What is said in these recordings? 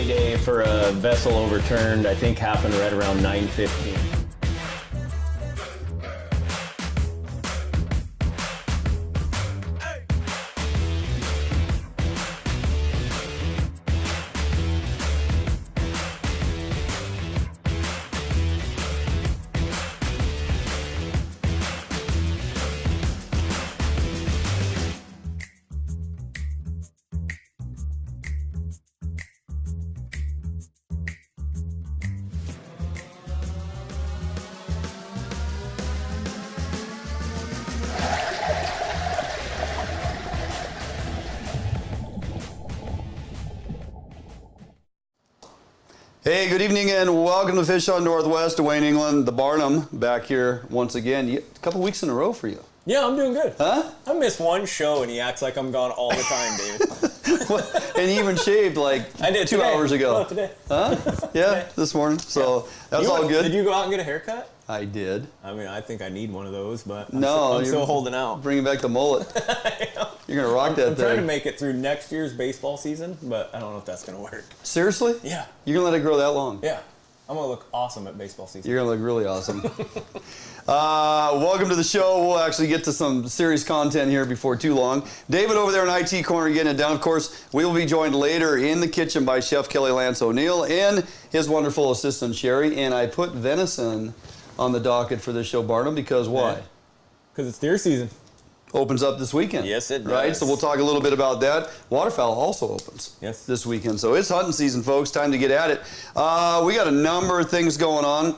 Mayday for a vessel overturned, I think happened right around 9:15. Hey, good evening and welcome to Fish on Northwest, Wayne, England, the Barnum, back here once again. A couple weeks in a row for you. Yeah, I'm doing good. Huh? I missed one show and he acts like I'm gone all the time, David. And he even shaved like I did 2 today. hours ago. Oh, today. Huh? Yeah, Today. this morning. So that's all good. Did you go out and get a haircut? I did. I mean, I think I need one of those, but I'm still holding out. Bringing back the mullet. You're going to rock that I'm thing. trying to make it through next year's baseball season, but I don't know if that's going to work. Seriously? Yeah. You're going to let it grow that long? Yeah. I'm going to look awesome at baseball season. You're going to look really awesome. Welcome to the show. We'll actually get to some serious content here before too long. David over there in IT corner getting it down. Of course, we will be joined later in the kitchen by Chef Kelly Lance O'Neill and his wonderful assistant Sherry. And I put venison on the docket for this show, Barnum, because why? Because it's deer season. Opens up this weekend. Yes, it does. Right, so we'll talk a little bit about that. Waterfowl also opens this weekend. So it's hunting season, folks. Time to get at it. We got a number of things going on.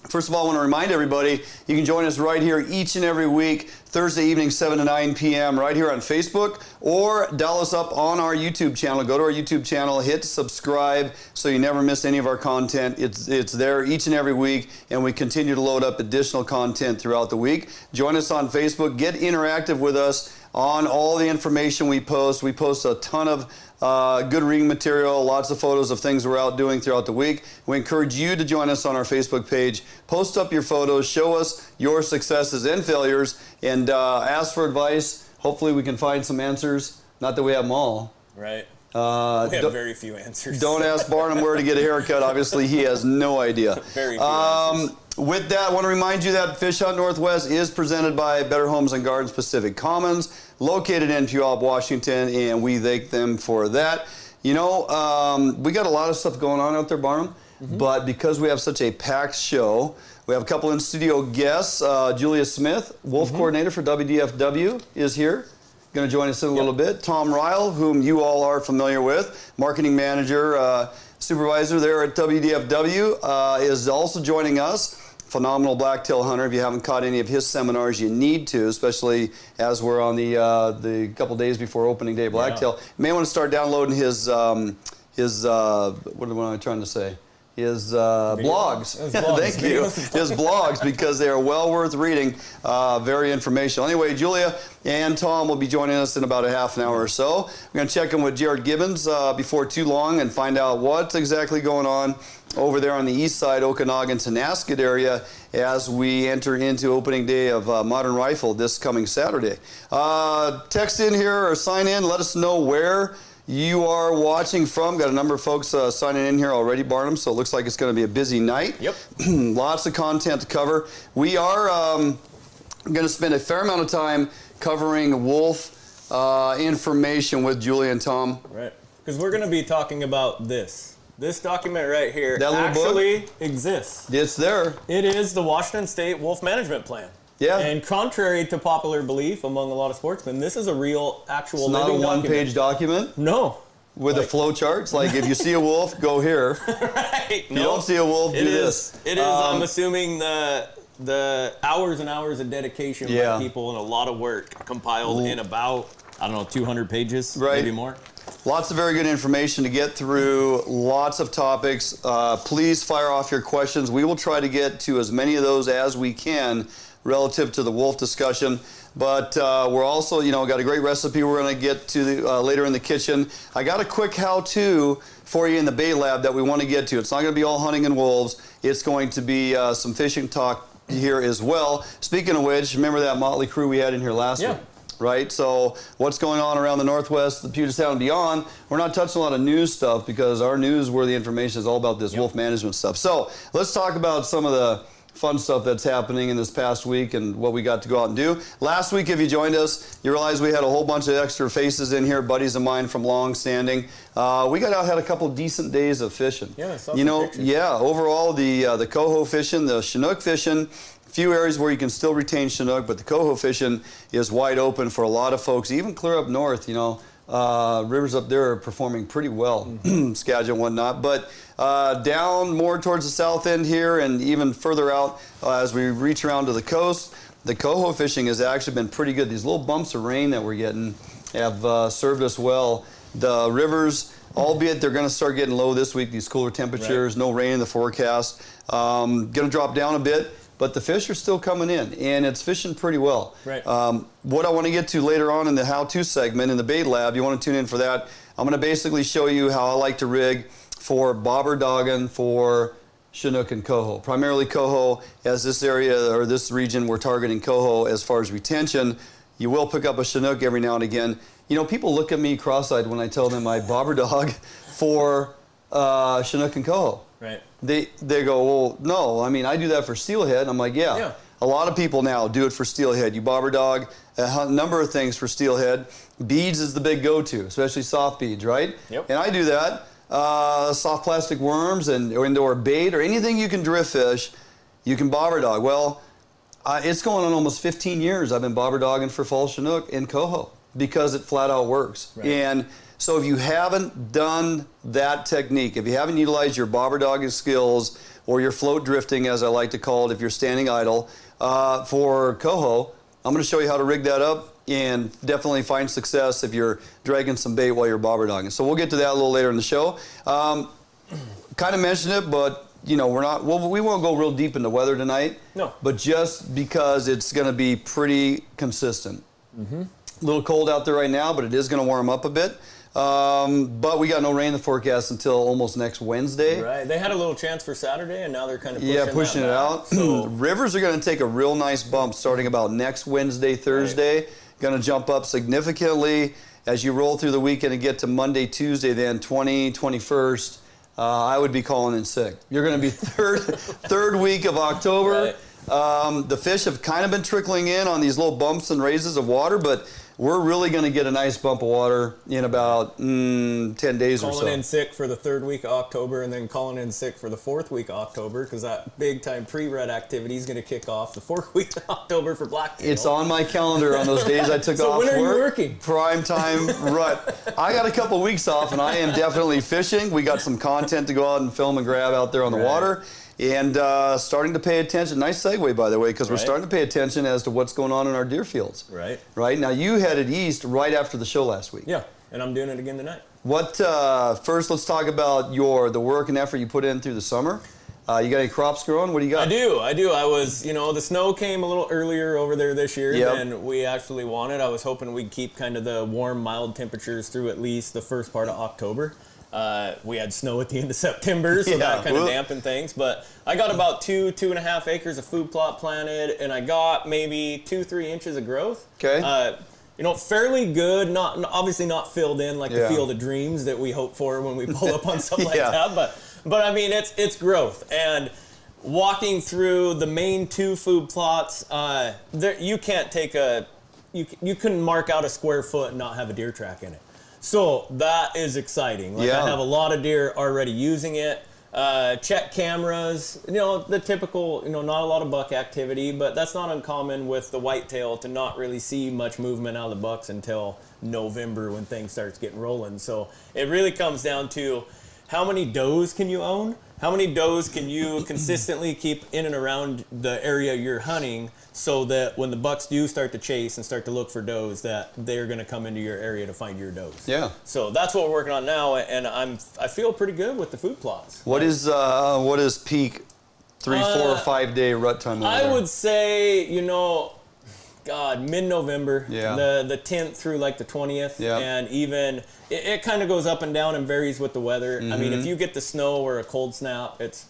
First of all, I want to remind everybody, you can join us right here each and every week, Thursday evening, 7 to 9 p.m., right here on Facebook, or dial us up on our YouTube channel. Go to our YouTube channel, hit subscribe, so you never miss any of our content. It's there each and every week, and we continue to load up additional content throughout the week. Join us on Facebook. Get interactive with us on all the information we post. We post a ton of good reading material, lots of photos of things we're out doing throughout the week. We encourage you to join us on our Facebook page. Post up your photos, show us your successes and failures, and ask for advice. Hopefully we can find some answers. Not that we have them all. Right. We have very few answers. Don't ask Barnum where to get a haircut. Obviously, he has no idea. Very few answers. With that, I want to remind you that Fish Hunt Northwest is presented by Better Homes and Gardens Pacific Commons, located in Puyallup, Washington, and we thank them for that. You know, we got a lot of stuff going on out there, Barnum, but because we have such a packed show, we have a couple in-studio guests. Julia Smith, Wolf Coordinator for WDFW, is here. Going to join us in a little bit. Tom Ryle, whom you all are familiar with, Marketing Manager, Supervisor there at WDFW, is also joining us. Phenomenal blacktail hunter. If you haven't caught any of his seminars, you need to, especially as we're on the couple days before opening day blacktail. You may want to start downloading his what am I trying to say? His blogs. Thank you. His blogs, because they are well worth reading. Very informational. Anyway, Julia and Tom will be joining us in about a half an hour or so. We're going to check in with Jerrod Gibbons before too long and find out what's exactly going on over there on the east side, Okanogan, Tonasket area, as we enter into opening day of Modern Rifle this coming Saturday. Text in here or sign in. Let us know where you are watching from. Got a number of folks signing in here already, Barnum, so it looks like it's going to be a busy night. Yep. Lots of content to cover. We are going to spend a fair amount of time covering wolf information with Julia and Tom. Right. Because we're going to be talking about this. This document right here that actually exists. It's there. It is the Washington State Wolf Management Plan. Yeah. And contrary to popular belief among a lot of sportsmen, this is a real, actual living document. It's not a one-page document? No. With the flow charts? Like, if you see a wolf, go here. Right. If you don't see a wolf, do this. It is, I'm assuming, the hours and hours of dedication by people and a lot of work compiled in about, I don't know, 200 pages, maybe more. Lots of very good information to get through, lots of topics. Please fire off your questions. We will try to get to as many of those as we can relative to the wolf discussion. But we're also, got a great recipe we're going to get to later in the kitchen. I got a quick how-to for you in the bait lab that we want to get to. It's not going to be all hunting and wolves. It's going to be some fishing talk here as well. Speaking of which, remember that motley crew we had in here last week? right? So what's going on around the Northwest, the Puget Sound and beyond, we're not touching a lot of news stuff because our news where the information is all about this wolf management stuff. So let's talk about some of the fun stuff that's happening in this past week and what we got to go out and do. Last week, if you joined us, you realize we had a whole bunch of extra faces in here, buddies of mine from long standing. We got out, had a couple decent days of fishing. Yeah, I saw some pictures. Yeah, overall the coho fishing, the Chinook fishing, few areas where you can still retain Chinook, but the coho fishing is wide open for a lot of folks, even clear up north, rivers up there are performing pretty well, Skagit and whatnot, but down more towards the south end here and even further out as we reach around to the coast, the coho fishing has actually been pretty good. These little bumps of rain that we're getting have served us well. The rivers, albeit they're going to start getting low this week, these cooler temperatures, no rain in the forecast, going to drop down a bit. But the fish are still coming in, and it's fishing pretty well. Right. What I want to get to later on in the how-to segment in the bait lab, you want to tune in for that. I'm going to basically show you how I like to rig for bobber dogging for Chinook and Coho. Primarily Coho, as this area or this region we're targeting Coho as far as retention. You will pick up a Chinook every now and again. People look at me cross-eyed when I tell them I bobber dog for Chinook and Coho. Right. They go, well, no, I do that for steelhead. I'm like, yeah. A lot of people now do it for steelhead. You bobber dog a number of things for steelhead. Beads is the big go-to, especially soft beads, right? Yep. And I do that. Soft plastic worms or indoor bait or anything you can drift fish, you can bobber dog. Well, it's going on almost 15 years I've been bobber dogging for fall Chinook and Coho because it flat out works. Right. And so if you haven't done that technique, if you haven't utilized your bobber dogging skills or your float drifting, as I like to call it, if you're standing idle, for Coho, I'm going to show you how to rig that up and definitely find success if you're dragging some bait while you're bobber dogging. So we'll get to that a little later in the show. Kind of mentioned it, but we won't go real deep into weather tonight. No. But just because it's going to be pretty consistent. A little cold out there right now, but it is going to warm up a bit. But we got no rain in the forecast until almost next Wednesday. Right. They had a little chance for Saturday, and now they're kind of pushing it out. So rivers are going to take a real nice bump starting about next Wednesday, Thursday. Right. Going to jump up significantly as you roll through the weekend and get to Monday, Tuesday, then 21st. I would be calling in sick. You're going to be third week of October. Right. The fish have kind of been trickling in on these little bumps and raises of water, but we're really going to get a nice bump of water in about 10 days or so. Calling in sick for the 3rd week of October and then calling in sick for the 4th week of October because that big-time pre-rut activity is going to kick off the 4th week of October for blacktail. It's on my calendar on those days I took off work. So when are you working? Prime time rut. I got a couple weeks off, and I am definitely fishing. We got some content to go out and film and grab out there on the water. And starting to pay attention. Nice segue, by the way, because we're starting to pay attention as to what's going on in our deer fields. Right. Now, you headed east right after the show last week. Yeah, and I'm doing it again tonight. First, let's talk about the work and effort you put in through the summer. You got any crops growing? What do you got? I do. I was, the snow came a little earlier over there this year than we actually wanted. I was hoping we'd keep kind of the warm, mild temperatures through at least the first part of October. We had snow at the end of September, so that kind of dampened things. But I got about 2.5 acres of food plot planted, and I got maybe 2-3 inches of growth. Okay. Fairly good. Obviously not filled in like the field of dreams that we hope for when we pull up on something like that. But I mean, it's growth. And walking through the main 2 food plots, you can't take you couldn't mark out a square foot and not have a deer track in it. So that is exciting. I have a lot of deer already using it. Check cameras, the typical, not a lot of buck activity, but that's not uncommon with the whitetail to not really see much movement out of the bucks until November when things starts getting rolling. So it really comes down to how many does can you own? How many does can you consistently keep in and around the area you're hunting so that when the bucks do start to chase and start to look for does, that they're going to come into your area to find your does. Yeah. So that's what we're working on now, and I feel pretty good with the food plots. What is peak 3, 4, or 5 day rut time over there? I would say, mid-November, the 10th through like the 20th, and even it kind of goes up and down and varies with the weather. I mean, if you get the snow or a cold snap, it's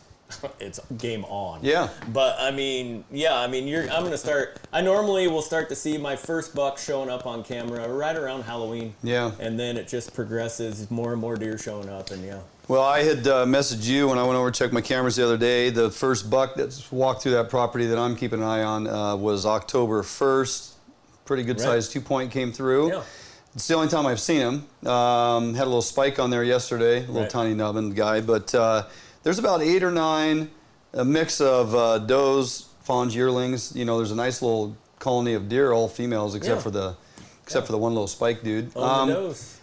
it's game on. Yeah. But I mean, I'm gonna start. I normally will start to see my first buck showing up on camera right around Halloween. Yeah. And then it just progresses, more and more deer showing up, and yeah. Well, I had messaged you when I went over to check my cameras the other day. The first buck that's walked through that property that I'm keeping an eye on was October 1st. Pretty good size 2-point came through. Yeah. It's the only time I've seen him. Had a little spike on there yesterday, a little tiny nubbin guy. But there's about 8 or 9, a mix of does, fawns, yearlings. You know, there's a nice little colony of deer, all females, except for the one little spike dude.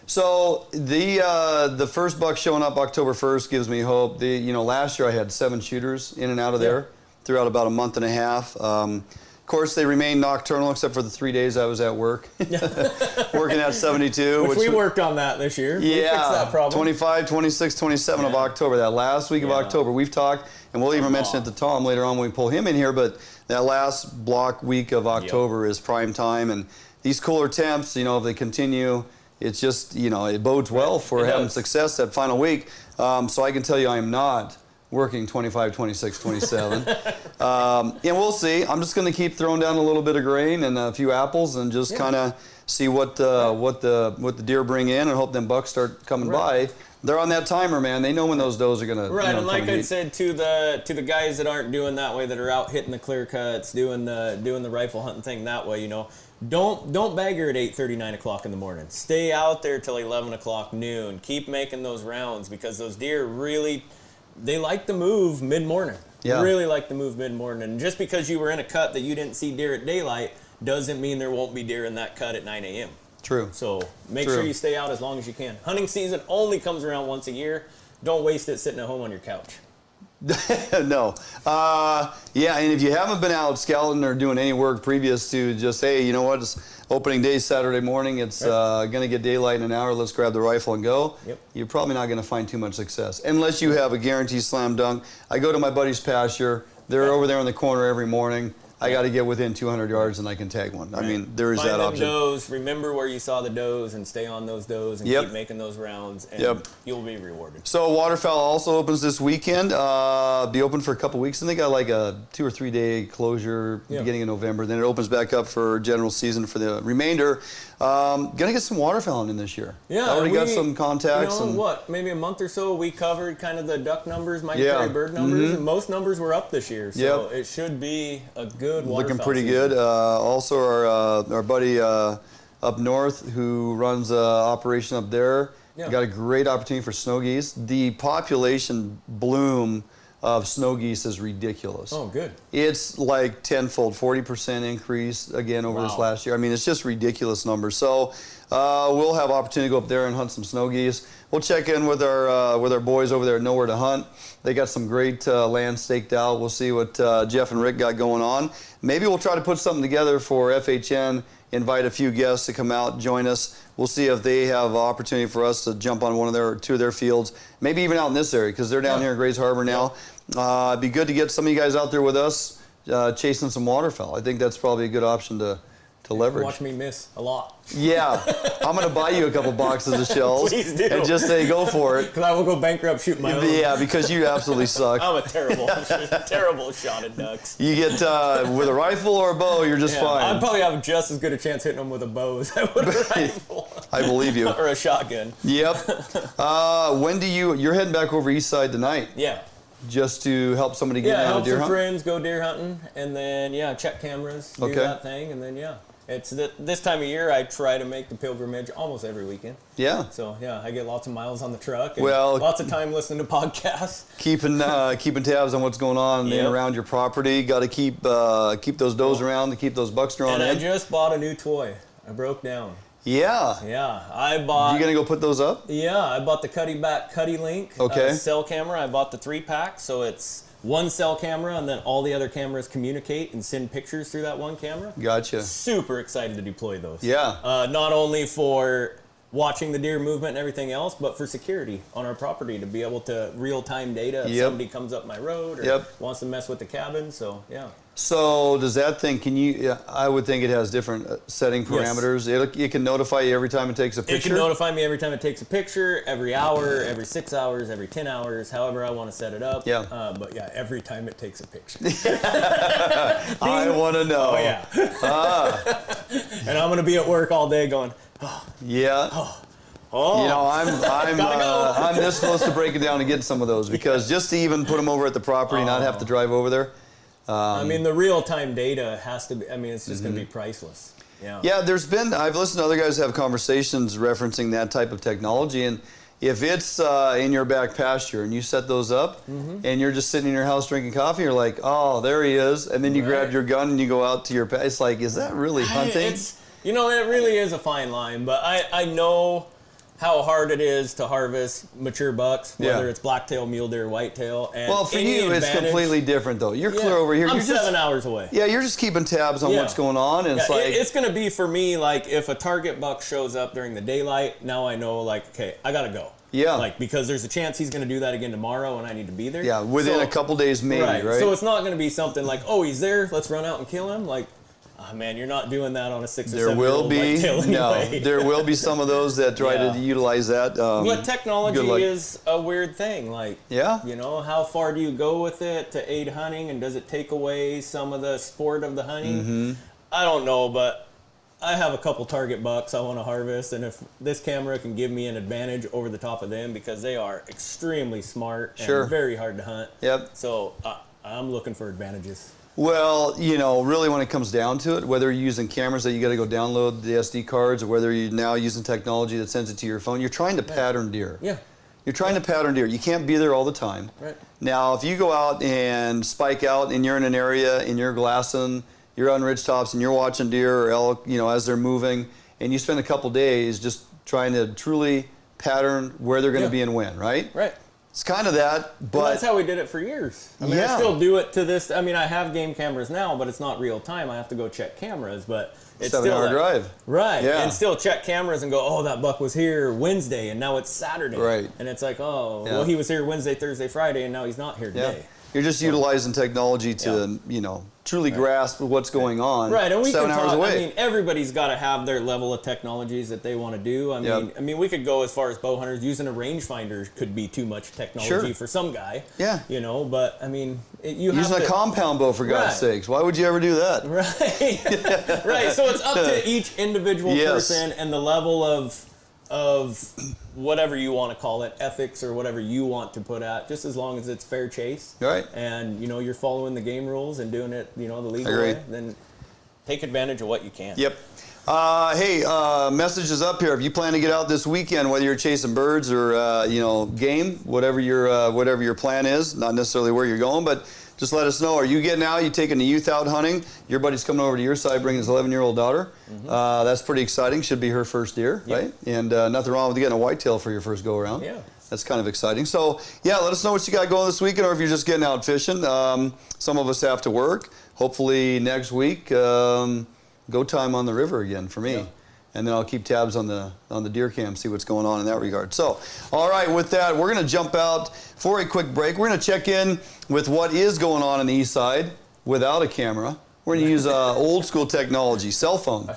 So the first buck showing up October 1st gives me hope. Last year I had 7 shooters in and out of there throughout about a month and a half. Of course, they remained nocturnal except for the 3 days I was at work, working at 72. Which we worked on that this year. Yeah, we fixed that problem. 25, 26, 27 of October, that last week of October. We've talked, and we'll even mention it to Tom later on when we pull him in here, but that last block week of October is prime time, and these cooler temps, if they continue, it's just, it bodes well for having success that final week. So I can tell you I am not working 25, 26, 27. And we'll see. I'm just going to keep throwing down a little bit of grain and a few apples and just kind of see what the deer bring in and hope them bucks start coming by. They're on that timer, man. They know when those does are going to and like I said to the guys that aren't doing that way, that are out hitting the clear cuts, doing the rifle hunting thing that way, Don't bag her at 8:30, 9 o'clock in the morning. Stay out there till 11 o'clock, noon. Keep making those rounds, because those deer really, they like to move mid-morning. Yeah. Really like to move mid-morning. And just because you were in a cut that you didn't see deer at daylight doesn't mean there won't be deer in that cut at 9 a.m. True. So make sure you stay out as long as you can. Hunting season only comes around once a year. Don't waste it sitting at home on your couch. No. And if you haven't been out scouting or doing any work previous to just, hey, you know what, it's opening day Saturday morning, it's going to get daylight in an hour, let's grab the rifle and go, you're probably not going to find too much success. Unless you have a guaranteed slam dunk. I go to my buddy's pasture. They're over there in the corner every morning. I got to get within 200 yards and I can tag one. I mean, there is that option. Does. Remember where you saw the does and stay on those does and keep making those rounds, and you'll be rewarded. So waterfowl also opens this weekend. Be open for a couple weeks, and they got like a 2 or 3 day closure beginning of November. Then it opens back up for general season for the remainder. Gonna get some waterfowl in this year. Yeah, already got some contacts. Maybe a month or so we covered kind of the duck numbers, migratory bird numbers, and most numbers were up this year. So it should be a good waterfowl looking pretty season. good. Also our buddy up north who runs an operation up there got a great opportunity for snow geese. The population bloom of snow geese is ridiculous. Oh, good. It's like tenfold, 40% increase again over this last year. I mean, it's just ridiculous numbers. So we'll have opportunity to go up there and hunt some snow geese. We'll check in with our boys over there at Nowhere to Hunt. They got some great land staked out. We'll see what Jeff and Rick got going on. Maybe we'll try to put something together for FHN, invite a few guests to come out, join us. We'll see if they have opportunity for us to jump on one of their 2 of their fields, maybe even out in this area, because they're down here in Grays Harbor now. It'd be good to get some of you guys out there with us chasing some waterfowl. I think that's probably a good option to leverage. Watch me miss a lot. Yeah, I'm going to buy you a couple boxes of shells. Please do. And just say go for it. Because I will go bankrupt shooting my own. Yeah, because you absolutely suck. I'm a terrible shot at ducks. You get with a rifle or a bow, you're just fine. I'd probably have just as good a chance hitting them with a bow as I would a rifle. I believe you. Or a shotgun. Yep. When do you're heading back over east side tonight? Yeah. Just to help somebody get out of deer hunt? Help some friends go deer hunting, and then, check cameras, do that thing, and then, It's this time of year I try to make the pilgrimage almost every weekend. Yeah. So I get lots of miles on the truck and lots of time listening to podcasts. Keeping tabs on what's going on in and around your property. Got to keep those does around to keep those bucks drawn in. And I just bought a new toy. I broke down. Yeah. Yeah. I bought. You gonna go put those up? Yeah. I bought the Cuddy Link cell camera. I bought the 3-pack, so it's one cell camera, and then all the other cameras communicate and send pictures through that one camera. Gotcha. Super excited to deploy those. Yeah. Not only for watching the deer movement and everything else, but for security on our property to be able to real-time data if somebody comes up my road or wants to mess with the cabin. So, yeah. So does that thing, I would think it has different setting parameters. Yes. It can notify you every time it takes a picture? It can notify me every time it takes a picture, every hour, every 6 hours, every 10 hours, however I want to set it up. Yeah. But yeah, every time it takes a picture. I want to know. Oh, yeah. And I'm going to be at work all day going, oh. Yeah. Oh. You know, I'm this close to breaking down and getting some of those, because just to even put them over at the property, not have to drive over there. I mean, the real-time data has to be, I mean, it's just going to be priceless. Yeah. Yeah, I've listened to other guys have conversations referencing that type of technology, and if it's in your back pasture and you set those up and you're just sitting in your house drinking coffee, you're like, oh, there he is, and then you grab your gun and you go out to your it's like, is that really hunting? You know, it really is a fine line, but I know how hard it is to harvest mature bucks, whether it's blacktail, mule deer, whitetail. And well, for you, it's completely different, though. You're clear over here. I'm 7 hours away. Yeah, you're just keeping tabs on what's going on. And it's going to be, for me, like, if a target buck shows up during the daylight, now I know, like, okay, I got to go. Yeah. Like, because there's a chance he's going to do that again tomorrow, and I need to be there. Yeah, within a couple days, maybe, right? So it's not going to be something like, oh, he's there, let's run out and kill him. Like, oh, man, you're not doing that on a 6 or 7-year-old whitetail anyway. There will be some of those that try to utilize that. But technology is a weird thing. Like, you know, how far do you go with it to aid hunting, and does it take away some of the sport of the hunting? I don't know, but I have a couple target bucks I want to harvest, and if this camera can give me an advantage over the top of them, because they are extremely smart and very hard to hunt. So I'm looking for advantages. Well, you know, really when it comes down to it, whether you're using cameras that you got to go download the SD cards, or whether you're now using technology that sends it to your phone, you're trying to pattern deer. Yeah. You're trying to pattern deer. You can't be there all the time. Right. Now, if you go out and spike out and you're in an area and you're glassing, you're on ridge tops and you're watching deer or elk, you know, as they're moving, and you spend a couple days just trying to truly pattern where they're going to be and when, right? Right. It's kind of that, but... Well, that's how we did it for years. I mean, I still do it to this... I mean, I have game cameras now, but it's not real time. I have to go check cameras, but it's 7-hour drive. Right, and still check cameras and go, oh, that buck was here Wednesday, and now it's Saturday. Right. And it's like, oh, well, he was here Wednesday, Thursday, Friday, and now he's not here today. You're just utilizing technology to, you know, truly grasp what's going on. Right, and we 7 hours away. I mean, everybody's got to have their level of technologies that they want to do. I mean, we could go as far as bow hunters. Using a rangefinder could be too much technology for some guy. Yeah. You know, but I mean, using a compound bow, for God's sakes. Why would you ever do that? Right. Right. So it's up to each individual person and the level of whatever you want to call it, ethics or whatever you want to put out, just as long as it's fair chase. Right. And, you know, you're following the game rules and doing it, you know, the legal way, then take advantage of what you can. Yep. Hey, message is up here. If you plan to get out this weekend, whether you're chasing birds or, you know, game, whatever your plan is, not necessarily where you're going, but just let us know. Are you getting out? You taking the youth out hunting? Your buddy's coming over to your side bringing his 11-year-old daughter. That's pretty exciting. Should be her first deer, right? And nothing wrong with getting a whitetail for your first go-around. Yeah. That's kind of exciting. So, yeah, let us know what you got going this weekend, or if you're just getting out fishing. Some of us have to work. Hopefully next week, go time on the river again for me. Yeah. And then I'll keep tabs on the deer cam, see what's going on in that regard. So, all right, with that, we're going to jump out for a quick break. We're going to check in with what is going on the east side without a camera. We're going to use old school technology, cell phone.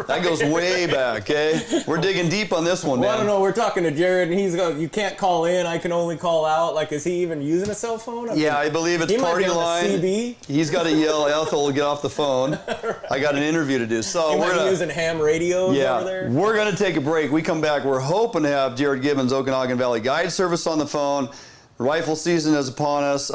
That goes way back, okay? We're digging deep on this one, man. Well, I don't know. We're talking to Jerrod, and he's going, you can't call in. I can only call out. Like, is he even using a cell phone? I believe it's party line. CB. He's got to yell, Ethel, get off the phone. Right. I got an interview to do. So we're using ham radios over there. We're going to take a break. We come back. We're hoping to have Jerrod Gibbons, Okanogan Valley Guide Service, on the phone. Rifle season is upon us.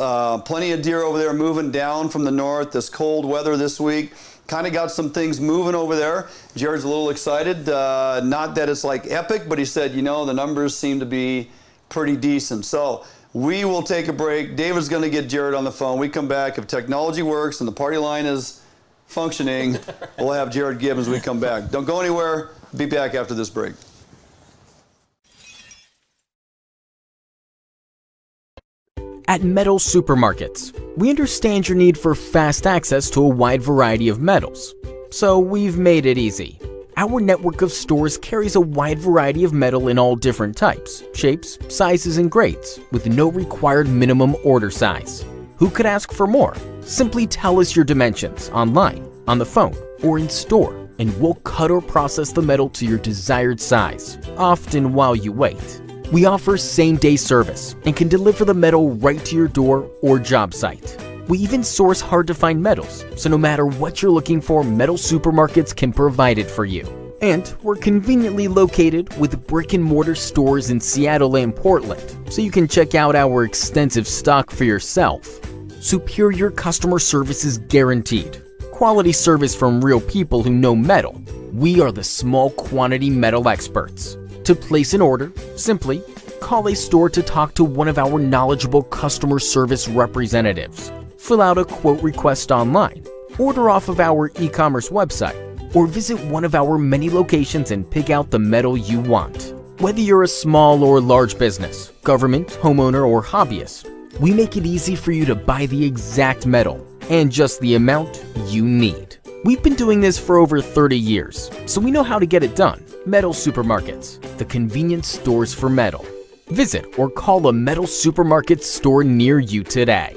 Plenty of deer over there moving down from the north. This cold weather this week kind of got some things moving over there. Jerrod's a little excited. Not that it's like epic, but he said, you know, the numbers seem to be pretty decent. So we will take a break. David's going to get Jerrod on the phone. We come back. If technology works and the party line is functioning, we'll have Jerrod Gibbons when we come back. Don't go anywhere. Be back after this break. At Metals Supermarkets, we understand your need for fast access to a wide variety of metals, so we've made it easy. Our network of stores carries a wide variety of metal in all different types, shapes, sizes, and grades, with no required minimum order size. Who could ask for more? Simply tell us your dimensions online, on the phone, or in store, and we'll cut or process the metal to your desired size, often while you wait. We offer same-day service and can deliver the metal right to your door or job site. We even source hard-to-find metals, so no matter what you're looking for, Metal Supermarkets can provide it for you. And we're conveniently located with brick-and-mortar stores in Seattle and Portland, so you can check out our extensive stock for yourself. Superior customer service is guaranteed. Quality service from real people who know metal. We are the small quantity metal experts. To place an order, simply call a store to talk to one of our knowledgeable customer service representatives. Fill out a quote request online, order off of our e-commerce website, or visit one of our many locations and pick out the metal you want. Whether you're a small or large business, government, homeowner, or hobbyist, we make it easy for you to buy the exact metal and just the amount you need. We've been doing this for over 30 years, so we know how to get it done. Metal Supermarkets, the convenience stores for metal. Visit or call a Metal Supermarket store near you today.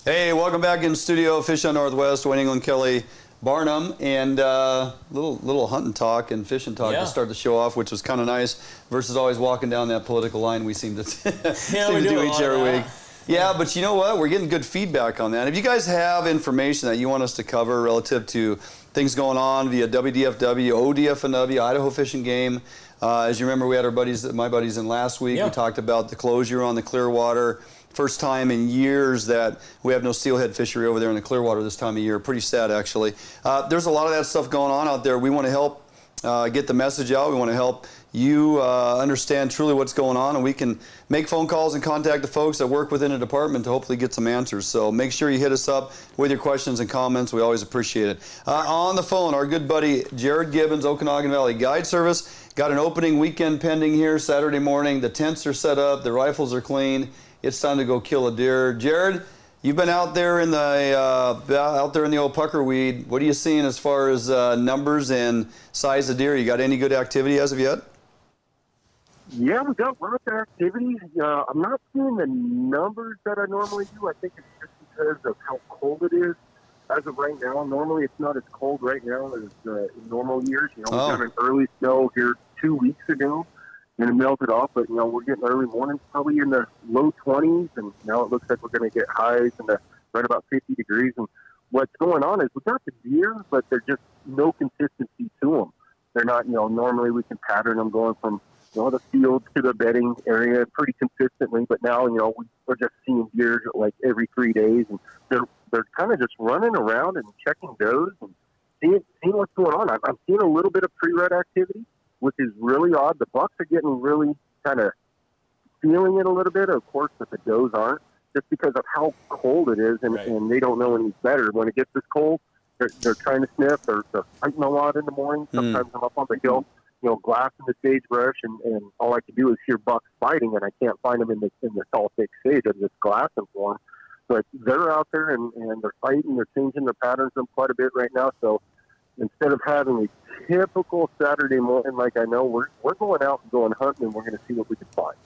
Hey, welcome back in studio, Fish on Northwest, Wayne England, Kelly, Barnum, and little hunting talk and fishing talk to start the show off, which was kind of nice, versus always walking down that political line we seem to, do each every week. Yeah, but you know what? We're getting good feedback on that. If you guys have information that you want us to cover relative to things going on via WDFW, ODFW, Idaho Fish and Game, as you remember, we had my buddies in last week. We talked about the closure on the Clearwater. First time in years that we have no steelhead fishery over there in the Clearwater this time of year. Pretty sad, actually. There's a lot of that stuff going on out there. We want to help get the message out. We want to help you understand truly what's going on, and we can make phone calls and contact the folks that work within the department to hopefully get some answers. So make sure you hit us up with your questions and comments. We always appreciate it. On the phone, our good buddy Jerrod Gibbons, Okanogan Valley Guide Service. Got an opening weekend pending here Saturday morning. The tents are set up. The rifles are clean. It's time to go kill a deer. Jerrod, you've been out there in the old puckerweed. What are you seeing as far as numbers and size of deer? You got any good activity as of yet? Yeah, we got lots of activity. I'm not seeing the numbers that I normally do. I think it's just because of how cold it is. As of right now, normally it's not as cold right now as in normal years. You know, we got an early snow here 2 weeks ago. And it melted off, but, you know, we're getting early mornings probably in the low 20s, and now it looks like we're going to get highs in the right about 50 degrees. And what's going on is we got the deer, but there's just no consistency to them. They're not, you know, normally we can pattern them going from the field to the bedding area pretty consistently. But now, we're just seeing deer like every 3 days, and they're kind of just running around and checking does and seeing what's going on. I'm seeing a little bit of pre-rut activity, which is really odd. The bucks are getting really kind of feeling it a little bit, of course, but the does aren't, just because of how cold it is, and they don't know any better. When it gets this cold, they're trying to sniff. They're hunting a lot in the morning. Sometimes I'm up on the hill, glassing the sagebrush, and all I can do is hear bucks fighting, and I can't find them in the tall, thick sage. I'm just glassing for them. But they're out there, and they're fighting. They're changing their patterns up quite a bit right now. So instead of having a typical Saturday morning, like I know, we're going out and going hunting, and we're going to see what we can find.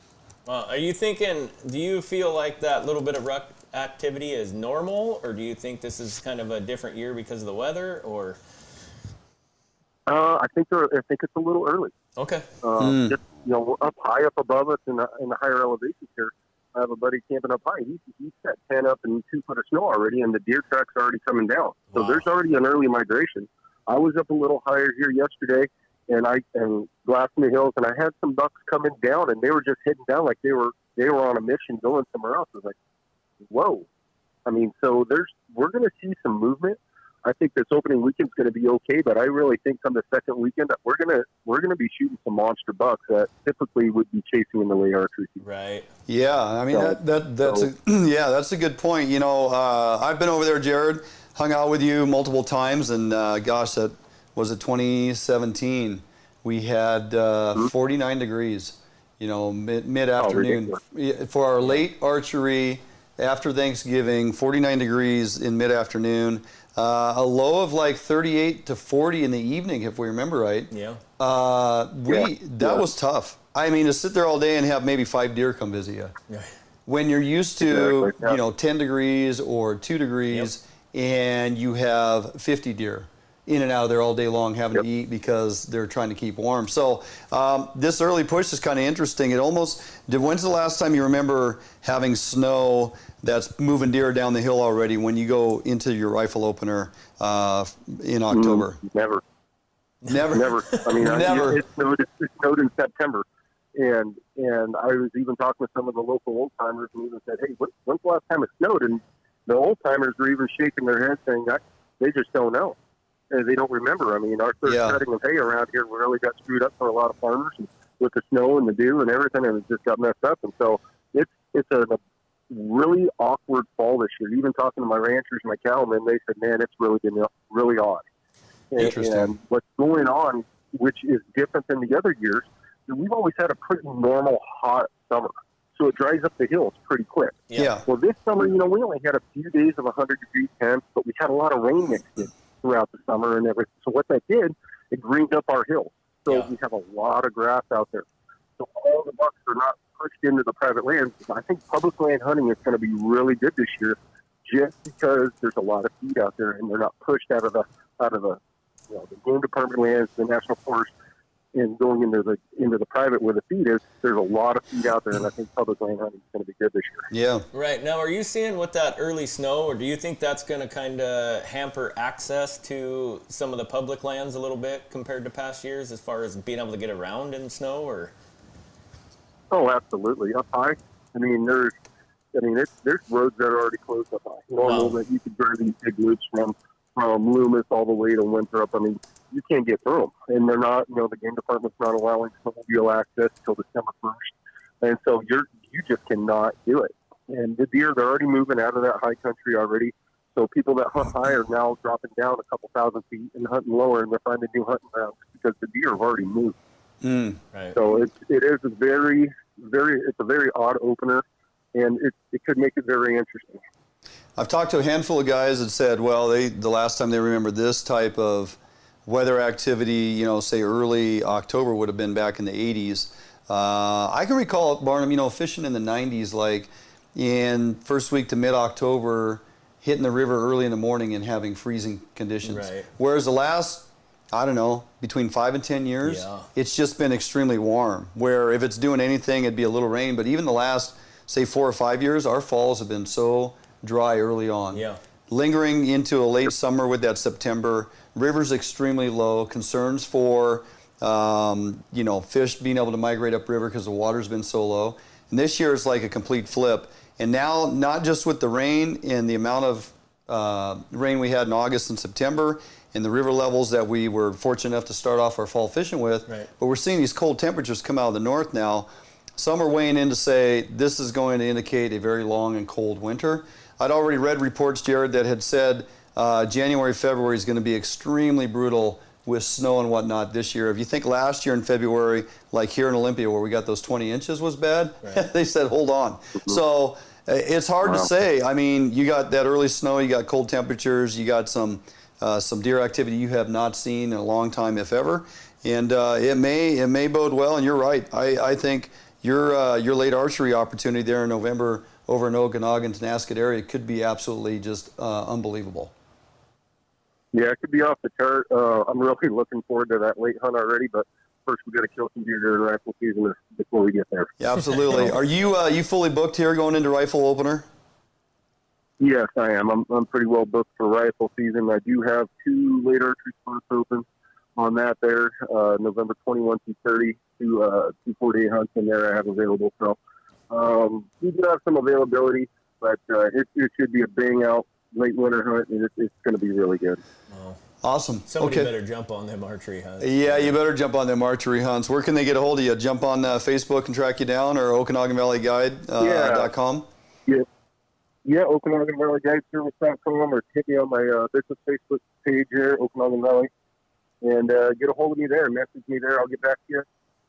Are you thinking, do you feel like that little bit of rut activity is normal, or do you think this is kind of a different year because of the weather, or? I think it's a little early. Okay. Just, up high up above us in the higher elevations here. I have a buddy camping up high. He's set 10 up and 2 foot of snow already, and the deer tracks are already coming down. So there's already an early migration. I was up a little higher here yesterday, and glassing the hills, and I had some bucks coming down, and they were just hitting down like they were on a mission going somewhere else. I was like, whoa. I mean, so we're going to see some movement. I think this opening weekend's going to be okay, but I really think come the second weekend that we're going to be shooting some monster bucks that typically would be chasing in the late archery season. Right. Yeah, I mean that's a good point. I've been over there, Jerrod, hung out with you multiple times, and gosh, that was it 2017. We had 49 degrees, mid-afternoon for our late archery after Thanksgiving. 49 degrees in mid-afternoon. A low of like 38 to 40 in the evening, if we remember right. Yeah. That was tough. I mean, to sit there all day and have maybe 5 deer come visit you. Yeah. When you're used to, 10 degrees or 2 degrees, and you have 50 deer in and out of there all day long having to eat because they're trying to keep warm. So this early push is kind of interesting. When's the last time you remember having snow that's moving deer down the hill already when you go into your rifle opener in October? Never. Never. I mean, never. It snowed in September. And I was even talking with some of the local old timers and even said, hey, when's the last time it snowed? And the old timers were even shaking their heads saying that they just don't know. They don't remember. I mean, our third setting of hay around here really got screwed up for a lot of farmers with the snow and the dew and everything, and it just got messed up. And so it's a really awkward fall this year. Even talking to my ranchers, my cattlemen, they said, man, it's really been really odd. Interesting. And what's going on, which is different than the other years, we've always had a pretty normal hot summer. So it dries up the hills pretty quick. Yeah. Well, this summer, we only had a few days of 100-degree temps, but we had a lot of rain mixed in throughout the summer and everything. So what that did, it greened up our hills. So we have a lot of grass out there. So all the bucks are not pushed into the private lands. I think public land hunting is going to be really good this year, just because there's a lot of feed out there, and they're not pushed out of the the game department lands, the national forest, and going into the private where the feed is. There's a lot of feed out there, and I think public land hunting is going to be good this year. Yeah. Right. Now, are you seeing with that early snow, or do you think that's going to kind of hamper access to some of the public lands a little bit compared to past years as far as being able to get around in snow? Or? Oh, absolutely. Up high. There's roads that are already closed up high. Normal that you could drive these big loops from Loomis all the way to Winthrop. You can't get through them, and they're not. The game department's not allowing snowmobile access until December 1st, and so you just cannot do it. And the deer, they're already moving out of that high country already. So people that hunt high are now dropping down a couple thousand feet and hunting lower, and they're finding new hunting grounds because the deer have already moved. Right. So it is a very odd opener, and it could make it very interesting. I've talked to a handful of guys that said, well, the last time they remember this type of weather activity, say early October, would have been back in the 80s. I can recall at Barnum, fishing in the 90s, like in first week to mid-October, hitting the river early in the morning and having freezing conditions. Right. Whereas the last, between 5 and 10 years, it's just been extremely warm, where if it's doing anything, it'd be a little rain. But even the last, say, 4 or 5 years, our falls have been so dry early on. Yeah. Lingering into a late summer with that September, river's extremely low, concerns for You know, fish being able to migrate upriver because the water's been so low. And this year it's like a complete flip. And now, not just with the rain and the amount of rain we had in August and September, and the river levels that we were fortunate enough to start off our fall fishing with, right. but we're seeing these cold temperatures come out of the north now. Some are weighing in to say this is going to indicate a very long and cold winter. I'd already read reports, Jerrod, that had said January, February is going to be extremely brutal with snow and whatnot this year. If you think last year in February, like here in Olympia where we got those 20 inches was bad, right. They said hold on. So it's hard to say. I mean, you got that early snow, you got cold temperatures, you got some deer activity you have not seen in a long time, if ever. And it may bode well, and you're right. I think your late archery opportunity there in November over in Okanogan, Tenasket area could be absolutely just unbelievable. Yeah, it could be off the chart. I'm really looking forward to that late hunt already, but first we got to kill some deer during rifle season before we get there. Yeah, absolutely. Are you fully booked here going into rifle opener? Yes, I am. I'm pretty well booked for rifle season. I do have 2 late archery spots open on that there, November 21 through 30, 2 4-day hunts in there I have available. So we do have some availability, but it should be a bang out late winter hunt, and it's going to be really good. Oh. Awesome. Somebody better jump on them archery hunts. Yeah, you better jump on them archery hunts. Where can they get a hold of you? Jump on Facebook and track you down, or Okanogan Valley Guide.com? Yeah, Okanogan Valley Guide Service.com, or hit me on my business Facebook page here, Okanogan Valley, and get a hold of me there. Message me there. I'll get back to you.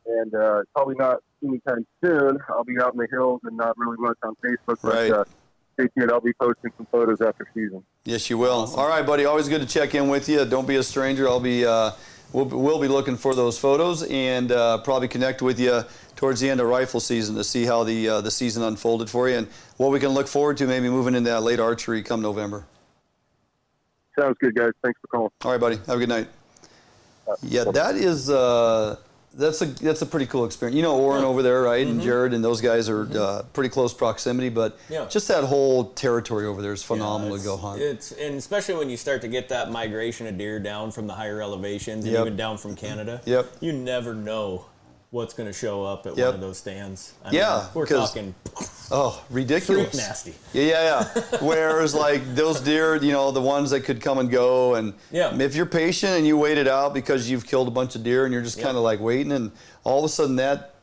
And probably not anytime soon. I'll be out in the hills and not really much on Facebook. Right. But stay tuned. I'll be posting some photos after season. Yes, you will. Awesome. All right, buddy. Always good to check in with you. Don't be a stranger. I'll be. We'll be looking for those photos and probably connect with you towards the end of rifle season to see how the season unfolded for you and what we can look forward to maybe moving into that late archery come November. Sounds good, guys. Thanks for calling. All right, buddy. Have a good night. Yeah, that is that's a pretty cool experience. You know Orrin over there, right? And Jerrod and those guys are pretty close proximity, but just that whole territory over there is phenomenal to go hunt. And especially when you start to get that migration of deer down from the higher elevations and even down from Canada. You never know what's going to show up at one of those stands. I mean, we're talking ridiculous. Freak nasty. Yeah. Whereas like those deer, you know, the ones that could come and go, and if you're patient and you wait it out because you've killed a bunch of deer and you're just kind of like waiting, and all of a sudden that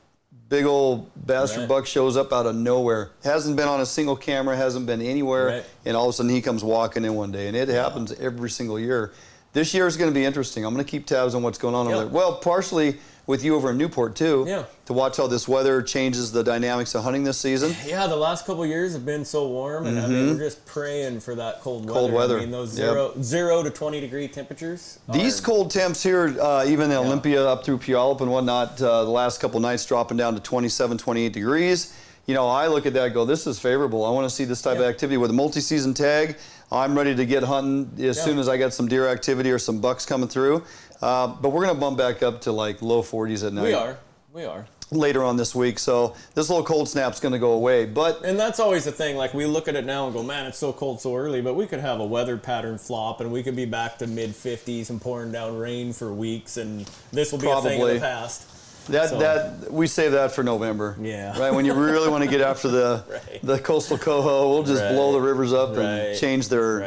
big old bastard buck shows up out of nowhere. Hasn't been on a single camera, hasn't been anywhere, and all of a sudden he comes walking in one day, and it happens every single year. This year is going to be interesting. I'm going to keep tabs on what's going on over there. Well, partially with you over in Newport too, to watch how this weather changes the dynamics of hunting this season. Yeah, the last couple of years have been so warm, and I mean, we're just praying for that cold weather. I mean, those 0 to 20 degree temperatures. These cold temps here, even in Olympia up through Puyallup and whatnot, the last couple nights dropping down to 27, 28 degrees. You know, I look at that and go, this is favorable. I want to see this type of activity with a multi-season tag. I'm ready to get hunting as soon as I got some deer activity or some bucks coming through. But we're going to bump back up to like low 40s at night. We are. Later on this week. So this little cold snap's going to go away. And that's always the thing. Like we look at it now and go, man, it's so cold so early. But we could have a weather pattern flop and we could be back to mid 50s and pouring down rain for weeks. And this will be a thing of the past. That we save that for November. Yeah. Right, when you really want to get after the coastal coho, we'll just blow the rivers up and change their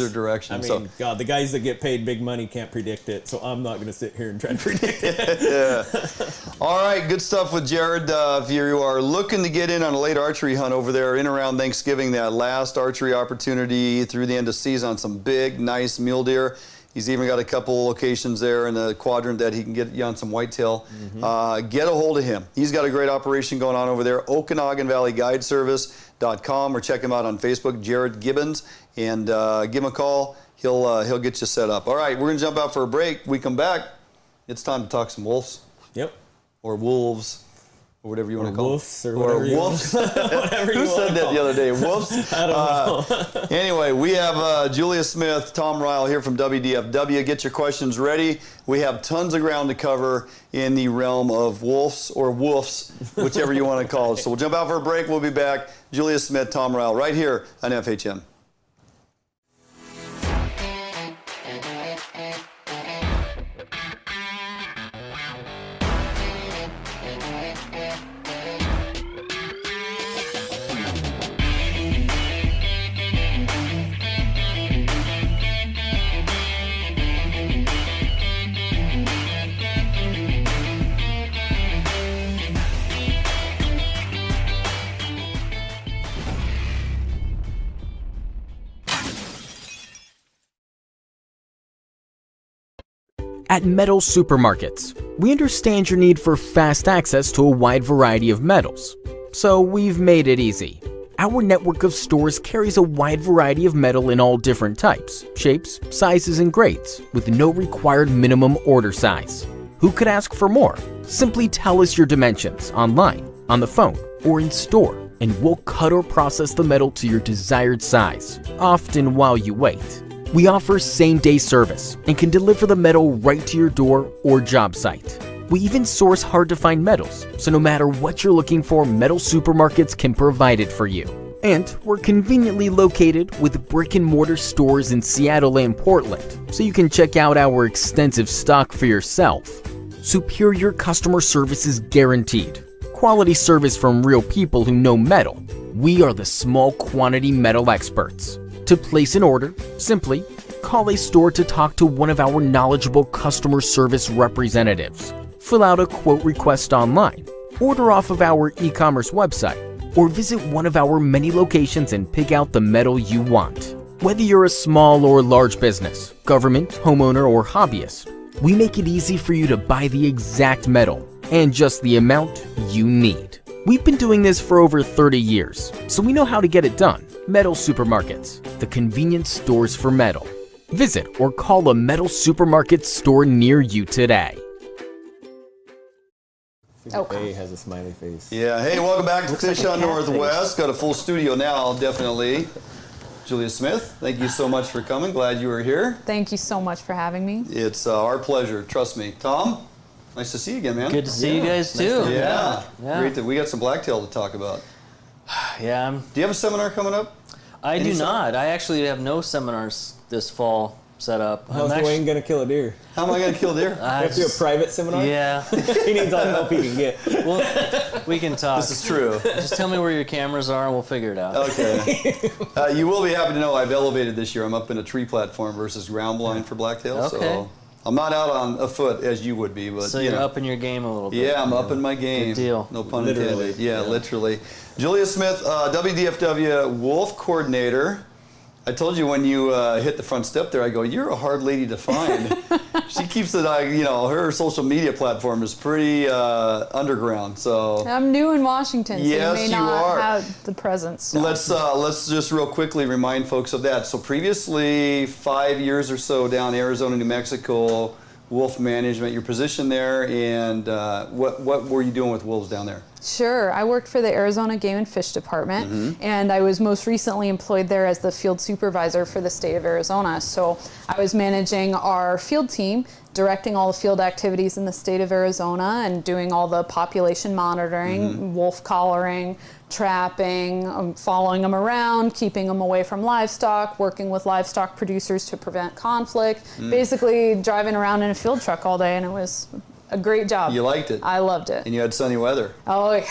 direction. I mean, God, the guys that get paid big money can't predict it, so I'm not going to sit here and try to predict it. All right, good stuff with Jerrod. If you are looking to get in on a late archery hunt over there in around Thanksgiving, that last archery opportunity through the end of season on some big, nice mule deer. He's even got a couple locations there in the quadrant that he can get you on some whitetail. Get a hold of him. He's got a great operation going on over there. Okanogan Valley Guide Service.com, or check him out on Facebook, Jerrod Gibbons, and give him a call. He'll get you set up. All right, we're going to jump out for a break. We come back. It's time to talk some wolves. Or wolves. Or whatever you want to call wolves, or whatever you want. Who said that the other day? Wolves? I don't know. Anyway, we have Julia Smith, Tom Ryle here from WDFW. Get your questions ready. We have tons of ground to cover in the realm of wolves or woofs, whichever you want to call it. So we'll jump out for a break. We'll be back. Julia Smith, Tom Ryle, right here on FHM. At Metal Supermarkets, we understand your need for fast access to a wide variety of metals, so we've made it easy. Our network of stores carries a wide variety of metal in all different types, shapes, sizes, and grades, with no required minimum order size. Who could ask for more? Simply tell us your dimensions online, on the phone, or in store, and we'll cut or process the metal to your desired size, often while you wait. We offer same-day service and can deliver the metal right to your door or job site. We even source hard-to-find metals, so no matter what you're looking for, Metal Supermarkets can provide it for you. And we're conveniently located with brick-and-mortar stores in Seattle and Portland, so you can check out our extensive stock for yourself. Superior customer service is guaranteed. Quality service from real people who know metal. We are the small quantity metal experts. To place an order, simply call a store to talk to one of our knowledgeable customer service representatives. Fill out a quote request online, order off of our e-commerce website, or visit one of our many locations and pick out the metal you want. Whether you're a small or large business, government, homeowner, or hobbyist, we make it easy for you to buy the exact metal and just the amount you need. We've been doing this for over 30 years, so we know how to get it done. Metal Supermarkets, the convenience stores for metal. Visit or call a Metal Supermarket store near you today. Okay. A has a smiley face. Yeah, hey, welcome back to Fish on Northwest. Got a full studio now, definitely. Julia Smith, thank you so much for coming. Glad you were here. Thank you so much for having me. It's our pleasure, trust me. Tom, nice to see you again, man. Good to see you guys, too. Yeah. Great that we got some blacktail to talk about. Yeah. Do you have a seminar coming up? I do not. I actually have no seminars this fall set up. How's Dwayne going to kill a deer? How am I going to kill a deer? You have to do a private seminar? Yeah. He needs all the help he can get. Well, we can talk. This is true. Just tell me where your cameras are and we'll figure it out. Okay. You will be happy to know I've elevated this year. I'm up in a tree platform versus ground blind for blacktail. Okay. So I'm not out on a foot as you would be. But, so you're up in your game a little bit. Yeah, I'm up in my game. Good deal. No pun Literally. intended. Yeah, literally. Julia Smith, WDFW Wolf Coordinator. I told you when you hit the front step there, I go, you're a hard lady to find. She keeps it, her social media platform is pretty underground. So I'm new in Washington, so yes, you may not have the presence. Let's just real quickly remind folks of that. So previously, 5 years or so down Arizona, New Mexico, wolf management, your position there, and what were you doing with wolves down there? Sure. I worked for the Arizona Game and Fish Department, and I was most recently employed there as the field supervisor for the state of Arizona. So I was managing our field team, directing all the field activities in the state of Arizona, and doing all the population monitoring, wolf collaring, trapping, following them around, keeping them away from livestock, working with livestock producers to prevent conflict, basically driving around in a field truck all day, and it was a great job. You liked it? I loved it. And you had sunny weather. Oh, yeah.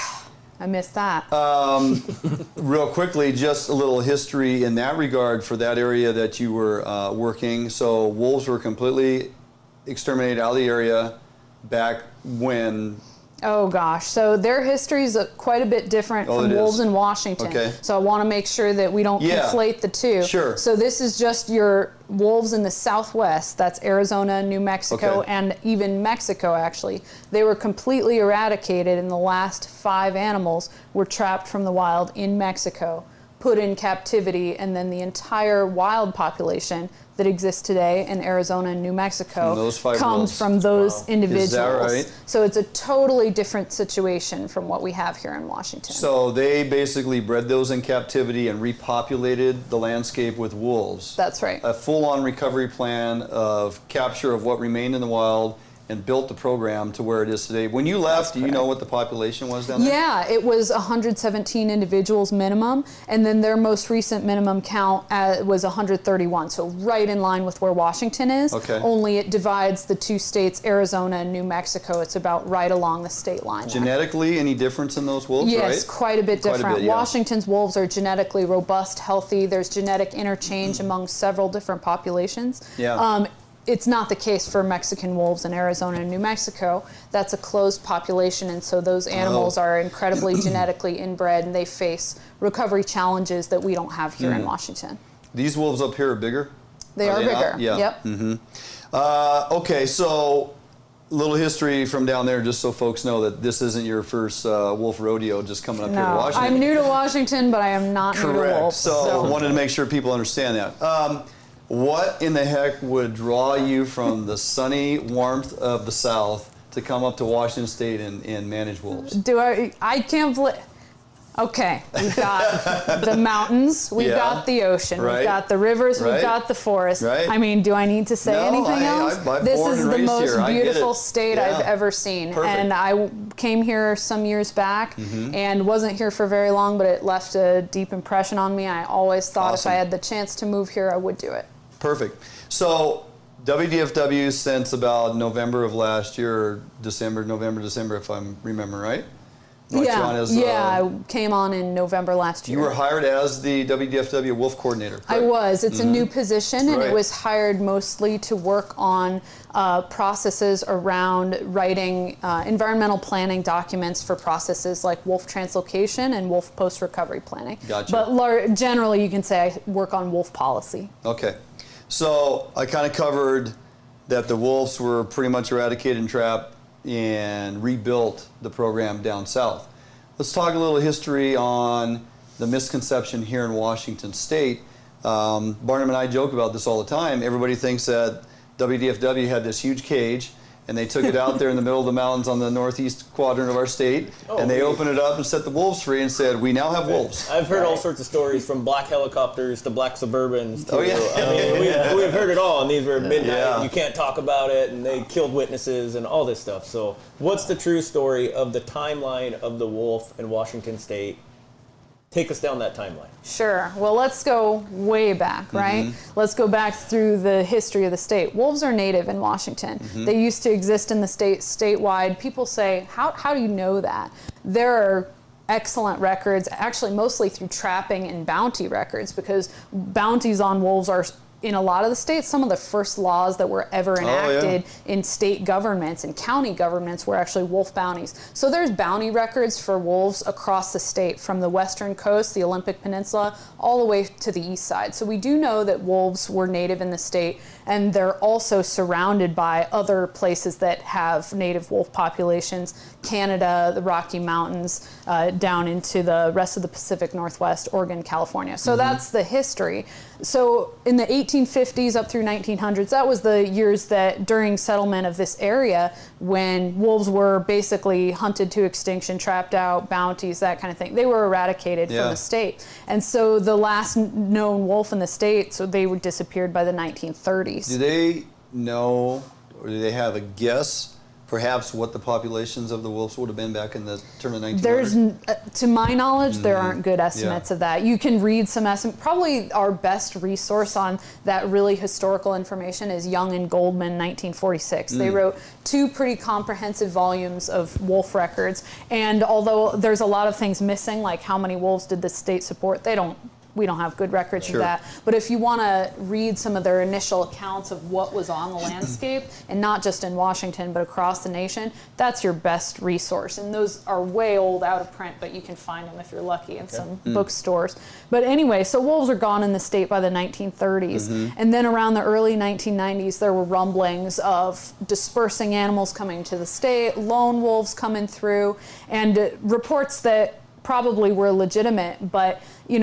I missed that. Real quickly, just a little history in that regard for that area that you were working. So wolves were completely exterminated out of the area back when? Oh gosh, so their history is quite a bit different from wolves in Washington. Okay. So I want to make sure that we don't conflate the two. Sure. So this is just your wolves in the Southwest. That's Arizona, New Mexico, and even Mexico actually. They were completely eradicated, and the last 5 animals were trapped from the wild in Mexico, put in captivity, and then the entire wild population that exists today in Arizona and New Mexico comes from those individuals. Is that right? So it's a totally different situation from what we have here in Washington. So they basically bred those in captivity and repopulated the landscape with wolves. That's right. A full-on recovery plan of capture of what remained in the wild and built the program to where it is today. When you left, do you know what the population was down there? Yeah, it was 117 individuals minimum, and then their most recent minimum count was 131, so right in line with where Washington is. Okay. Only it divides the 2 states, Arizona and New Mexico. It's about right along the state line. Genetically, any difference in those wolves, right? Yes, quite a bit different. Washington's wolves are genetically robust, healthy. There's genetic interchange among several different populations. Yeah. It's not the case for Mexican wolves in Arizona and New Mexico. That's a closed population, and so those animals are incredibly genetically inbred, and they face recovery challenges that we don't have here in Washington. These wolves up here are bigger? They are bigger. Yeah. Yep. Okay, so a little history from down there, just so folks know that this isn't your first wolf rodeo just coming up here to Washington. I'm new to Washington, but I am not new to wolves. So I wanted to make sure people understand that. What in the heck would draw you from the sunny warmth of the South to come up to Washington State and manage wolves? I can't believe... Okay, we've got the mountains, we've got the ocean, we've got the rivers, we've got the forest. I mean, do I need to say anything else? This is the most beautiful state I've ever seen. And I came here some years back and wasn't here for very long, but it left a deep impression on me. I always thought if I had the chance to move here, I would do it. Perfect. So WDFW since about November of last year, or November, December, if I'm remembering right? I came on in November last year. You were hired as the WDFW Wolf Coordinator, correct? I was. It's a new position, and it was hired mostly to work on processes around writing environmental planning documents for processes like wolf translocation and wolf post-recovery planning. Gotcha. But generally, you can say I work on wolf policy. Okay. So I kind of covered that the wolves were pretty much eradicated and trapped and rebuilt the program down south. Let's talk a little history on the misconception here in Washington State. Barnum and I joke about this all the time. Everybody thinks that WDFW had this huge cage and they took it out there in the middle of the mountains on the northeast quadrant of our state, and they opened it up and set the wolves free and said, we now have wolves. I've heard all sorts of stories, from black helicopters to black Suburbans to, I mean, we've heard it all, and these were midnight, you can't talk about it, and they killed witnesses and all this stuff. So what's the true story of the timeline of the wolf in Washington State? Take us down that timeline. Sure. Well, let's go way back, right? Let's go back through the history of the state. Wolves are native in Washington. They used to exist in the state statewide. People say, how do you know that? There are excellent records, actually mostly through trapping and bounty records, because bounties on wolves are, in a lot of the states, some of the first laws that were ever enacted in state governments and county governments were actually wolf bounties. So there's bounty records for wolves across the state, from the western coast, the Olympic Peninsula, all the way to the east side. So we do know that wolves were native in the state, and they're also surrounded by other places that have native wolf populations: Canada, the Rocky Mountains, down into the rest of the Pacific Northwest, Oregon, California. So that's the history. So in the 1850s up through 1900s, that was the years that during settlement of this area, when wolves were basically hunted to extinction, trapped out, bounties, that kind of thing. They were eradicated from the state. And so the last known wolf in the state, so they were disappeared by the 1930s. Do they know, or do they have a guess, perhaps, what the populations of the wolves would have been back in the turn of 1900s? To my knowledge, there aren't good estimates of that. You can read some estimates. Probably our best resource on that really historical information is Young and Goldman, 1946. They wrote 2 pretty comprehensive volumes of wolf records, and although there's a lot of things missing, like how many wolves did the state support, we don't have good records of that. But if you want to read some of their initial accounts of what was on the landscape, and not just in Washington, but across the nation, that's your best resource. And those are way old, out of print, but you can find them if you're lucky in some bookstores. But anyway, so wolves are gone in the state by the 1930s. And then around the early 1990s, there were rumblings of dispersing animals coming to the state, lone wolves coming through, and reports that probably were legitimate, but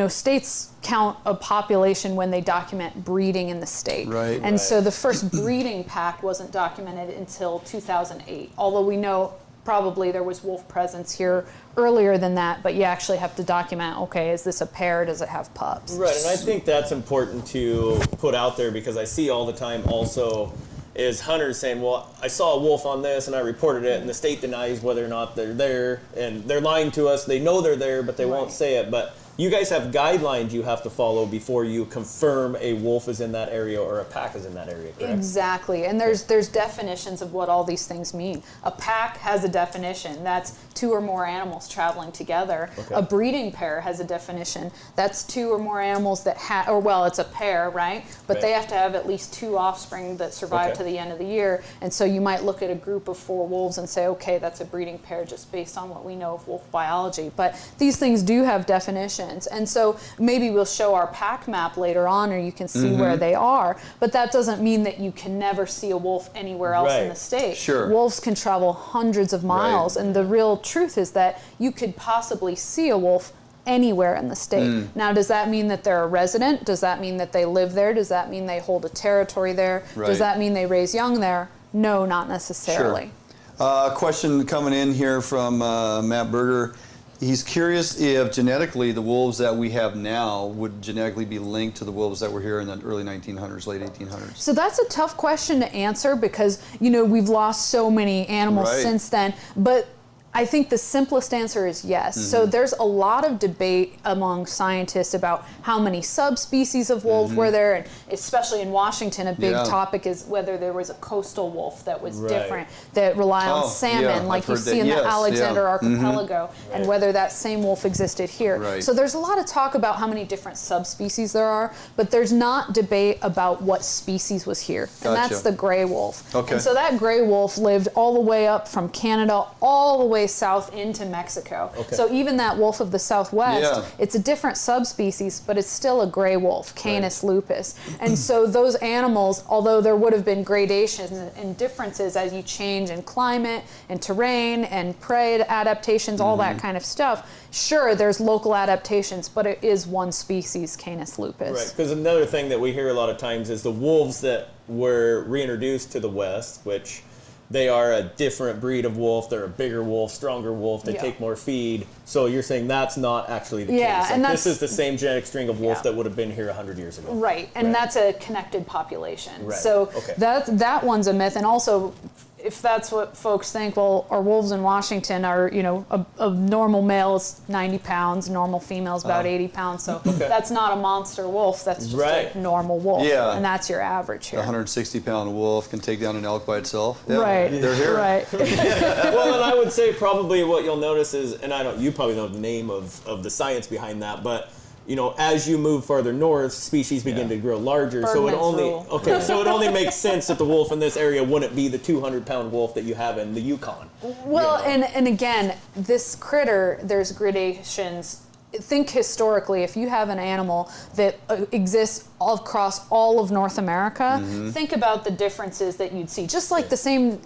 states count a population when they document breeding in the state. And so the first breeding pack wasn't documented until 2008, although we know probably there was wolf presence here earlier than that, but you actually have to document, okay, is this a pair, does it have pups? Right, and I think that's important to put out there, because I see all the time also is hunters saying, well, I saw a wolf on this and I reported it, and the state denies whether or not they're there, and they're lying to us. They know they're there, but they won't say it. But you guys have guidelines you have to follow before you confirm a wolf is in that area or a pack is in that area, correct? Exactly, and there's definitions of what all these things mean. A pack has a definition. That's 2 or more animals traveling together. A breeding pair has a definition. That's 2 or more animals that it's a pair, right? But they have to have at least 2 offspring that survive to the end of the year. And so you might look at a group of 4 wolves and say, okay, that's a breeding pair just based on what we know of wolf biology. But these things do have definition. distance. And so maybe we'll show our pack map later on, or you can see where they are, but that doesn't mean that you can never see a wolf anywhere else in the state. Sure. Wolves can travel hundreds of miles, and the real truth is that you could possibly see a wolf anywhere in the state. Now, does that mean that they're a resident? Does that mean that they live there? Does that mean they hold a territory there? Does that mean they raise young there? No, not necessarily. Sure. Question coming in here from Matt Berger. He's curious if genetically the wolves that we have now would genetically be linked to the wolves that were here in the early 1900s, late 1800s. So that's a tough question to answer because, you know, we've lost so many animals since then. But I think the simplest answer is yes. So there's a lot of debate among scientists about how many subspecies of wolves were there, and especially in Washington, a big topic is whether there was a coastal wolf that was different, that rely on salmon, like you see in the Alexander Archipelago, and whether that same wolf existed here. So there's a lot of talk about how many different subspecies there are, but there's not debate about what species was here, and that's the gray wolf. And so that gray wolf lived all the way up from Canada, all the way south into Mexico. So even that wolf of the Southwest, it's a different subspecies, but it's still a gray wolf, Canis lupus. And so those animals, although there would have been gradations and differences as you change in climate and terrain and prey adaptations, all that kind of stuff, sure, there's local adaptations, but it is one species, Canis lupus. Right, because another thing that we hear a lot of times is the wolves that were reintroduced to the West, which they are a different breed of wolf. They're a bigger wolf, stronger wolf. They take more feed. So you're saying that's not actually the case. And this is the same genetic string of wolf that would have been here 100 years ago. Right, and that's a connected population. So that one's a myth. And also, if that's what folks think, well, our wolves in Washington are, you know, a normal male is 90 pounds, normal female is about 80 pounds. So that's not a monster wolf. That's just a normal wolf. And that's your average here. A 160-pound wolf can take down an elk by itself. Right. They're here. Right. Well, and I would say probably what you'll notice is, and you probably know the name of the science behind that, but you know, as you move farther north, species begin to grow larger. So it only makes sense that the wolf in this area wouldn't be the 200-pound wolf that you have in the Yukon. Well, and again, this critter, there's gradations. Think historically, if you have an animal that exists all across all of North America, think about the differences that you'd see. Just like the same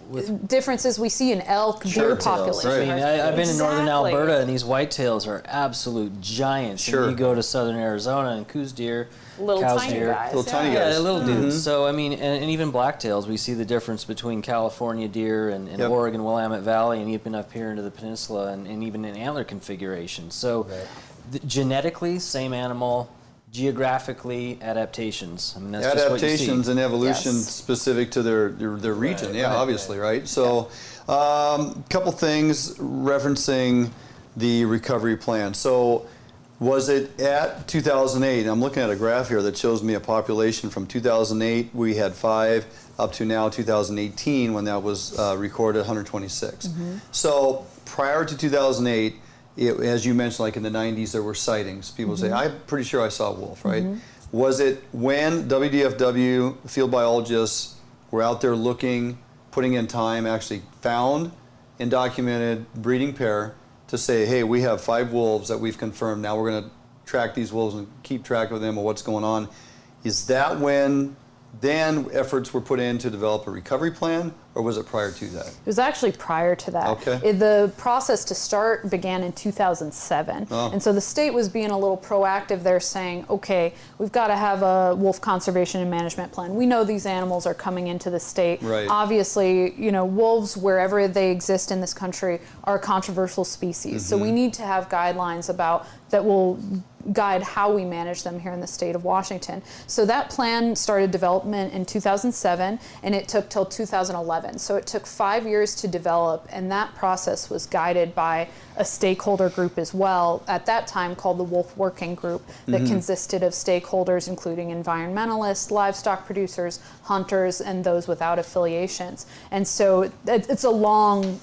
differences we see in elk, deer population. I mean, I've been in northern Alberta, and these whitetails are absolute giants. And you go to southern Arizona, and Coues deer, cows deer, guys. Tiny guys. Little dudes. So I mean, and even blacktails, we see the difference between California deer and Oregon Willamette Valley, and even up here into the peninsula, and even in antler configuration. So. Genetically, same animal. Geographically, adaptations. I mean, that's adaptations and evolution specific to their region. Obviously, right? So, couple things referencing the recovery plan. So, was it at 2008? I'm looking at a graph here that shows me a population from 2008. We had 5 up to now 2018 when that was recorded 126. So, prior to 2008. As you mentioned, like in the 90s, there were sightings. People say, I'm pretty sure I saw a wolf, right? Was it when WDFW field biologists were out there looking, putting in time, actually found and documented breeding pair to say, hey, we have 5 wolves that we've confirmed. Now we're going to track these wolves and keep track of them and what's going on. Is that when then efforts were put in to develop a recovery plan, or was it prior to that? It was actually prior to that. The process to start began in 2007. And so the state was being a little proactive there, saying, okay, we've got to have a wolf conservation and management plan. We know these animals are coming into the state. Obviously, you know, wolves, wherever they exist in this country, are a controversial species. So we need to have guidelines about that will guide how we manage them here in the state of Washington. So that plan started development in 2007, and it took till 2011. So it took 5 years to develop, and that process was guided by a stakeholder group as well, at that time called the Wolf Working Group, that consisted of stakeholders including environmentalists, livestock producers, hunters, and those without affiliations. And so it's a long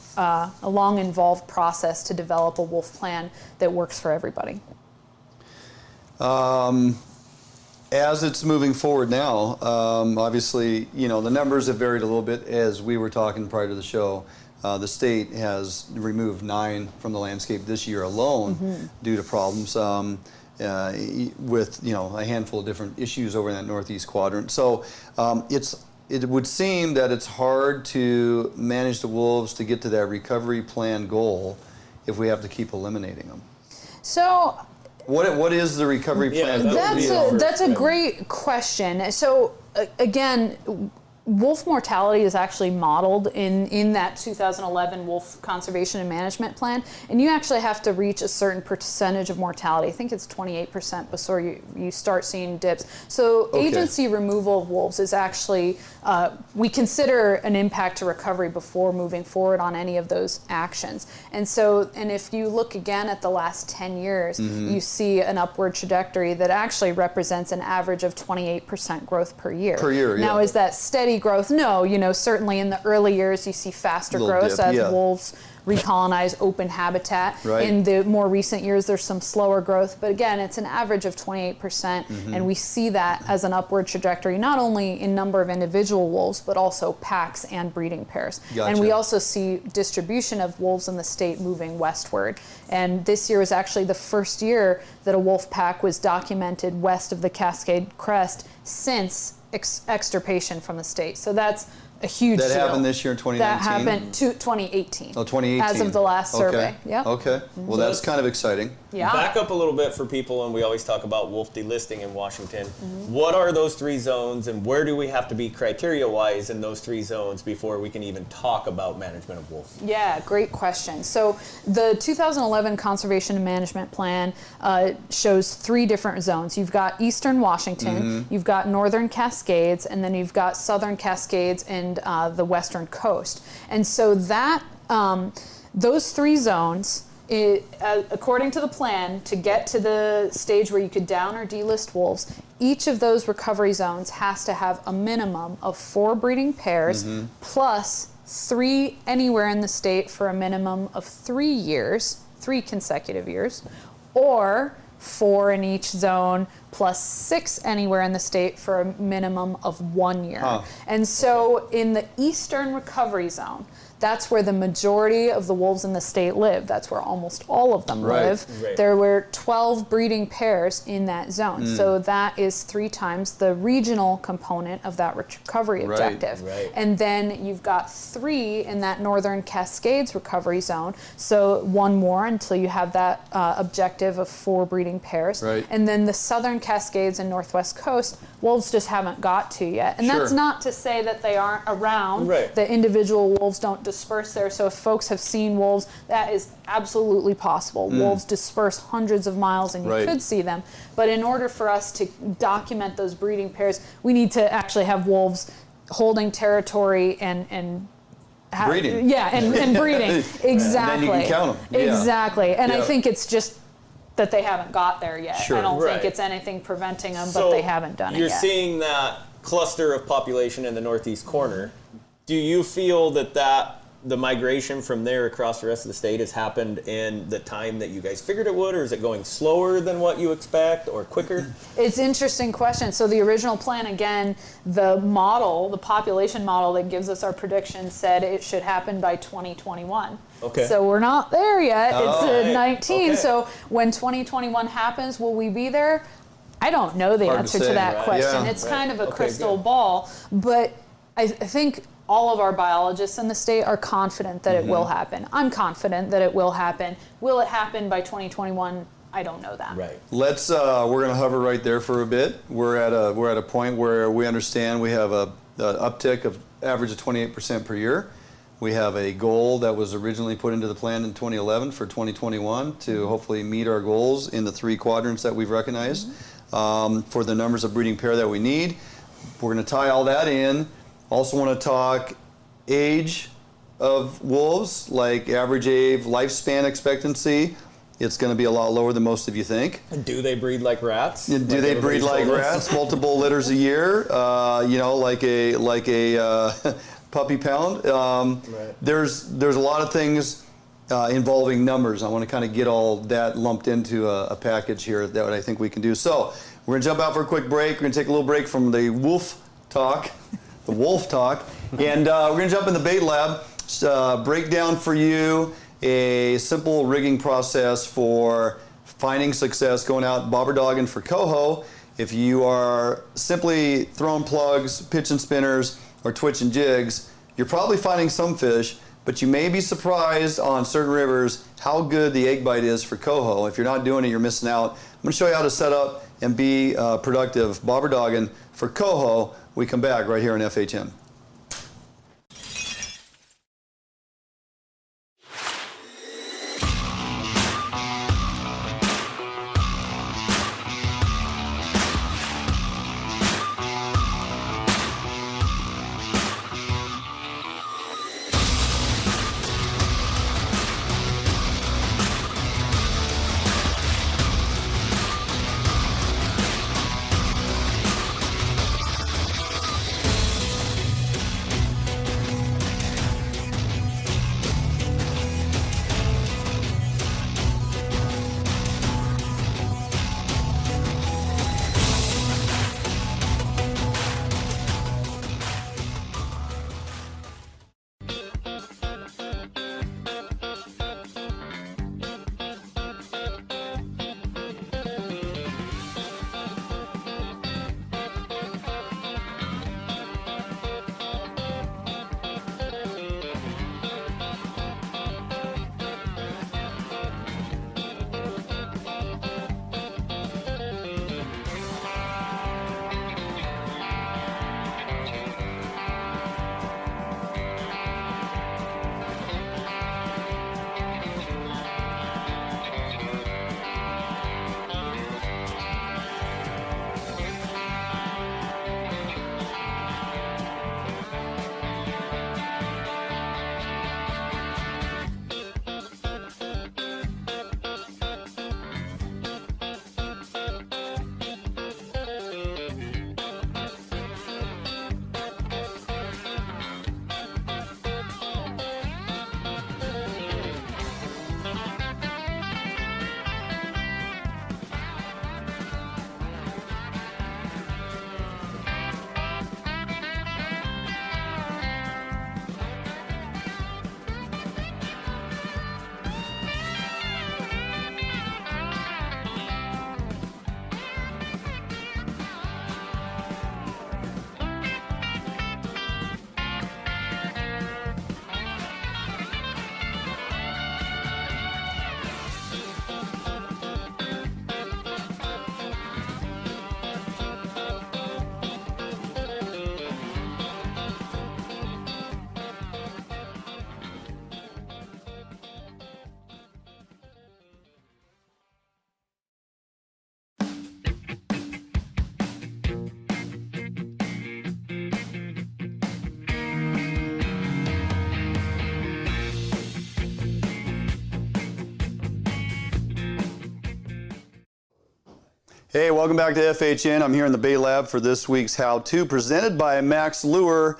involved process to develop a wolf plan that works for everybody. As it's moving forward now, obviously, you know, the numbers have varied a little bit. As we were talking prior to the show, the state has removed 9 from the landscape this year alone due to problems. with a handful of different issues over in that northeast quadrant. So it would seem that it's hard to manage the wolves to get to that recovery plan goal if we have to keep eliminating them. So what is the recovery plan? That's a great question. So again, wolf mortality is actually modeled in that 2011 Wolf Conservation and Management Plan, and you actually have to reach a certain percentage of mortality. I think it's 28% before you start seeing dips. So agency removal of wolves is actually, we consider an impact to recovery before moving forward on any of those actions. And if you look again at the last 10 years, you see an upward trajectory that actually represents an average of 28% growth per year. Now, is that steady growth? No, certainly in the early years you see faster growth as wolves recolonize open habitat. In the more recent years there's some slower growth, but again it's an average of 28%, and we see that as an upward trajectory not only in number of individual wolves but also packs and breeding pairs. And we also see distribution of wolves in the state moving westward, and this year was actually the first year that a wolf pack was documented west of the Cascade Crest since extirpation from the state. So that's a huge deal. That happened this year in 2019? That happened 2018. Oh, 2018. As of the last survey. Yeah. Okay. Well, that's kind of exciting. Yeah. Back up a little bit for people, and we always talk about wolf delisting in Washington. What are those 3 zones, and where do we have to be criteria-wise in those 3 zones before we can even talk about management of wolves? Yeah, great question. So the 2011 Conservation and Management Plan shows 3 different zones. You've got Eastern Washington, you've got Northern Cascades, and then you've got Southern Cascades and the Western Coast. And so that those 3 zones, according to the plan, to get to the stage where you could down or delist wolves, each of those recovery zones has to have a minimum of 4 breeding pairs plus 3 anywhere in the state for a minimum of 3 years, 3 consecutive years, or 4 in each zone plus 6 anywhere in the state for a minimum of 1 year. And so in the Eastern Recovery Zone, that's where the majority of the wolves in the state live. That's where almost all of them live. There were 12 breeding pairs in that zone. So that is 3 times the regional component of that recovery objective. And then you've got 3 in that Northern Cascades recovery zone. So 1 more until you have that objective of 4 breeding pairs. And then the Southern Cascades and Northwest Coast, wolves just haven't got to yet. And that's not to say that they aren't around. The individual wolves don't disperse there. So if folks have seen wolves, that is absolutely possible. Wolves disperse hundreds of miles and you could see them. But in order for us to document those breeding pairs, we need to actually have wolves holding territory and breeding. Yeah, and breeding. Exactly. And then you can count them. Exactly. And I think it's just that they haven't got there yet. I don't think it's anything preventing them, but they haven't done it yet. You're seeing that cluster of population in the northeast corner. Do you feel that the migration from there across the rest of the state has happened in the time that you guys figured it would, or is it going slower than what you expect, or quicker? It's an interesting question. So the original plan, again, the model, the population model that gives us our prediction said it should happen by 2021. So we're not there yet. It's 19. So when 2021 happens, will we be there? I don't know the answer to that question. It's kind of a crystal ball, but I think all of our biologists in the state are confident that it will happen. I'm confident that it will happen. Will it happen by 2021? I don't know that. Let's. We're going to hover right there for a bit. We're at a point where we understand we have an uptick of average of 28% per year. We have a goal that was originally put into the plan in 2011 for 2021 to hopefully meet our goals in the 3 quadrants that we've recognized for the numbers of breeding pair that we need. We're going to tie all that in. Also want to talk age of wolves, like average age, lifespan expectancy. It's going to be a lot lower than most of you think. Do they breed like rats? Do they breed like rats? Multiple litters a year, like a puppy pound. There's a lot of things involving numbers. I want to kind of get all that lumped into a package here that I think we can do. So we're going to jump out for a quick break. We're going to take a little break from the wolf talk. And we're going to jump in the bait lab, break down for you a simple rigging process for finding success going out bobber dogging for coho. If you are simply throwing plugs, pitching spinners, or twitching jigs, you're probably finding some fish, but you may be surprised on certain rivers how good the egg bite is for coho. If you're not doing it, you're missing out. I'm going to show you how to set up and be productive bobber dogging for coho. We come back right here on FHM. Hey, welcome back to FHN. I'm here in the Bay Lab for this week's how-to presented by Max Lure,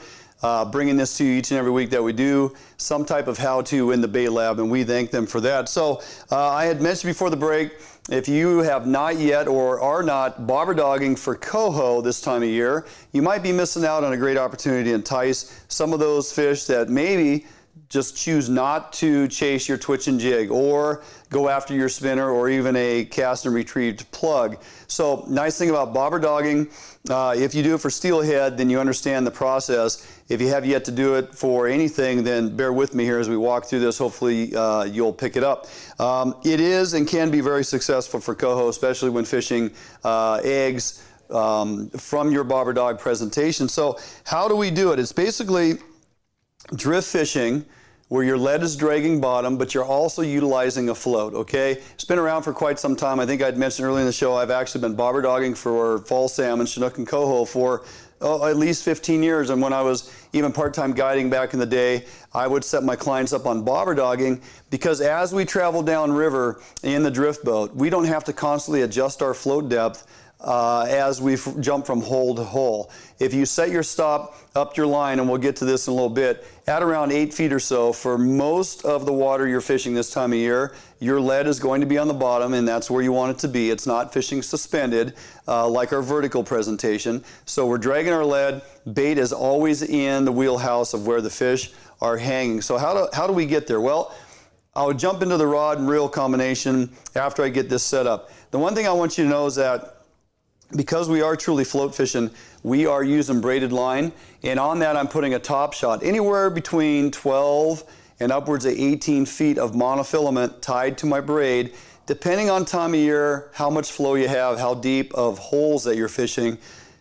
bringing this to you each and every week that we do some type of how-to in the Bay Lab, and we thank them for that. So I had mentioned before the break, if you have not yet or are not bobber dogging for coho this time of year, you might be missing out on a great opportunity to entice some of those fish that maybe just choose not to chase your twitch and jig or go after your spinner or even a cast and retrieved plug. So nice thing about bobber dogging, if you do it for steelhead, then you understand the process. If you have yet to do it for anything, then bear with me here as we walk through this. Hopefully you'll pick it up. It is and can be very successful for coho, especially when fishing eggs from your bobber dog presentation. So how do we do it? It's basically drift fishing where your lead is dragging bottom, but you're also utilizing a float, okay? It's been around for quite some time. I think I'd mentioned earlier in the show, I've actually been bobber dogging for fall salmon, Chinook and Coho for at least 15 years. And when I was even part-time guiding back in the day, I would set my clients up on bobber dogging because as we travel downriver in the drift boat, we don't have to constantly adjust our float depth as we jump from hole to hole. If you set your stop up your line, and we'll get to this in a little bit, at around 8 feet or so, for most of the water you're fishing this time of year, your lead is going to be on the bottom, and that's where you want it to be. It's not fishing suspended like our vertical presentation. So we're dragging our lead. Bait is always in the wheelhouse of where the fish are hanging. So how do we get there? Well, I'll jump into the rod and reel combination after I get this set up. The one thing I want you to know is that because we are truly float fishing, we are using braided line, and on that I'm putting a top shot, anywhere between 12 and upwards of 18 feet of monofilament tied to my braid, depending on time of year, how much flow you have, how deep of holes that you're fishing.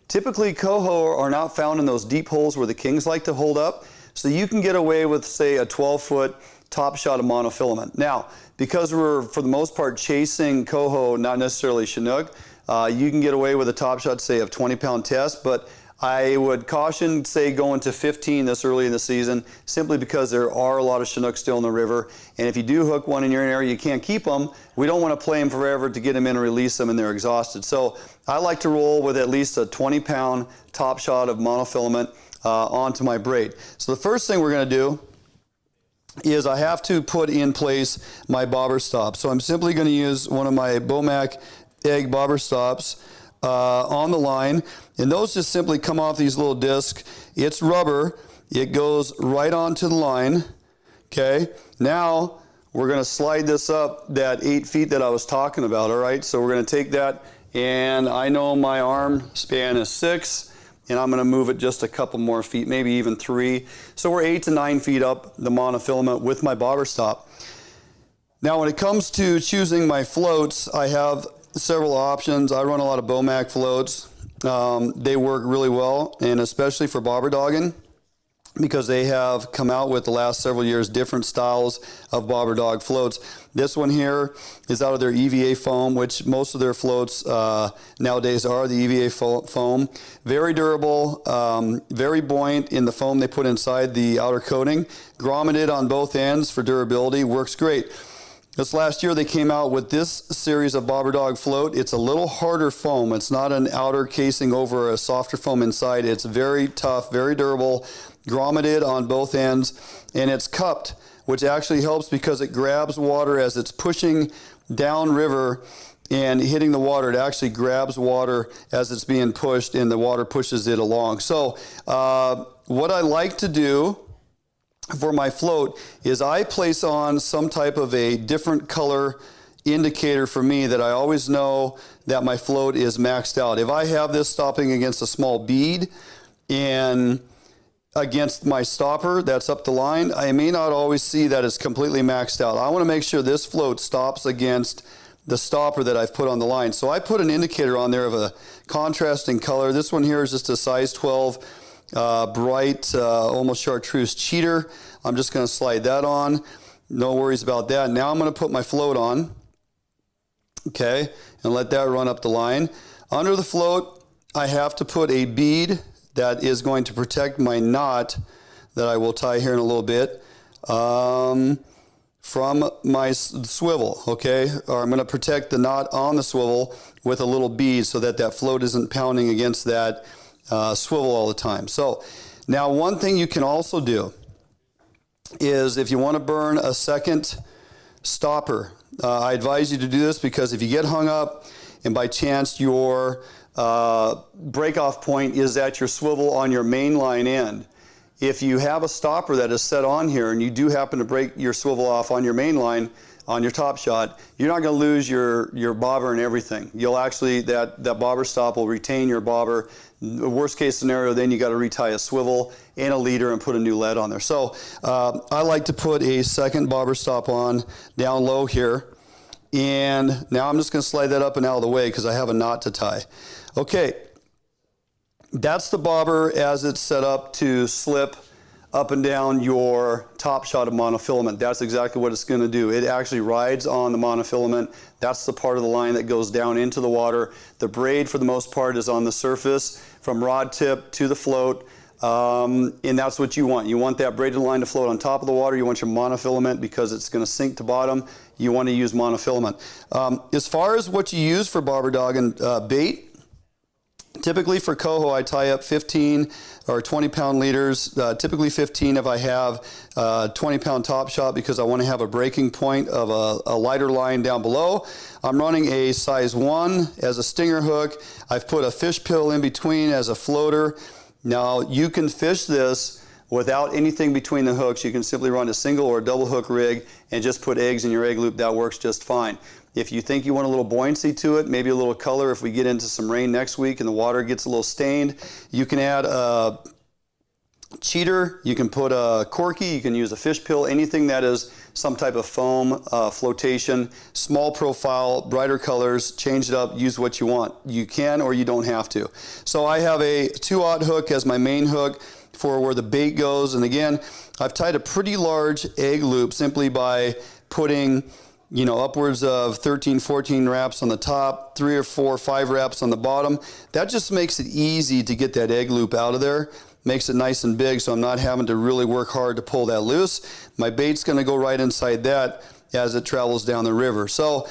Typically, coho are not found in those deep holes where the kings like to hold up, so you can get away with, say, a 12-foot top shot of monofilament. Now, because we're, for the most part, chasing coho, not necessarily Chinook, you can get away with a top shot, say, of 20-pound test, but I would caution, say, going to 15 this early in the season, simply because there are a lot of Chinooks still in the river, and if you do hook one in your area, you can't keep them. We don't want to play them forever to get them in and release them, and they're exhausted. So I like to roll with at least a 20-pound top shot of monofilament onto my braid. So the first thing we're going to do is I have to put in place my bobber stop. So I'm simply going to use one of my Bomac egg bobber stops on the line, and those just simply come off these little discs. It's rubber. It goes right onto the line. Okay, now we're going to slide this up that 8 feet that I was talking about. All right, so we're going to take that, and I know my arm span is 6, and I'm going to move it just a couple more feet, maybe even 3. So we're 8 to 9 feet up the monofilament with my bobber stop. Now when it comes to choosing my floats, I have several options. I run a lot of Bomac floats. They work really well, and especially for bobber dogging, because they have come out with the last several years different styles of bobber dog floats. This one here is out of their EVA foam, which most of their floats nowadays are the EVA foam. Very durable, very buoyant in the foam they put inside the outer coating. Grommeted on both ends for durability, works great. This last year they came out with this series of bobber dog float. It's a little harder foam. It's not an outer casing over a softer foam inside. It's very tough, very durable, grommeted on both ends, and it's cupped, which actually helps because it grabs water as it's pushing downriver and hitting the water. It actually grabs water as it's being pushed, and the water pushes it along. So what I like to do for my float is I place on some type of a different color indicator for me that I always know that my float is maxed out. If I have this stopping against a small bead and against my stopper that's up the line, I may not always see that it's completely maxed out. I want to make sure this float stops against the stopper that I've put on the line. So I put an indicator on there of a contrasting color. This one here is just a size 12 bright, almost chartreuse cheater. I'm just going to slide that on. No worries about that. Now I'm going to put my float on, okay, and let that run up the line. Under the float, I have to put a bead that is going to protect my knot that I will tie here in a little bit from my swivel, okay? Or I'm going to protect the knot on the swivel with a little bead so that that float isn't pounding against that swivel all the time. So now one thing you can also do is if you want to burn a second stopper, I advise you to do this because if you get hung up and by chance your break-off point is at your swivel on your main line end, if you have a stopper that is set on here and you do happen to break your swivel off on your main line, on your top shot, you're not going to lose your bobber and everything. You'll actually, that bobber stop will retain your bobber. The worst case scenario, then you got to retie a swivel and a leader and put a new lead on there. So I like to put a second bobber stop on down low here. And now I'm just going to slide that up and out of the way because I have a knot to tie. Okay, that's the bobber as it's set up to slip up and down your top shot of monofilament. That's exactly what it's going to do. It actually rides on the monofilament. That's the part of the line that goes down into the water. The braid, for the most part, is on the surface from rod tip to the float, and that's what you want. You want that braided line to float on top of the water. You want your monofilament because it's going to sink to bottom. You want to use monofilament. As far as what you use for bobber dog and bait, typically for coho, I tie up 15 or 20-pound leaders, typically 15 if I have a 20-pound top shot because I want to have a breaking point of a lighter line down below. I'm running a size 1 as a stinger hook. I've put a fish pill in between as a floater. Now, you can fish this without anything between the hooks. You can simply run a single or a double hook rig and just put eggs in your egg loop. That works just fine. If you think you want a little buoyancy to it, maybe a little color, if we get into some rain next week and the water gets a little stained, you can add a cheater, you can put a corky, you can use a fish pill, anything that is some type of foam, flotation, small profile, brighter colors, change it up, use what you want. You can or you don't have to. So I have a 2/0 hook as my main hook for where the bait goes. And again, I've tied a pretty large egg loop simply by putting, you know, upwards of 13, 14 wraps on the top, 3 or 4, 5 wraps on the bottom. That just makes it easy to get that egg loop out of there. Makes it nice and big, so I'm not having to really work hard to pull that loose. My bait's gonna go right inside that as it travels down the river. So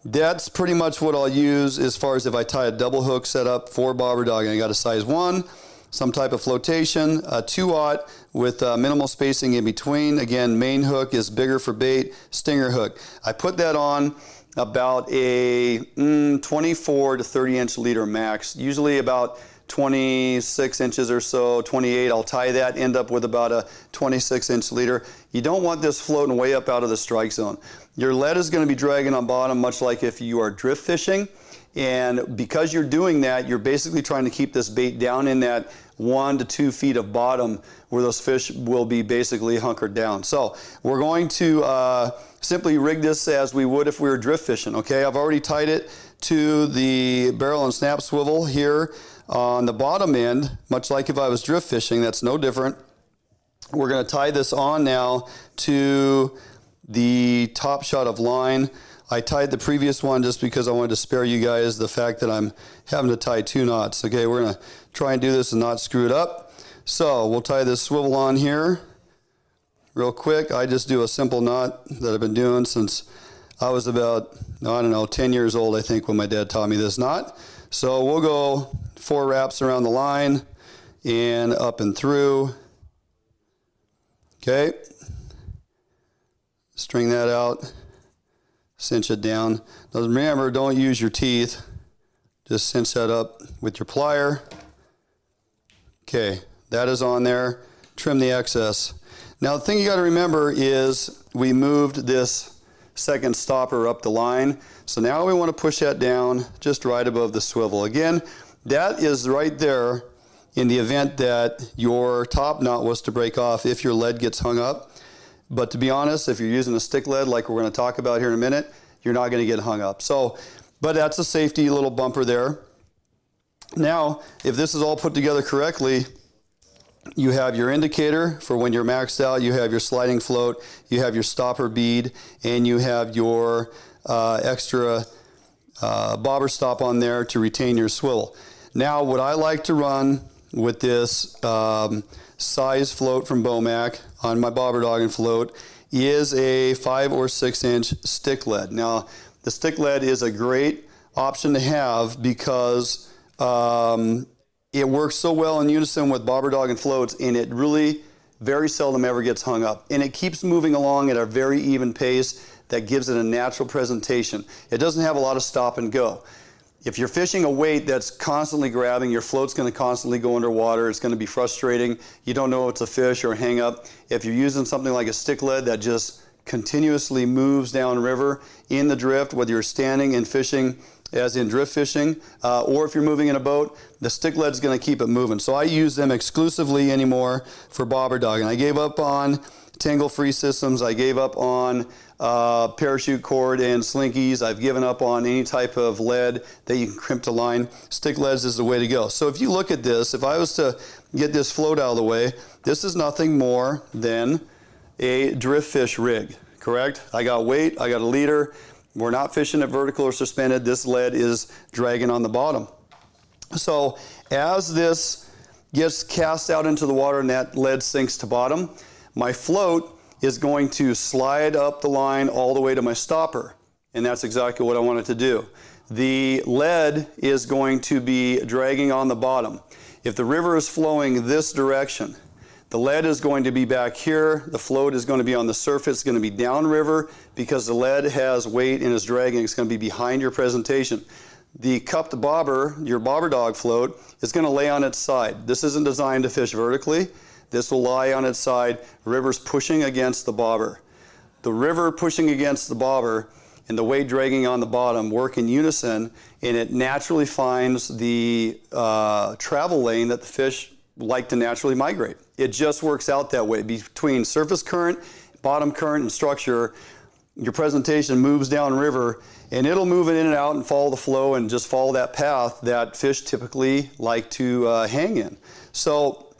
that's pretty much what I'll use as far as if I tie a double hook setup for bobber dog. And I got a size 1, some type of flotation, a 2/0 with minimal spacing in between. Again, main hook is bigger for bait, stinger hook. I put that on about a 24 to 30 inch leader max, usually about 26 inches or so, 28. I'll tie that, end up with about a 26 inch leader. You don't want this floating way up out of the strike zone. Your lead is going to be dragging on bottom, much like if you are drift fishing. And because you're doing that, you're basically trying to keep this bait down in that 1 to 2 feet of bottom where those fish will be basically hunkered down. So we're going to simply rig this as we would if we were drift fishing. Okay, I've already tied it to the barrel and snap swivel here on the bottom end, much like if I was drift fishing. That's no different. We're going to tie this on now to the top shot of line. I tied the previous one just because I wanted to spare you guys the fact that I'm having to tie 2 knots. Okay, we're going to try and do this and not screw it up. So we'll tie this swivel on here real quick. I just do a simple knot that I've been doing since I was about, I don't know, 10 years old, I think, when my dad taught me this knot. So we'll go 4 wraps around the line and up and through. Okay. String that out. Cinch it down. Now remember, don't use your teeth. Just cinch that up with your plier. Okay, that is on there. Trim the excess. Now the thing you got to remember is we moved this second stopper up the line. So now we want to push that down just right above the swivel. Again, that is right there in the event that your top knot was to break off if your lead gets hung up. But to be honest, if you're using a stick lead like we're going to talk about here in a minute, you're not going to get hung up. So, but that's a safety little bumper there. Now, if this is all put together correctly, you have your indicator for when you're maxed out, you have your sliding float, you have your stopper bead, and you have your extra bobber stop on there to retain your swivel. Now, what I like to run with this size float from Bomac on my bobber dog and float is a 5 or 6 inch stick lead. Now, the stick lead is a great option to have because it works so well in unison with bobber dog and floats, and it really very seldom ever gets hung up. And it keeps moving along at a very even pace that gives it a natural presentation. It doesn't have a lot of stop and go. If you're fishing a weight that's constantly grabbing, your float's going to constantly go underwater. It's going to be frustrating. You don't know it's a fish or a hang up. If you're using something like a stick lead that just continuously moves downriver in the drift, whether you're standing and fishing as in drift fishing, or if you're moving in a boat, the stick lead's going to keep it moving. So I use them exclusively anymore for bobber dog. And I gave up on tangle-free systems. I gave up on parachute cord and slinkies. I've given up on any type of lead that you can crimp to line. Stick leads is the way to go. So if you look at this, if I was to get this float out of the way, this is nothing more than a drift fish rig, correct? I got weight, I got a leader. We're not fishing it vertical or suspended. This lead is dragging on the bottom. So as this gets cast out into the water and that lead sinks to bottom, my float is going to slide up the line all the way to my stopper. And that's exactly what I want it to do. The lead is going to be dragging on the bottom. If the river is flowing this direction, the lead is going to be back here. The float is going to be on the surface. It's going to be downriver because the lead has weight and is dragging. It's going to be behind your presentation. The cupped bobber, your bobber dog float, is going to lay on its side. This isn't designed to fish vertically. This will lie on its side. The river's pushing against the bobber. The river pushing against the bobber and the weight dragging on the bottom work in unison, and it naturally finds the travel lane that the fish like to naturally migrate. It just works out that way. Between surface current, bottom current, and structure, your presentation moves downriver, and it'll move in and out and follow the flow and just follow that path that fish typically like to hang in. So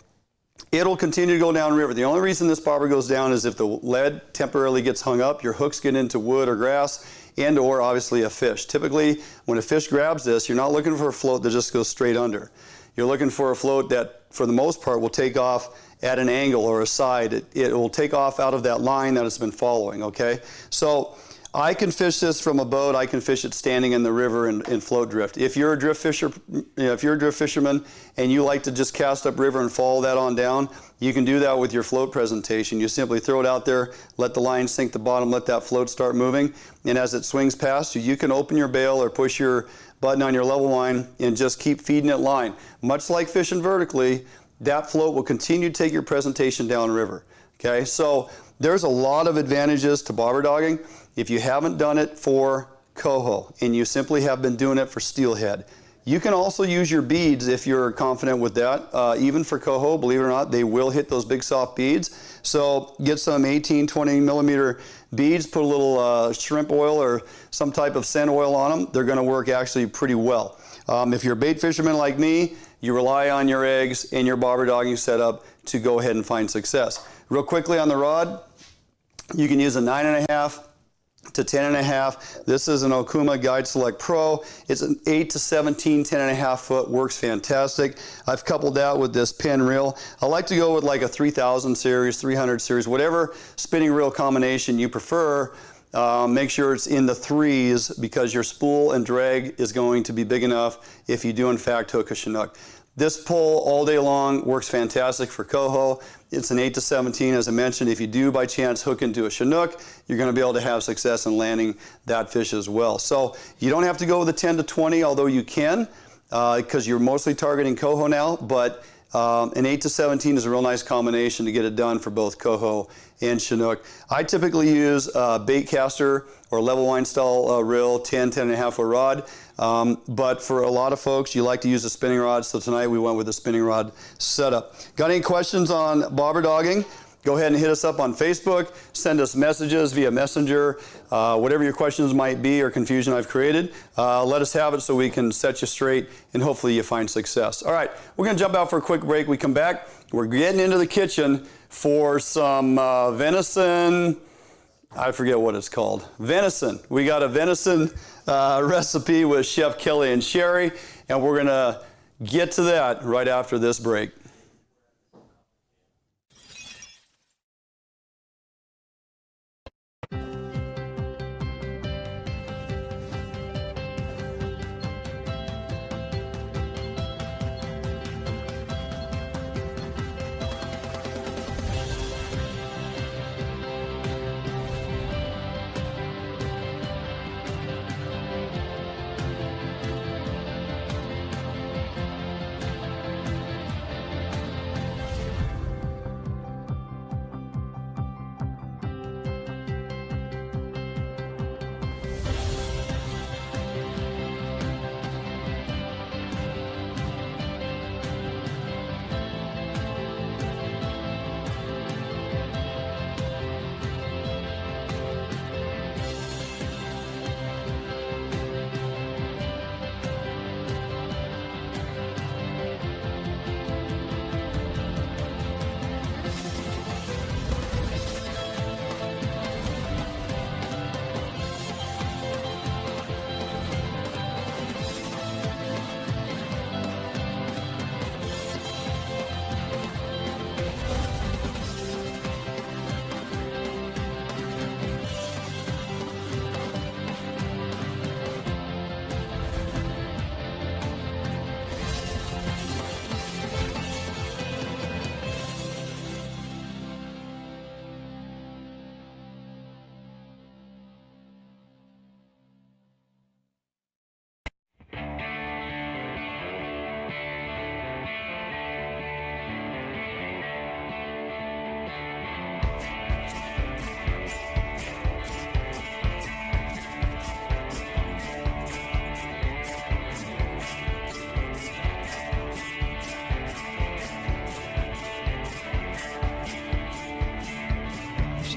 it'll continue to go downriver. The only reason this bobber goes down is if the lead temporarily gets hung up, your hooks get into wood or grass, and or obviously a fish. Typically, when a fish grabs this, you're not looking for a float that just goes straight under. You're looking for a float that, for the most part, will take off at an angle or a side. It will take off out of that line that it's been following, okay? So I can fish this from a boat. I can fish it standing in the river and float drift. If you're a drift fisherman and you like to just cast upriver and follow that on down, you can do that with your float presentation. You simply throw it out there, let the line sink the bottom, let that float start moving, and as it swings past you, you can open your bail or push your button on your level line and just keep feeding it line. Much like fishing vertically, that float will continue to take your presentation downriver. Okay, so there's a lot of advantages to bobber dogging. If you haven't done it for coho and you simply have been doing it for steelhead, you can also use your beads if you're confident with that. Even for coho, believe it or not, they will hit those big soft beads. So get some 18, 20 millimeter beads, put a little shrimp oil or some type of scent oil on them. They're going to work actually pretty well. If you're a bait fisherman like me, you rely on your eggs and your bobber dogging setup to go ahead and find success. Real quickly on the rod, you can use a 9.5 to 10.5. This is an Okuma Guide Select Pro. It's an 8 to 17, 10.5 foot, works fantastic. I've coupled that with this pin reel. I like to go with like a 3000 series, 300 series, whatever spinning reel combination you prefer. Make sure it's in the 3s because your spool and drag is going to be big enough if you do in fact hook a Chinook. This pull all day long works fantastic for coho. It's an 8 to 17, as I mentioned. If you do by chance hook into a Chinook, you're going to be able to have success in landing that fish as well. So you don't have to go with a 10 to 20, although you can, because you're mostly targeting coho now, but an 8 to 17 is a real nice combination to get it done for both coho and Chinook. I typically use a bait caster or level line style reel, 10, 10.5 foot rod. But for a lot of folks, you like to use a spinning rod, so tonight we went with a spinning rod setup. Got any questions on bobber dogging? Go ahead and hit us up on Facebook, send us messages via Messenger, whatever your questions might be or confusion I've created, let us have it so we can set you straight and hopefully you find success. All right, we're gonna jump out for a quick break. We come back, we're getting into the kitchen for some venison, I forget what it's called. Venison. We got a venison recipe with Chef Kelly and Sherry, and we're going to get to that right after this break.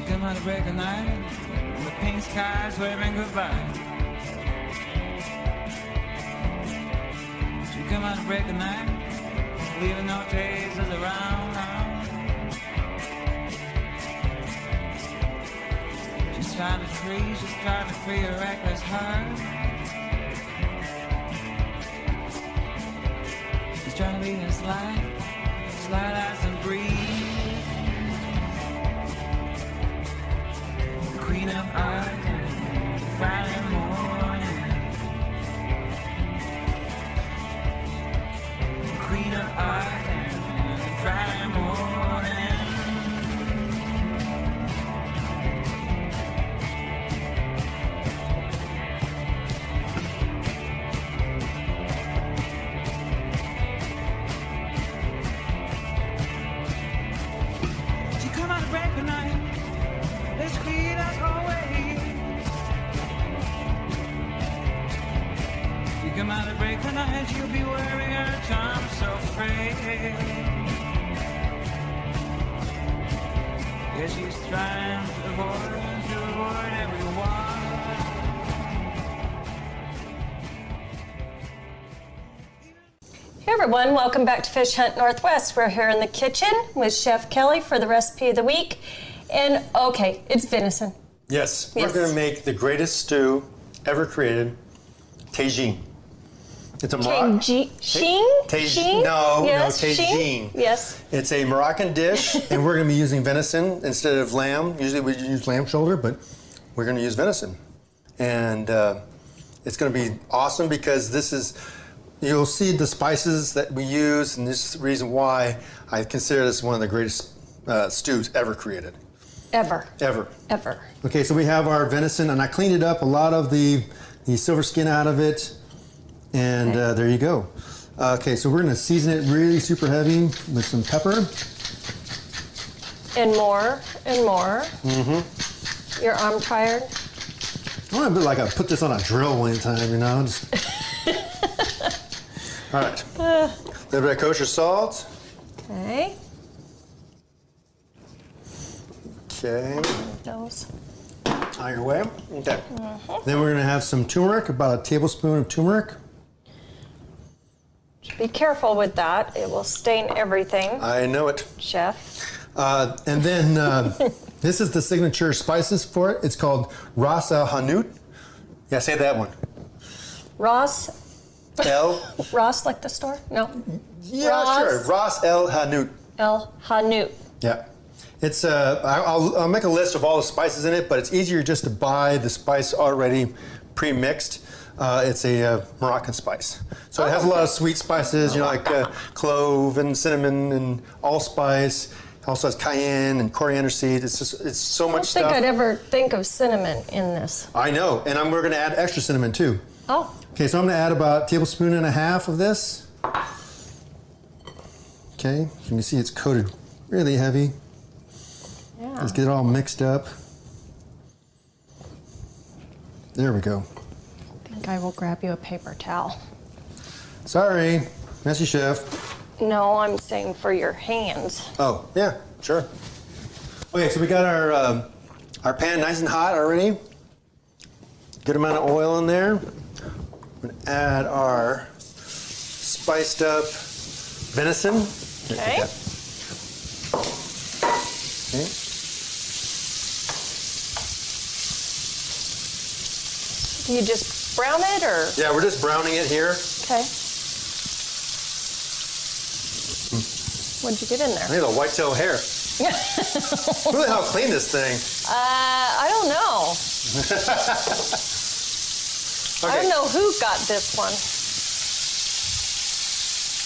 come out to break a night, and the pink sky's waving goodbye. She come out to break a night, leaving no traces around. She's trying to free a reckless heart. She's trying to be as light as a breeze. Queen of art, Friday morning. Queen of art, Friday morning. She come out to break the night. Let's create us away. You come out to break the night, you'll be wearing her charm so frayed. Yeah, she's trying to avoid everyone. Hey everyone, welcome back to Fish Hunt Northwest. We're here in the kitchen with Chef Kelly for the recipe of the week. And okay, it's venison. Yes, we're going to make the greatest stew ever created, tagine. It's a Moroccan. Tagine? No, yes, tagine. Yes. It's a Moroccan dish, and we're going to be using venison instead of lamb. Usually we use lamb shoulder, but we're going to use venison. And it's going to be awesome because this is, you'll see the spices that we use, and this is the reason why I consider this one of the greatest stews ever created. Ever. Ever. Okay, so we have our venison, and I cleaned it up, a lot of the silver skin out of it, and there you go. Okay, so we're going to season it really super heavy with some pepper. And more, and more. Mm-hmm. Your arm tired? I want to be like I put this on a drill one time, you know? Just... All right. A little bit of kosher salt. Okay. Okay. Those. On your way. Okay. Mm-hmm. Then we're going to have some turmeric, about a tablespoon of turmeric. Be careful with that. It will stain everything. I know it. Chef. And then this is the signature spices for it. It's called Ras El Hanout. Yeah, say that one. Ras. Ross, like the store? No. Yeah, sure. Ras El Hanout. El Hanout. Yeah. It's I'll make a list of all the spices in it, but it's easier just to buy the spice already pre-mixed. It's a Moroccan spice. So it has a lot of sweet spices, you know, like clove and cinnamon and allspice. It also has cayenne and coriander seed. It's so much stuff. I don't think I'd ever think of cinnamon in this. I know, and we're going to add extra cinnamon too. Oh. Okay, so I'm going to add about a tablespoon and a half of this. Okay, so you can see it's coated really heavy. Yeah. Let's get it all mixed up. There we go. I think I will grab you a paper towel. Sorry, messy chef. No, I'm saying for your hands. Oh, yeah, sure. Okay, so we got our pan nice and hot already. Good amount of oil in there. We're gonna add our spiced up venison. Okay. Okay. Do you just brown it or? Yeah, we're just browning it here. Okay. What'd you get in there? I need a whitetail hair. Who the hell cleaned this thing? I don't know. Okay. I don't know who got this one.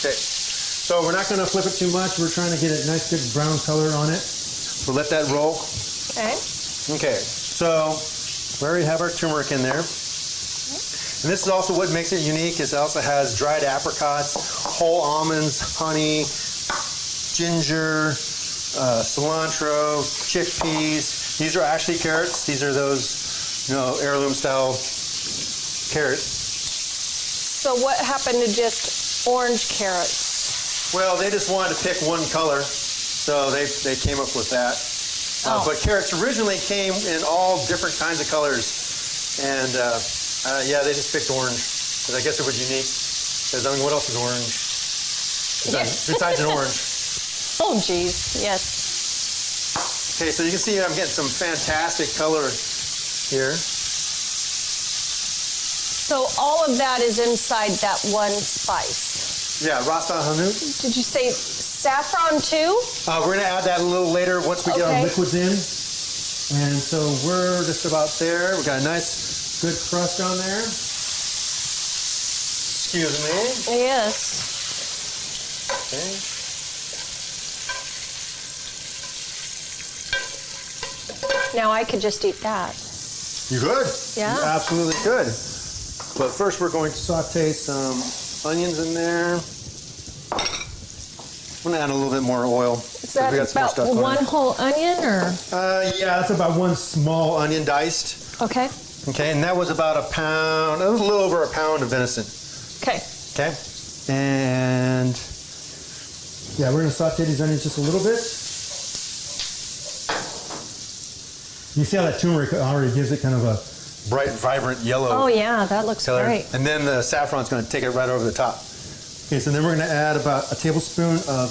Okay, so we're not going to flip it too much. We're trying to get a nice, good brown color on it. So let that roll. Okay. Okay, so we already have our turmeric in there. And this is also what makes it unique, is it also has dried apricots, whole almonds, honey, ginger, cilantro, chickpeas. These are actually carrots. These are those, you know, heirloom style carrots. So what happened to just orange carrots? Well, they just wanted to pick one color, so they came up with that. But carrots originally came in all different kinds of colors. And yeah, they just picked orange. Because I guess it was unique. Because, I mean, what else is orange? Besides an orange. Oh, geez, yes. Okay, so you can see I'm getting some fantastic color here. So all of that is inside that one spice. Yeah, Rasta Hanout. Did you say saffron too? We're going to add that a little later once we get our liquids in. And so we're just about there. We've got a nice, good crust on there. Excuse me. Yes. Okay. Now I could just eat that. You could. Yeah. You absolutely could. But first we're going to saute some onions in there. I'm going to add a little bit more oil. Is that about one whole onion or? Yeah, that's about one small onion diced. Okay. Okay, and that was about a pound, a little over a pound of venison. Okay. Okay. And yeah, we're going to saute these onions just a little bit. You see how that turmeric already gives it kind of a bright, vibrant yellow. Oh yeah, that looks color. great. And then the saffron's going to take it right over the top. Okay, so then we're going to add about a tablespoon of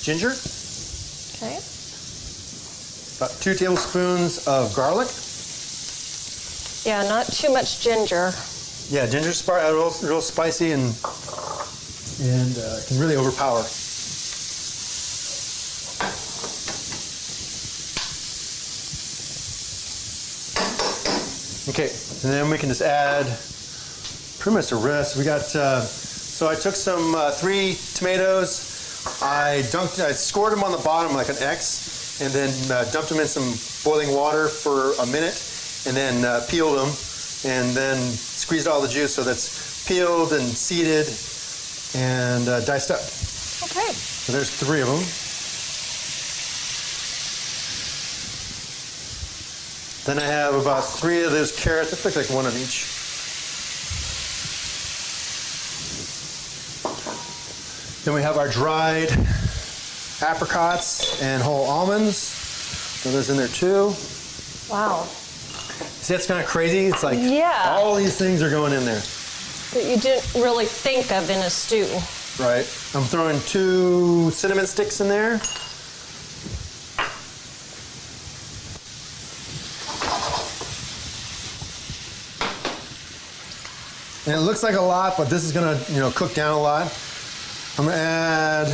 ginger. Okay. About 2 tablespoons of garlic. Yeah, not too much ginger. Yeah, ginger's real spicy and can really overpower. Okay, and then we can just add pretty much the rest. We got, so I took some 3 tomatoes. I scored them on the bottom like an X, and then dumped them in some boiling water for a minute, and then peeled them, and then squeezed all the juice so that's peeled and seeded and diced up. Okay. So there's 3 of them. Then I have about 3 of those carrots. That looks like one of each. Then we have our dried apricots and whole almonds. So there's in there too. Wow. See, that's kind of crazy. It's like all these things are going in there. That you didn't really think of in a stew. Right. I'm throwing 2 cinnamon sticks in there. And it looks like a lot, but this is gonna, cook down a lot. I'm gonna add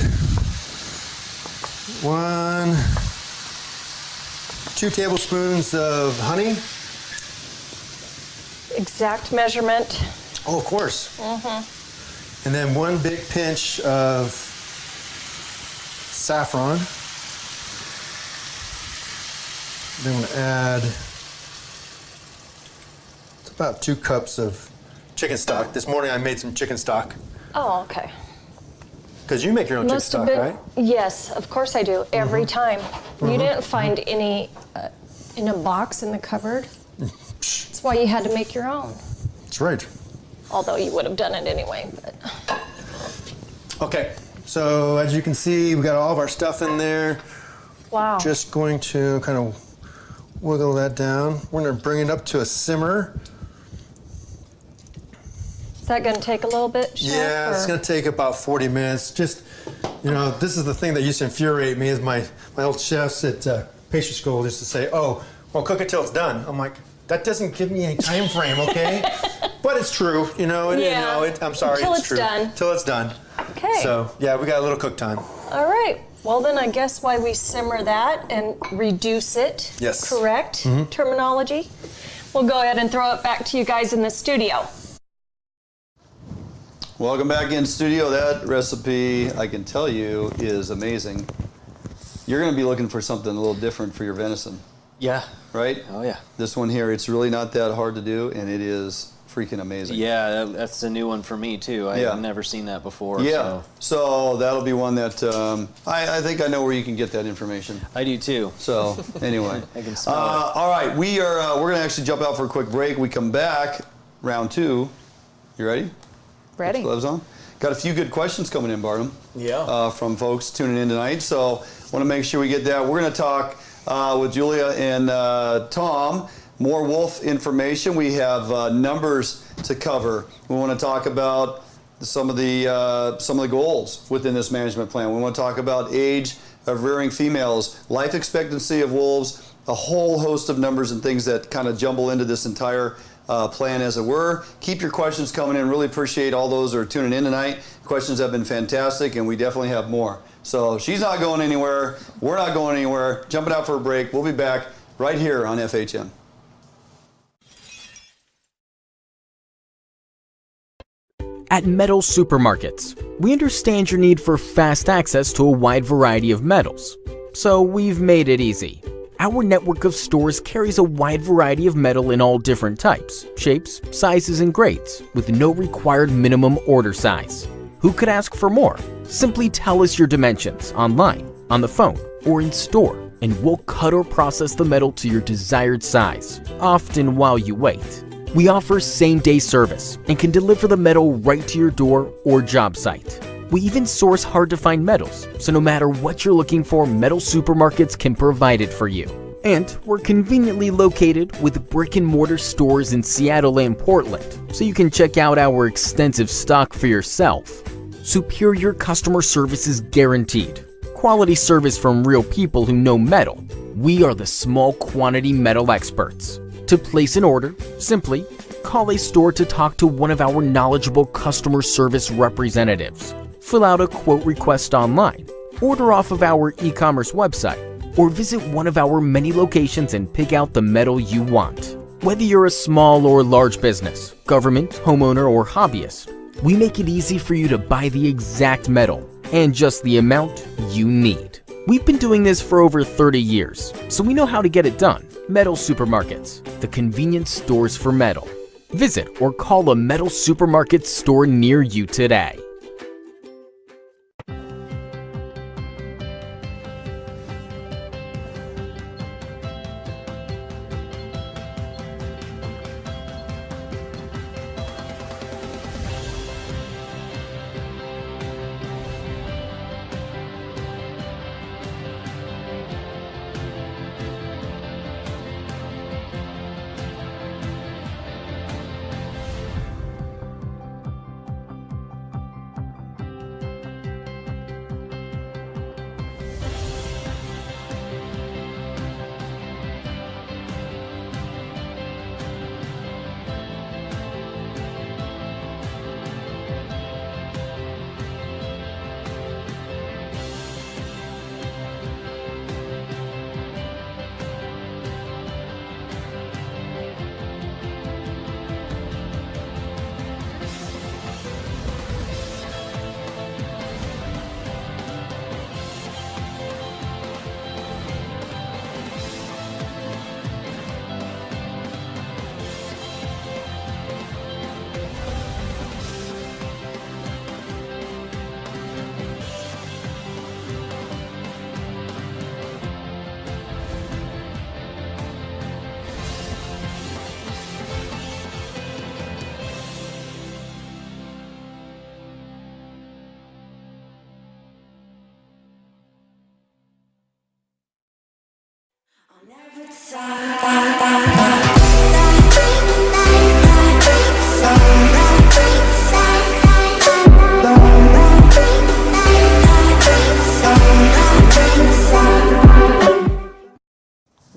2 tablespoons of honey. Exact measurement. Oh, of course. Mm-hmm. And then 1 big pinch of saffron. Then I'm gonna add about 2 cups of chicken stock. This morning I made some chicken stock. Oh, okay. Because you make your own chicken stock, right? Yes, of course I do. Every time. You didn't find any in a box in the cupboard. That's why you had to make your own. That's right. Although you would have done it anyway. But. Okay, so as you can see, we got all of our stuff in there. Wow. Just going to kind of wiggle that down. We're going to bring it up to a simmer. Is that going to take a little bit, Chef? Yeah, it's going to take about 40 minutes. Just, this is the thing that used to infuriate me is my old chefs at pastry school used to say, oh, well, cook it till it's done. I'm like, that doesn't give me any time frame, okay? But it's true, I'm sorry, Till it's it's true. done. Till it's done. Okay. So, yeah, we got a little cook time. All right. Well, then I guess why we simmer that and reduce it. Yes. Correct terminology. We'll go ahead and throw it back to you guys in the studio. Welcome back in studio. That recipe, I can tell you, is amazing. You're going to be looking for something a little different for your venison. Yeah. Right? Oh, yeah. This one here, it's really not that hard to do, and it is freaking amazing. Yeah, that's a new one for me, too. I've never seen that before. Yeah. So that'll be one that I think I know where you can get that information. I do, too. So, anyway. I can smell it. All right. We're going to actually jump out for a quick break. We come back, round 2. You ready? Ready. Gloves on. Got a few good questions coming in, Barnum. Yeah. From folks tuning in tonight. So want to make sure we get that. We're going to talk with Julia and Tom. More wolf information. We have numbers to cover. We want to talk about some of the goals within this management plan. We want to talk about age of rearing females, life expectancy of wolves, a whole host of numbers and things that kind of jumble into this entire plan, as it were. Keep your questions coming in. Really appreciate all those who are tuning in tonight. Questions have been fantastic, and we definitely have more. So she's not going anywhere. We're not going anywhere. Jumping out for a break. We'll be back right here on FHN. At metal supermarkets, we understand your need for fast access to a wide variety of metals, so we've made it easy. Our network of stores carries a wide variety of metal in all different types, shapes, sizes, and grades, with no required minimum order size. Who could ask for more? Simply tell us your dimensions online, on the phone, or in store, and we'll cut or process the metal to your desired size, often while you wait. We offer same-day service and can deliver the metal right to your door or job site. We even source hard-to-find metals, so no matter what you're looking for, metal supermarkets can provide it for you. And we're conveniently located with brick-and-mortar stores in Seattle and Portland, so you can check out our extensive stock for yourself. Superior customer service is guaranteed. Quality service from real people who know metal. We are the small quantity metal experts. To place an order, simply call a store to talk to one of our knowledgeable customer service representatives. Fill out a quote request online, order off of our e-commerce website, or visit one of our many locations and pick out the metal you want. Whether you're a small or large business, government, homeowner, or hobbyist, we make it easy for you to buy the exact metal and just the amount you need. We've been doing this for over 30 years, so we know how to get it done. Metal Supermarkets, the convenience stores for metal. Visit or call a metal supermarket store near you today.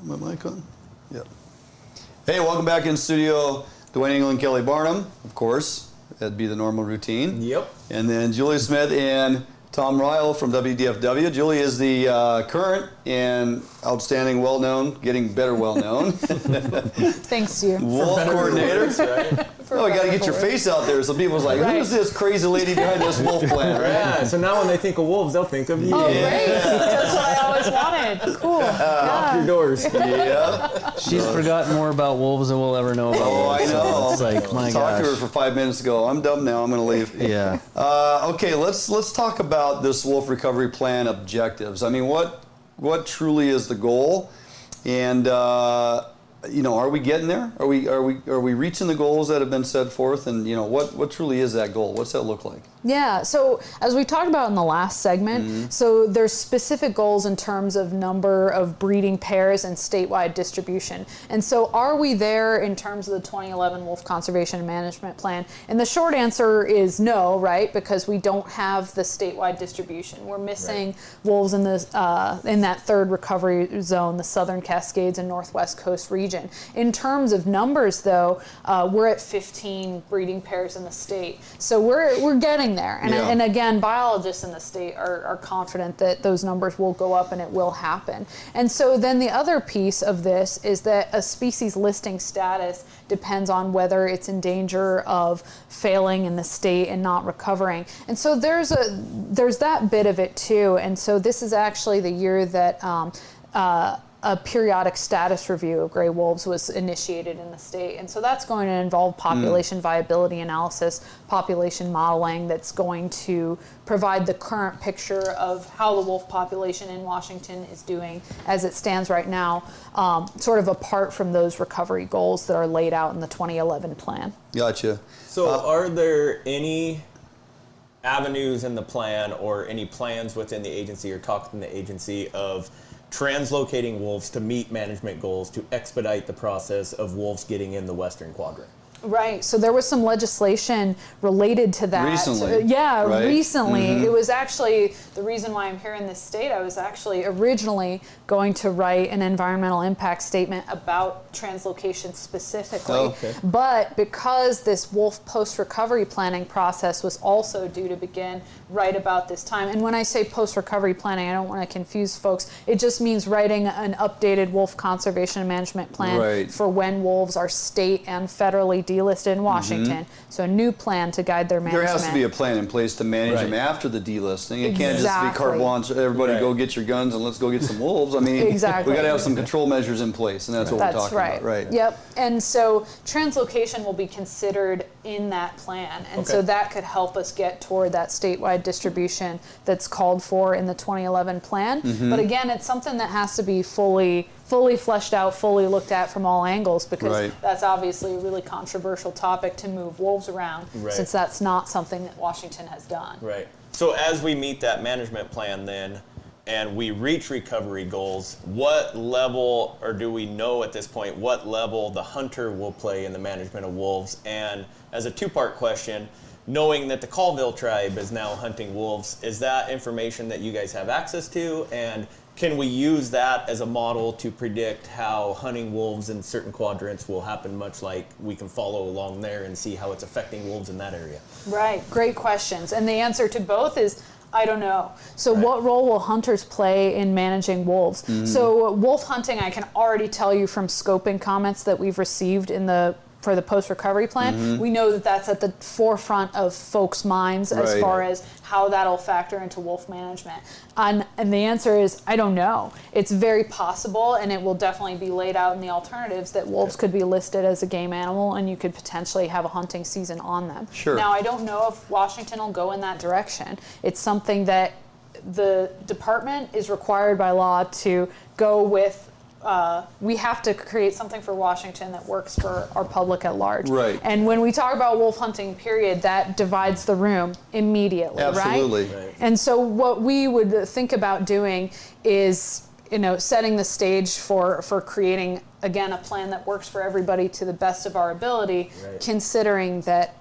My mic on? Yep. Hey, welcome back in studio. Dwayne England, Kelly Barnum, of course. That'd be the normal routine. Yep. And then Julia Smith and Tom Ryle from WDFW. Julie is the current and outstanding, well-known, getting better well-known. Thanks, you. Wolf coordinator. Right? Oh, you got to get your face out there. So people's like, Right. who's this crazy lady behind this wolf plan, right? Yeah, so now when they think of wolves, they'll think of you. Oh, great. That's what I always wanted. Cool. Knock your doors. Yeah. She's forgotten more about wolves than we'll ever know about Oh, wolves. I know. So it's like, my Talked to her gosh. for 5 minutes ago. I'm dumb now. I'm going to leave. Yeah. Okay, let's talk about this wolf recovery plan objectives. I mean, what truly is the goal? And you know, are we getting there? Are we reaching the goals that have been set forth? And you know, what truly is that goal? What's that look like? Yeah, so as we talked about in the last segment, so there's specific goals in terms of number of breeding pairs and statewide distribution. And so are we there in terms of the 2011 Wolf Conservation and Management Plan? And the short answer is no, right? Because we don't have the statewide distribution. We're missing wolves in that third recovery zone, the Southern Cascades and Northwest Coast region. In terms of numbers, though, we're at 15 breeding pairs in the state. So we're getting there. And again, biologists in the state are confident that those numbers will go up and it will happen. And so then the other piece of this is that a species listing status depends on whether it's in danger of failing in the state and not recovering. And so there's that bit of it too. And so this is actually the year that a periodic status review of gray wolves was initiated in the state. And so that's going to involve population viability analysis, population modeling that's going to provide the current picture of how the wolf population in Washington is doing as it stands right now, sort of apart from those recovery goals that are laid out in the 2011 plan. Gotcha. So are there any avenues in the plan or any plans within the agency or talk in the agency of translocating wolves to meet management goals to expedite the process of wolves getting in the western quadrant? Right. So there was some legislation related to that. Recently. Yeah, right? recently. It was actually the reason why I'm here in this state. I was actually originally going to write an environmental impact statement about translocation specifically. Oh, okay. But because this wolf post-recovery planning process was also due to begin right about this time, and when I say post-recovery planning, I don't want to confuse folks. It just means writing an updated wolf conservation and management plan for when wolves are state and federally delisted in Washington. So a new plan to guide their management. There has to be a plan in place to manage them after the delisting. It can't just be carte blanche, everybody go get your guns and let's go get some wolves. I mean, we got to have some control measures in place, and that's what we're talking about. Right. Yep. And so translocation will be considered in that plan. And so that could help us get toward that statewide distribution that's called for in the 2011 plan. But again, it's something that has to be fully fleshed out, fully looked at from all angles, because that's obviously a really controversial topic to move wolves around, since that's not something that Washington has done. Right. So as we meet that management plan then, and we reach recovery goals, what level, or do we know at this point, what level the hunter will play in the management of wolves? And as a two-part question, knowing that the Colville tribe is now hunting wolves, is that information that you guys have access to? And can we use that as a model to predict how hunting wolves in certain quadrants will happen, much like we can follow along there and see how it's affecting wolves in that area? Right, great questions. And the answer to both is, I don't know. So what role will hunters play in managing wolves? So wolf hunting, I can already tell you from scoping comments that we've received for the post-recovery plan, we know that that's at the forefront of folks' minds as far as how that'll factor into wolf management. And the answer is, I don't know. It's very possible, and it will definitely be laid out in the alternatives, that wolves could be listed as a game animal and you could potentially have a hunting season on them. Now, I don't know if Washington will go in that direction. It's something that the department is required by law to go with. We have to create something for Washington that works for our public at large. And when we talk about wolf hunting, period, that divides the room immediately, right? And so what we would think about doing is, setting the stage for creating, again, a plan that works for everybody to the best of our ability, considering that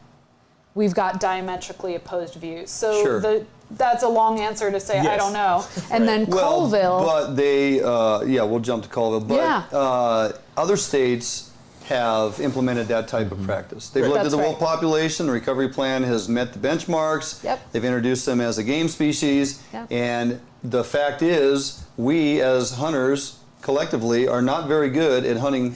we've got diametrically opposed views. So that's a long answer to say, I don't know. And then Colville. But they, we'll jump to Colville. But other states have implemented that type of practice. They've looked at the wolf population. The recovery plan has met the benchmarks. They've introduced them as a game species. And the fact is, we as hunters collectively are not very good at hunting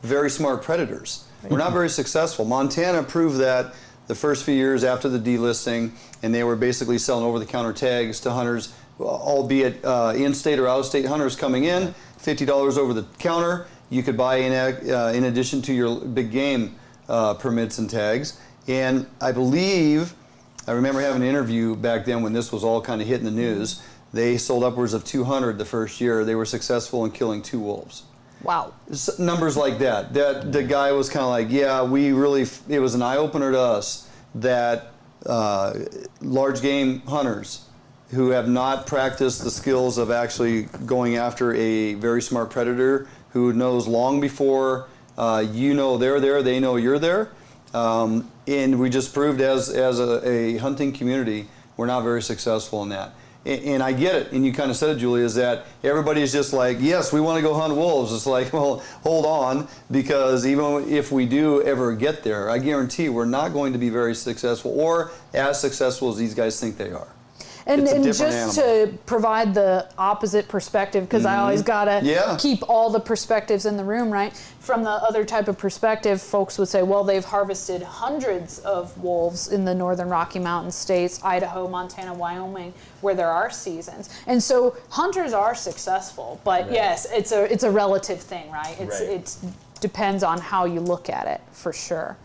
very smart predators. We're not very successful. Montana proved that the first few years after the delisting, and they were basically selling over-the-counter tags to hunters, albeit in-state or out-of-state hunters coming in, $50 over the counter. You could buy in addition to your big game permits and tags. And I remember having an interview back then when this was all kind of hitting the news. They sold upwards of 200 the first year. They were successful in killing 2 wolves. Wow. Numbers like that. The guy was kind of like, it was an eye-opener to us that large game hunters who have not practiced the skills of actually going after a very smart predator who knows long before you know they're there, they know you're there. And we just proved as a hunting community, we're not very successful in that. And I get it, and you kind of said it, Julie, is that everybody's just like, yes, we want to go hunt wolves. It's like, well, hold on, because even if we do ever get there, I guarantee we're not going to be very successful or as successful as these guys think they are. And just to provide the opposite perspective, because I always gotta keep all the perspectives in the room, right? From the other type of perspective, folks would say, well, they've harvested hundreds of wolves in the northern Rocky Mountain states, Idaho, Montana, Wyoming, where there are seasons. And so hunters are successful, but yes, it's a relative thing, right? It depends on how you look at it, for sure.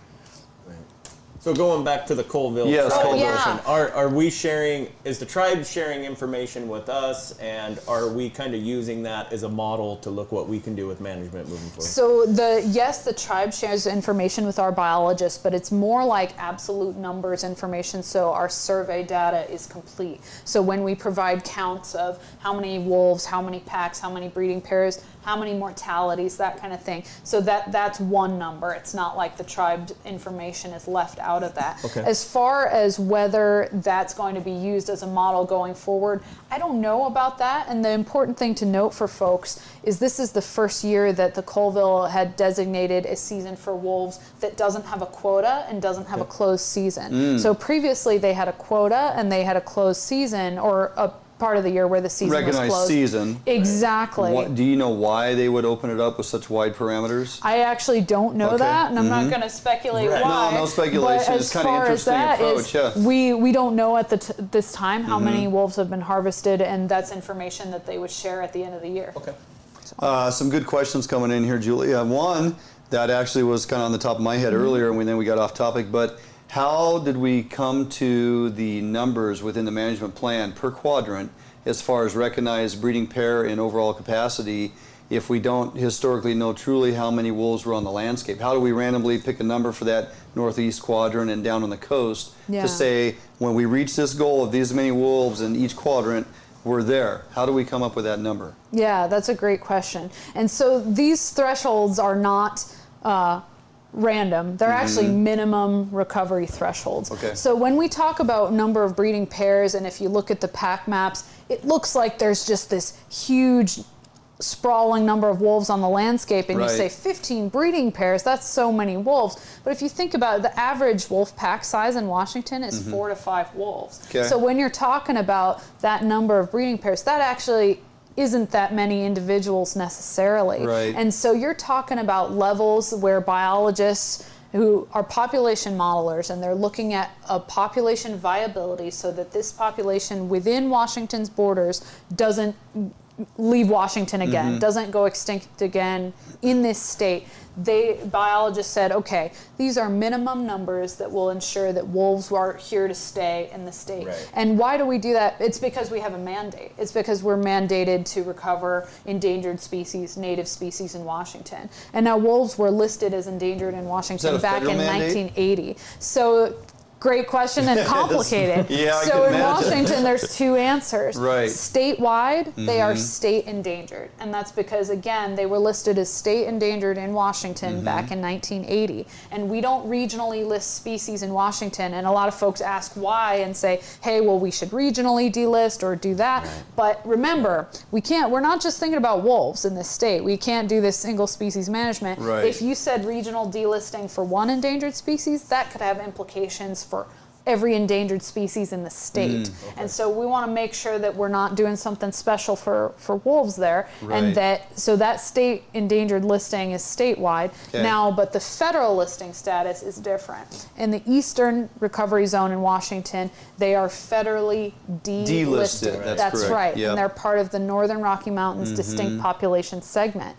So going back to the Colville tribe, are we sharing, is the tribe sharing information with us, and are we kind of using that as a model to look what we can do with management moving forward? So the tribe shares information with our biologists, but it's more like absolute numbers information, so our survey data is complete. So when we provide counts of how many wolves, how many packs, how many breeding pairs, how many mortalities, that kind of thing. So that's one number. It's not like the tribe information is left out of that. Okay. As far as whether that's going to be used as a model going forward, I don't know about that. And the important thing to note for folks is this is the first year that the Colville had designated a season for wolves that doesn't have a quota and doesn't have a closed season. So previously they had a quota and they had a closed season, or a part of the year where the season was closed. Recognized season. Exactly. Do you know why they would open it up with such wide parameters? I actually don't know that, and I'm not going to speculate why. No speculation. But it's kind of interesting approach. We don't know at this time how many wolves have been harvested, and that's information that they would share at the end of the year. Okay. Some good questions coming in here, Julie. One that actually was kind of on the top of my head earlier, and then we got off topic, but how did we come to the numbers within the management plan per quadrant as far as recognized breeding pair and overall capacity if we don't historically know truly how many wolves were on the landscape? How do we randomly pick a number for that northeast quadrant and down on the coast to say when we reach this goal of these many wolves in each quadrant, we're there? How do we come up with that number? Yeah, that's a great question. And so these thresholds are not random. They're actually minimum recovery thresholds. Okay. So when we talk about number of breeding pairs, and if you look at the pack maps, it looks like there's just this huge sprawling number of wolves on the landscape, and you say 15 breeding pairs, that's so many wolves. But if you think about it, the average wolf pack size in Washington is 4 to 5 wolves. Okay. So when you're talking about that number of breeding pairs, that actually isn't that many individuals necessarily. Right. And so you're talking about levels where biologists who are population modelers, and they're looking at a population viability so that this population within Washington's borders doesn't leave Washington again, doesn't go extinct again in this state. Biologists said, okay, these are minimum numbers that will ensure that wolves are here to stay in the state. Right. And why do we do that? It's because we have a mandate. It's because we're mandated to recover endangered species, native species in Washington. And now wolves were listed as endangered in Washington back in 1980. So great question and complicated. So in Washington, there's two answers. Right. Statewide, they are state endangered. And that's because, again, they were listed as state endangered in Washington back in 1980. And we don't regionally list species in Washington. And a lot of folks ask why and say, hey, well, we should regionally delist or do that. Right. But remember, we're not just thinking about wolves in this state. We can't do this single species management. Right. If you said regional delisting for one endangered species, that could have implications for every endangered species in the state. And so we want to make sure that we're not doing something special for wolves there. And that state endangered listing is statewide. Now, but the federal listing status is different. In the Eastern Recovery Zone in Washington, they are federally delisted. That's right. Yep. And they're part of the Northern Rocky Mountains distinct population segment.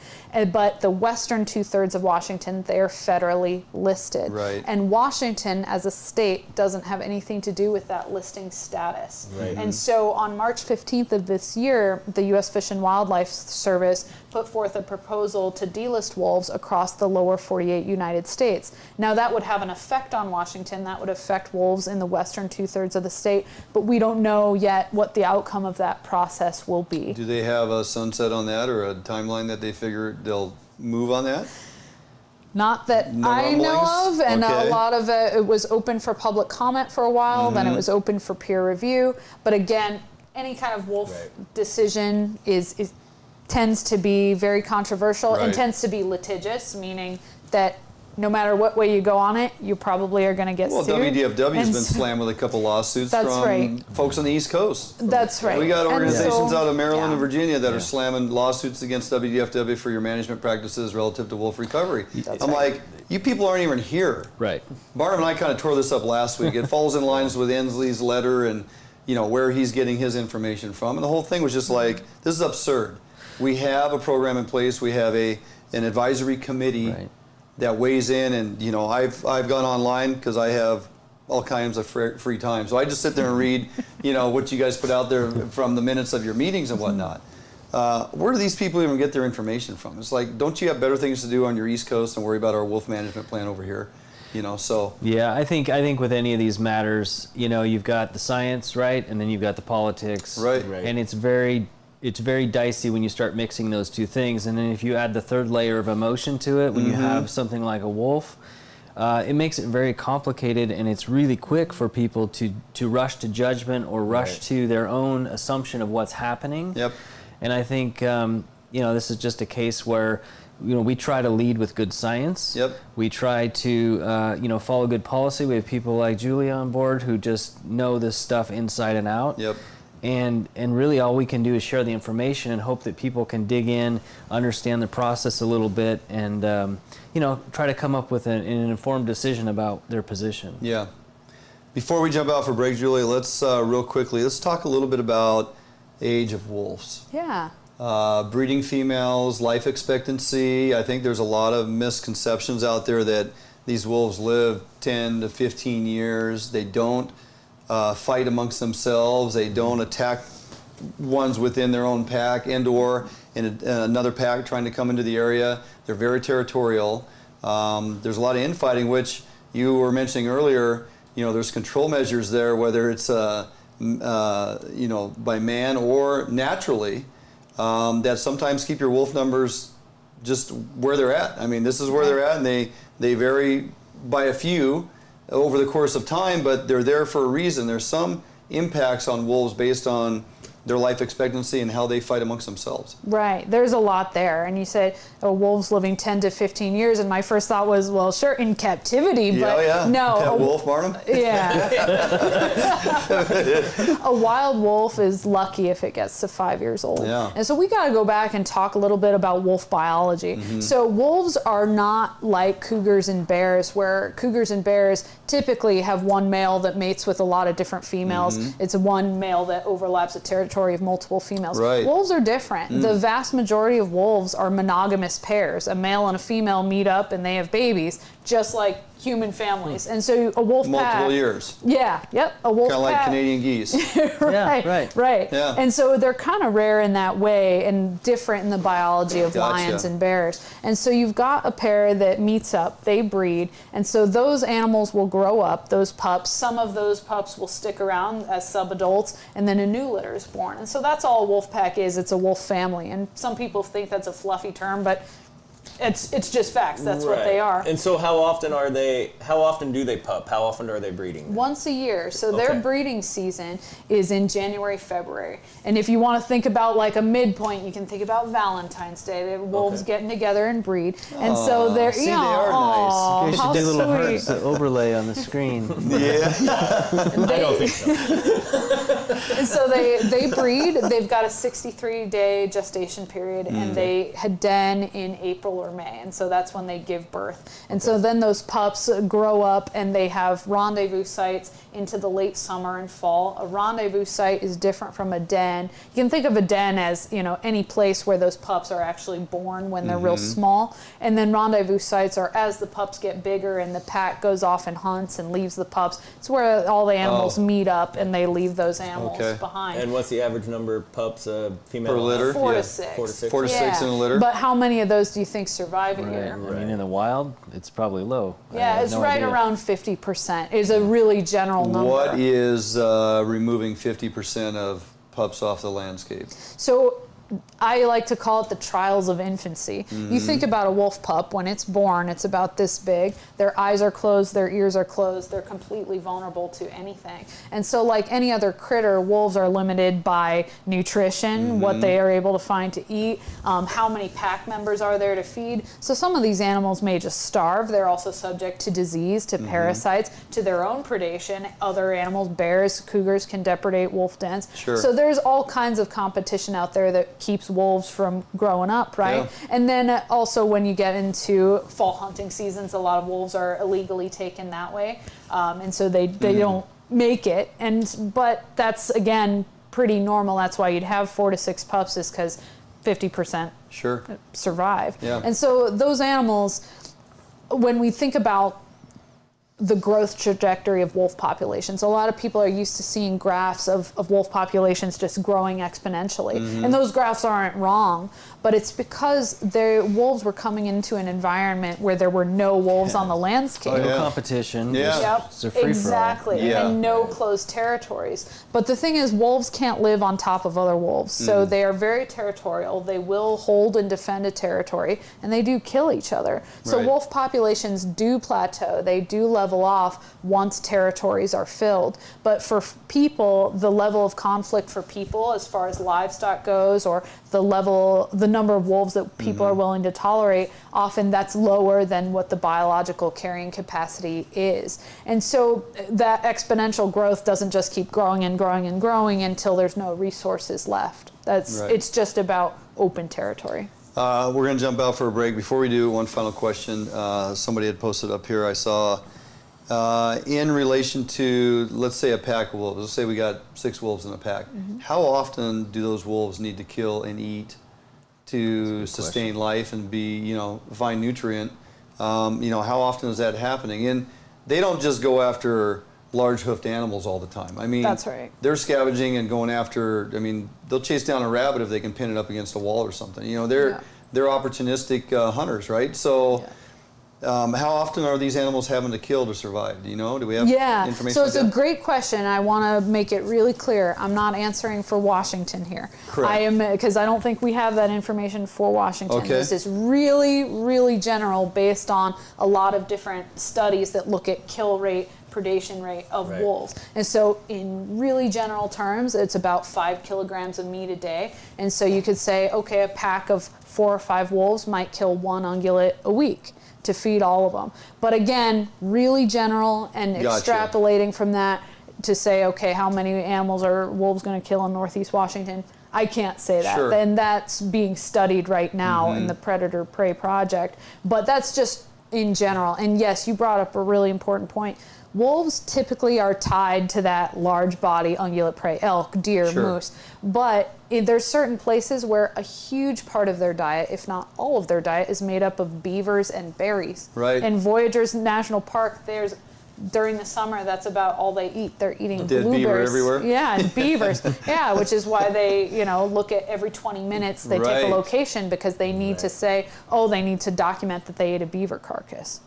But the western 2/3 of Washington, they are federally listed. Right. And Washington as a state doesn't have have anything to do with that listing status. Right. And so on March 15th of this year, the U.S. Fish and Wildlife Service put forth a proposal to delist wolves across the lower 48 United States. Now that would have an effect on Washington. That would affect wolves in the western 2/3 of the state, but we don't know yet what the outcome of that process will be. Do they have a sunset on that or a timeline that they figure they'll move on that? Not that I know of, and a lot of it was open for public comment for a while, then it was open for peer review. But again, any kind of wolf decision tends to be very controversial and tends to be litigious, meaning that no matter what way you go on it, you probably are going to get sued. Well, WDFW has been slammed with a couple lawsuits from folks on the East Coast. That's right. We got organizations out of Maryland and Virginia that are slamming lawsuits against WDFW for your management practices relative to wolf recovery. I'm like, you people aren't even here. Right. Barnum and I kind of tore this up last week. It falls in lines with Inslee's letter and, you know, where he's getting his information from. And the whole thing was just like, this is absurd. We have a program in place. We have an advisory committee that weighs in, and you know, I've gone online because I have all kinds of free time, so I just sit there and read, you know, what you guys put out there from the minutes of your meetings and whatnot. Where do these people even get their information from? It's like, don't you have better things to do on your East Coast and worry about our wolf management plan over here? You know, so yeah, I think with any of these matters, you know, you've got the science, right, and then you've got the politics, and it's very dicey when you start mixing those two things. And then if you add the third layer of emotion to it, when you have something like a wolf, it makes it very complicated, and it's really quick for people to rush to judgment or rush to their own assumption of what's happening. Yep. And I think, you know, this is just a case where, you know, we try to lead with good science. Yep. We try to, you know, follow good policy. We have people like Julie on board who just know this stuff inside and out. Yep. And really all we can do is share the information and hope that people can dig in, understand the process a little bit, and you know, try to come up with an informed decision about their position. Yeah. Before we jump out for break, Julie, let's real quickly, let's talk a little bit about age of wolves. Yeah. Breeding females, life expectancy. I think there's a lot of misconceptions out there that these wolves live 10 to 15 years. They don't fight amongst themselves. They don't attack ones within their own pack and/or in another pack trying to come into the area. They're very territorial. There's a lot of infighting, which you were mentioning earlier. You know, there's control measures there, whether it's you know, by man or naturally, that sometimes keep your wolf numbers just where they're at. I mean, this is where they're at, and they vary by a few over the course of time, but they're there for a reason. There's some impacts on wolves based on their life expectancy and how they fight amongst themselves. Right. There's a lot there. And you said, oh, wolves living 10 to 15 years. And my first thought was, well, sure, in captivity, but no. Pet wolf, Barnum? Yeah. A wild wolf is lucky if it gets to 5 years old. Yeah. And so we got to go back and talk a little bit about wolf biology. So wolves are not like cougars and bears, where cougars and bears typically have one male that mates with a lot of different females. It's one male that overlaps a territory of multiple females. Right. Wolves are different. The vast majority of wolves are monogamous pairs. A male and a female meet up and they have babies, just like human families. And so a wolf pack... Multiple years. Yeah, yep. A wolf kind of like Canadian geese. Right. Yeah. And so they're kind of rare in that way and different in the biology of lions and bears. And so you've got a pair that meets up, they breed, and so those animals will grow up, those pups. Some of those pups will stick around as subadults, and then a new litter is born. And so that's all a wolf pack is. It's a wolf family. And some people think that's a fluffy term, but it's just facts. That's what they are. And so how often do they pup? How often are they breeding? Once a year. So their breeding season is in January, February. And if you want to think about like a midpoint, you can think about Valentine's Day. The wolves getting together and breed. And so they're, they are nice. You should do little hearts to overlay on the screen. Yeah. I don't think so. And so they breed. They've got a 63-day gestation period, and they den in April or May, and so that's when they give birth. And so then those pups grow up, and they have rendezvous sites into the late summer and fall. A rendezvous site is different from a den. You can think of a den as, you know, any place where those pups are actually born when they're real small. And then rendezvous sites are as the pups get bigger and the pack goes off and hunts and leaves the pups. It's where all the animals meet up and they leave those animals behind. And what's the average number of pups female per litter? 4 to 6. 4 to 6. 4 to 6 in a litter. But how many of those do you think survive a year? I mean, in the wild, it's probably low. Yeah, it's right around 50% is a really general number. What is removing 50% of pups off the landscape? So I like to call it the trials of infancy. You think about a wolf pup, when it's born, it's about this big. Their eyes are closed, their ears are closed, they're completely vulnerable to anything. And so like any other critter, wolves are limited by nutrition, what they are able to find to eat, how many pack members are there to feed. So some of these animals may just starve. They're also subject to disease, to parasites, to their own predation. Other animals, bears, cougars can depredate wolf dens. Sure. So there's all kinds of competition out there that keeps wolves from growing up, right? Yeah. And then also when you get into fall hunting seasons, a lot of wolves are illegally taken that way, and so they don't make it. But that's again pretty normal. That's why you'd have 4 to 6 pups, is because 50% survive. Yeah. And so those animals, when we think about the growth trajectory of wolf populations, a lot of people are used to seeing graphs of wolf populations just growing exponentially. And those graphs aren't wrong, but it's because the wolves were coming into an environment where there were no wolves on the landscape. No competition. Yep, It's a free-for-all. exactly, and no closed territories. But the thing is, wolves can't live on top of other wolves, so they are very territorial. They will hold and defend a territory, and they do kill each other. So wolf populations do plateau. They do level off once territories are filled. But for people, the level of conflict for people, as far as livestock goes, or the number of wolves that people are willing to tolerate, often that's lower than what the biological carrying capacity is. And so that exponential growth doesn't just keep growing and growing and growing until there's no resources left. It's just about open territory. We're going to jump out for a break. Before we do, one final question. Somebody had posted up here, I saw, in relation to, let's say, a pack of wolves. Let's say we got 6 wolves in a pack. How often do those wolves need to kill and eat to sustain life and be, you know, find nutrient? You know, how often is that happening? And they don't just go after large hoofed animals all the time. I mean, that's right. They're scavenging and going after, I mean, they'll chase down a rabbit if they can pin it up against a wall or something. You know, they're opportunistic hunters, right? So how often are these animals having to kill to survive? Do you know? Do we have information? So it's a great question. I want to make it really clear. I'm not answering for Washington here. Correct. I am, because I don't think we have that information for Washington. Okay. This is really, really general, based on a lot of different studies that look at kill rate, predation rate of wolves. And so in really general terms, it's about 5 kilograms of meat a day. And so you could say, okay, a pack of 4 or 5 wolves might kill 1 ungulate a week to feed all of them. But again, really general, and extrapolating from that to say, okay, how many animals are wolves going to kill in Northeast Washington? I can't say that. And that's being studied right now in the Predator-Prey Project. But that's just in general. And yes, you brought up a really important point. Wolves typically are tied to that large body ungulate prey, elk, deer, moose. But there's certain places where a huge part of their diet, if not all of their diet, is made up of beavers and berries. In Voyageurs National Park, during the summer, that's about all they eat. They're eating blueberries. Beaver everywhere. Yeah, and beavers. Which is why they, look at every 20 minutes they take a location, because they need to say, they need to document that they ate a beaver carcass.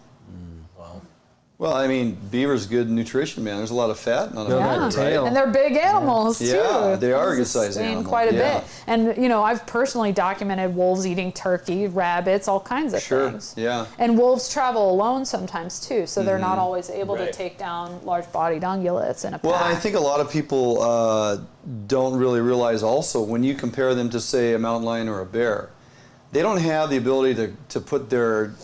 Well, I mean, beaver's good nutrition, man. There's a lot of fat on them. Right? And they're big animals, too. Yeah, they are good-sized animals. Quite a bit. And, I've personally documented wolves eating turkey, rabbits, all kinds of things. And wolves travel alone sometimes, too, so they're not always able to take down large-bodied ungulates in a pack. Well, I think a lot of people don't really realize also, when you compare them to, say, a mountain lion or a bear, they don't have the ability to put their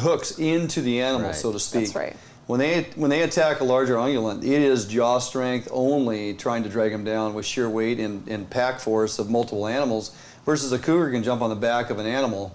hooks into the animal, so to speak. That's right. when they attack a larger ungulate, it is jaw strength only, trying to drag them down with sheer weight and pack force of multiple animals, versus a cougar can jump on the back of an animal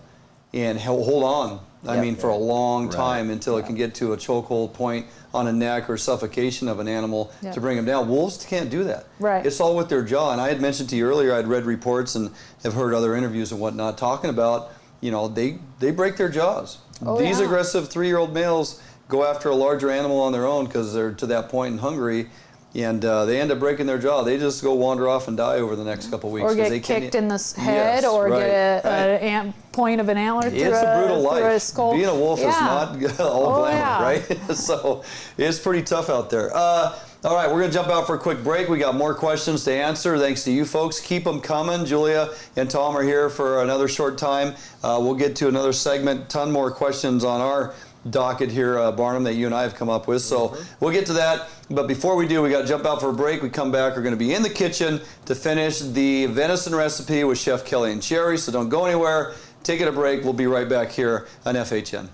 and hold on. I mean, for a long time until it can get to a chokehold point on a neck or suffocation of an animal to bring them down. Wolves can't do that. Right. It's all with their jaw. And I had mentioned to you earlier, I'd read reports and have heard other interviews and whatnot talking about, you know, they break their jaws. These aggressive 3-year-old males go after a larger animal on their own because they're to that point and hungry, and they end up breaking their jaw. They just go wander off and die over the next couple of weeks. Or get kicked in the head, or get a point of an antler through a brutal life. Through a skull. Being a wolf is not all glamour, right? So it's pretty tough out there. All right, we're going to jump out for a quick break. We got more questions to answer. Thanks to you folks. Keep them coming. Julia and Tom are here for another short time. We'll get to another segment. Ton more questions on our docket here, Barnum, that you and I have come up with. So we'll get to that. But before we do, we got to jump out for a break. We come back. We're going to be in the kitchen to finish the venison recipe with Chef Kelly and Cherry. So don't go anywhere. Take it a break. We'll be right back here on FHN.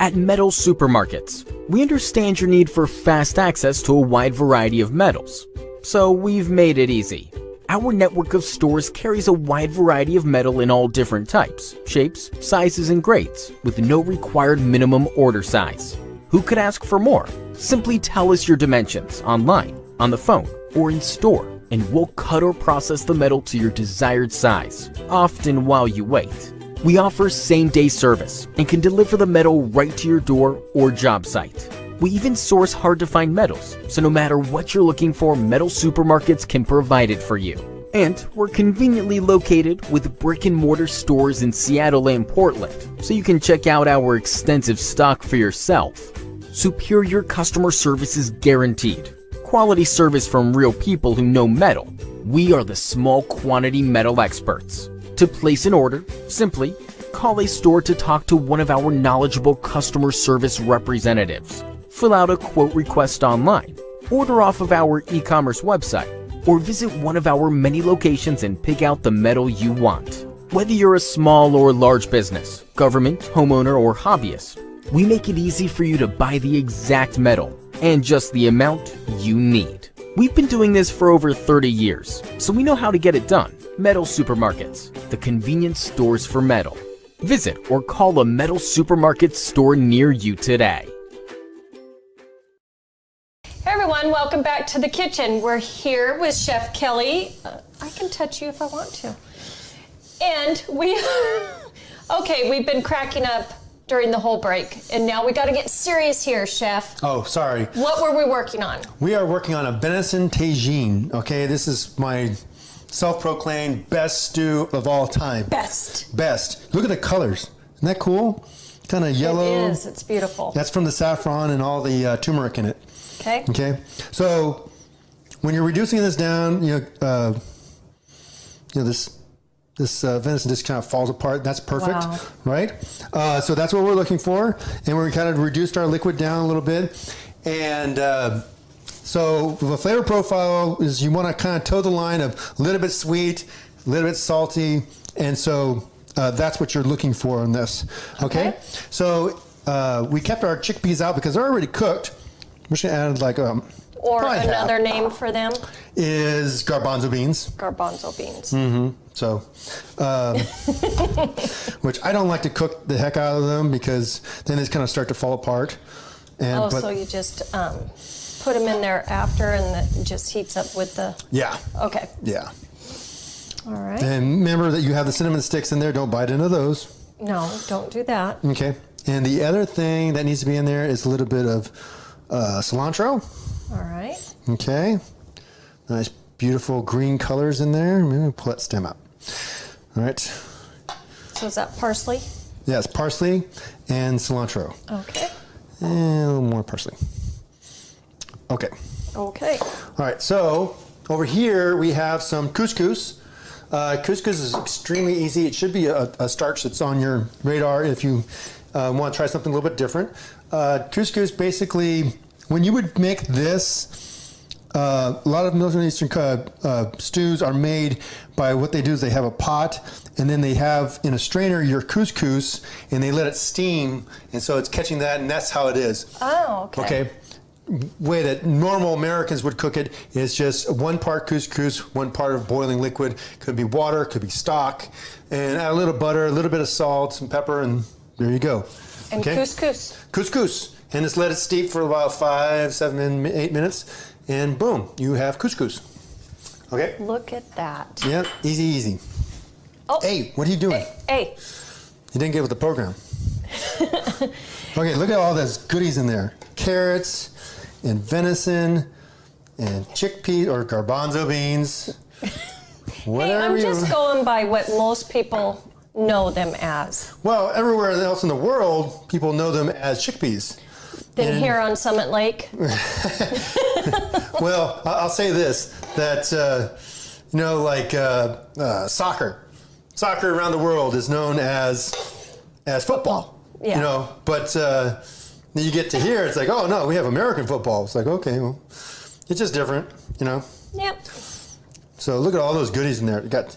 At Metal Supermarkets, we understand your need for fast access to a wide variety of metals, so we've made it easy. Our network of stores carries a wide variety of metal in all different types, shapes, sizes, and grades, with no required minimum order size. Who could ask for more? Simply tell us your dimensions online, on the phone, or in store, and we'll cut or process the metal to your desired size, often while you wait. We offer same-day service and can deliver the metal right to your door or job site. We even source hard-to-find metals, so no matter what you're looking for, Metal Supermarkets can provide it for you. And we're conveniently located with brick-and-mortar stores in Seattle and Portland, so you can check out our extensive stock for yourself. Superior customer service is guaranteed. Quality service from real people who know metal. We are the small quantity metal experts. To place an order, simply call a store to talk to one of our knowledgeable customer service representatives. Fill out a quote request online, order off of our e-commerce website, or visit one of our many locations and pick out the metal you want. Whether you're a small or large business, government, homeowner, or hobbyist, we make it easy for you to buy the exact metal and just the amount you need. We've been doing this for over 30 years, so we know how to get it done. Metal Supermarkets, the convenience stores for metal. Visit or call a Metal Supermarket store near you today. Hey everyone, welcome back to the kitchen. We're here with Chef Kelly. I can touch you if I want to. And we've been cracking up during the whole break, and now we got to get serious here, Chef. Oh, sorry. What were we working on? We are working on a venison tagine. Okay, this is my self-proclaimed best stew of all time. Best. Look at the colors. Isn't that cool? Kind of yellow. It is. It's beautiful. That's from the saffron and all the turmeric in it. Okay. Okay. So when you're reducing this down, this venison just kind of falls apart. That's perfect, right? So that's what we're looking for, and we kind of reduced our liquid down a little bit, and. So the flavor profile is you want to kind of toe the line of a little bit sweet, a little bit salty, and so that's what you're looking for on this. Okay? So we kept our chickpeas out because they're already cooked. We're just going to add like Or Probably another half. name for them? Is garbanzo beans. Garbanzo beans. So, which I don't like to cook the heck out of them because then they kind of start to fall apart. And, So you just put them in there after and it just heats up with the... Yeah. Okay. Yeah. All right. And remember that you have the cinnamon sticks in there. Don't bite into those. No, don't do that. Okay. And the other thing that needs to be in there is a little bit of cilantro. All right. Okay. Nice, beautiful green colors in there. Maybe pull that stem out. All right. So is that parsley? Yes, parsley and cilantro. Okay. And a little more parsley. Okay. Okay. All right. So over here we have some couscous. Couscous is extremely easy. It should be a starch that's on your radar if you want to try something a little bit different. Couscous, basically, when you would make this, a lot of Middle Eastern stews are made by what they do is they have a pot and then they have in a strainer your couscous and they let it steam and so it's catching that and that's how it is. Oh, okay. Okay. Way that normal Americans would cook it is just 1 part couscous, 1 part of boiling liquid. Could be water, could be stock, and add a little butter, a little bit of salt, some pepper, and there you go. And okay? couscous. Couscous. And just let it steep for about 5, 7, 8 minutes, and boom, you have couscous. Okay? Look at that. Yeah, easy, easy. Oh. Hey, what are you doing? Hey. You didn't get with the program. Okay, look at all those goodies in there. Carrots, and venison, and chickpeas or garbanzo beans. Hey, I'm just going by what most people know them as. Well, everywhere else in the world, people know them as chickpeas. Then here on Summit Lake. Well, I'll say this, that, soccer. Soccer around the world is known as football. Yeah. But then you get to here, it's like, oh no, we have American football. It's like, okay, well, it's just different, Yep. So look at all those goodies in there. You got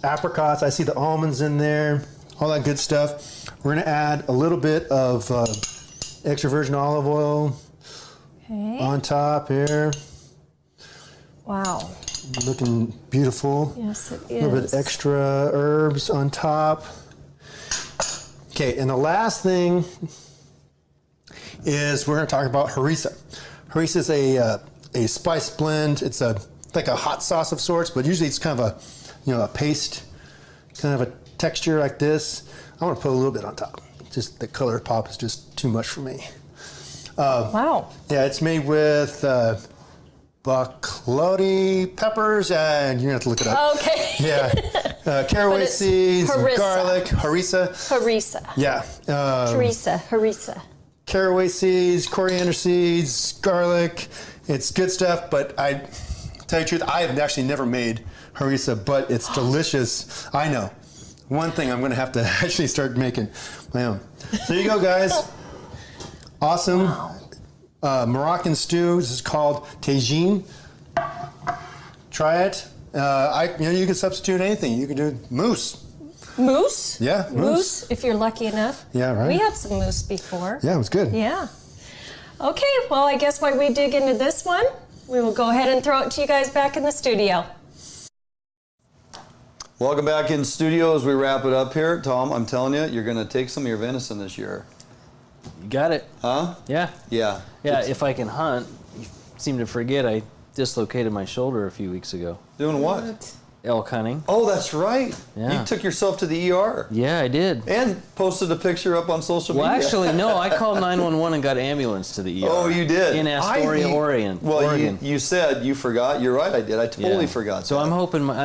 apricots, I see the almonds in there, all that good stuff. We're gonna add a little bit of extra virgin olive oil on top here. Wow. Looking beautiful. Yes, it A little bit is. extra herbs on top. Okay, and the last thing is we're going to talk about harissa. Harissa is a spice blend. It's like a hot sauce of sorts, but usually it's kind of a paste, kind of a texture like this. I want to put a little bit on top. Just the color pop is just too much for me. Wow. Yeah, it's made with bakloti peppers, and you're going to have to look it up. Okay. Yeah. Caraway seeds, harissa. garlic, harissa. Harissa. Yeah. Harissa. Caraway seeds, coriander seeds, garlic. It's good stuff, but I tell you the truth, I have actually never made harissa, but it's delicious. I know. One thing I'm going to have to actually start making my own. So there you go, guys. Awesome. Wow. Moroccan stew. This is called tagine. Try it. You can substitute anything. You can do mousse. Moose? Yeah, Moose, if you're lucky enough. Yeah, right. We had some moose before. Yeah, it was good. Yeah. Okay, well, I guess while we dig into this one, we will go ahead and throw it to you guys back in the studio. Welcome back in studio as we wrap it up here. Tom, I'm telling you, you're going to take some of your venison this year. You got it. Huh? Yeah. Yeah. Yeah, if I can hunt, you seem to forget I dislocated my shoulder a few weeks ago. Doing what? Elk hunting. Oh, that's right. Yeah. You took yourself to the ER. Yeah, I did. And posted a picture up on social media. Well, actually, no. I called 911 and got an ambulance to the ER. Oh, you did? In Astoria, Oregon. Well, you said you forgot. You're right, I did. I totally forgot. So I'm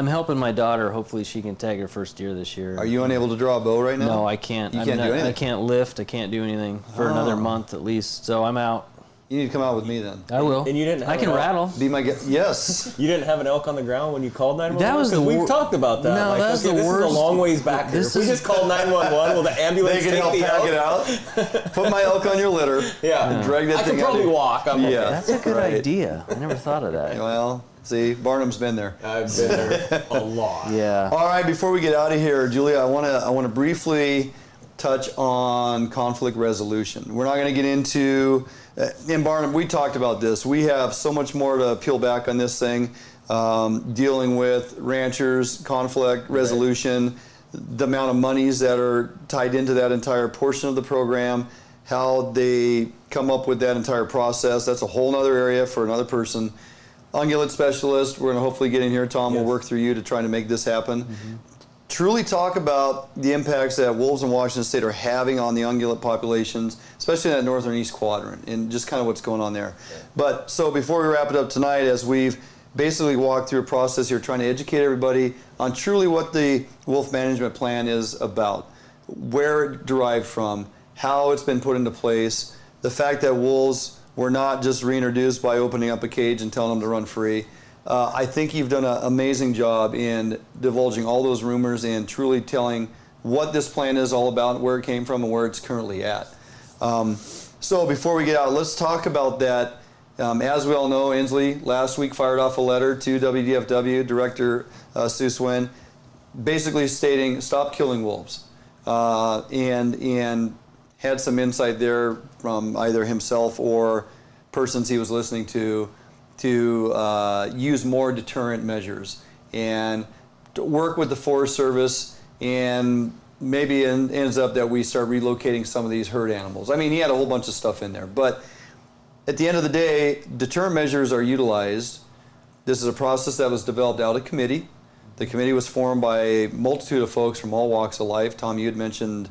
helping my daughter. Hopefully she can tag her first deer this year. Are you unable to draw a bow right now? No, I can't. You can't do anything? I can't lift. I can't do anything for another month at least. So I'm out. You need to come out with me then. I will. And you didn't have I can rattle. Be my guest. Yes. You didn't have an elk on the ground when you called 911? That was the we've talked about that. No, that's the this worst. This is a long ways back here. If we just called 911, will the ambulance They can help take the pack elk? it out. Put my elk on your litter. Yeah. And drag that I thing can probably out. walk. I'm okay. That's a good idea. I never thought of that. Well, see, Barnum's been there. I've been there a lot. Yeah. All right, before we get out of here, Julia, I want to briefly touch on conflict resolution. We're not going to get into, in Barnum, we talked about this. We have so much more to peel back on this thing, dealing with ranchers, conflict resolution, the amount of monies that are tied into that entire portion of the program, how they come up with that entire process. That's a whole other area for another person. Ungulate specialist, we're going to hopefully get in here. Tom will work through you to try to make this happen. Truly talk about the impacts that wolves in Washington State are having on the ungulate populations, especially in that northern east quadrant, and just kind of what's going on there. But so before we wrap it up tonight, as we've basically walked through a process here trying to educate everybody on truly what the wolf management plan is about, where it derived from, how it's been put into place, the fact that wolves were not just reintroduced by opening up a cage and telling them to run free. I think you've done an amazing job in divulging all those rumors and truly telling what this plan is all about, where it came from, and where it's currently at. So before we get out, let's talk about that. As we all know, Inslee last week fired off a letter to WDFW Director Sue Swin, basically stating stop killing wolves, and had some insight there from either himself or persons he was listening to use more deterrent measures and to work with the Forest Service, and maybe it ends up that we start relocating some of these herd animals. I mean, he had a whole bunch of stuff in there, but at the end of the day, deterrent measures are utilized. This is a process that was developed out of committee. The committee was formed by a multitude of folks from all walks of life. Tom, you had mentioned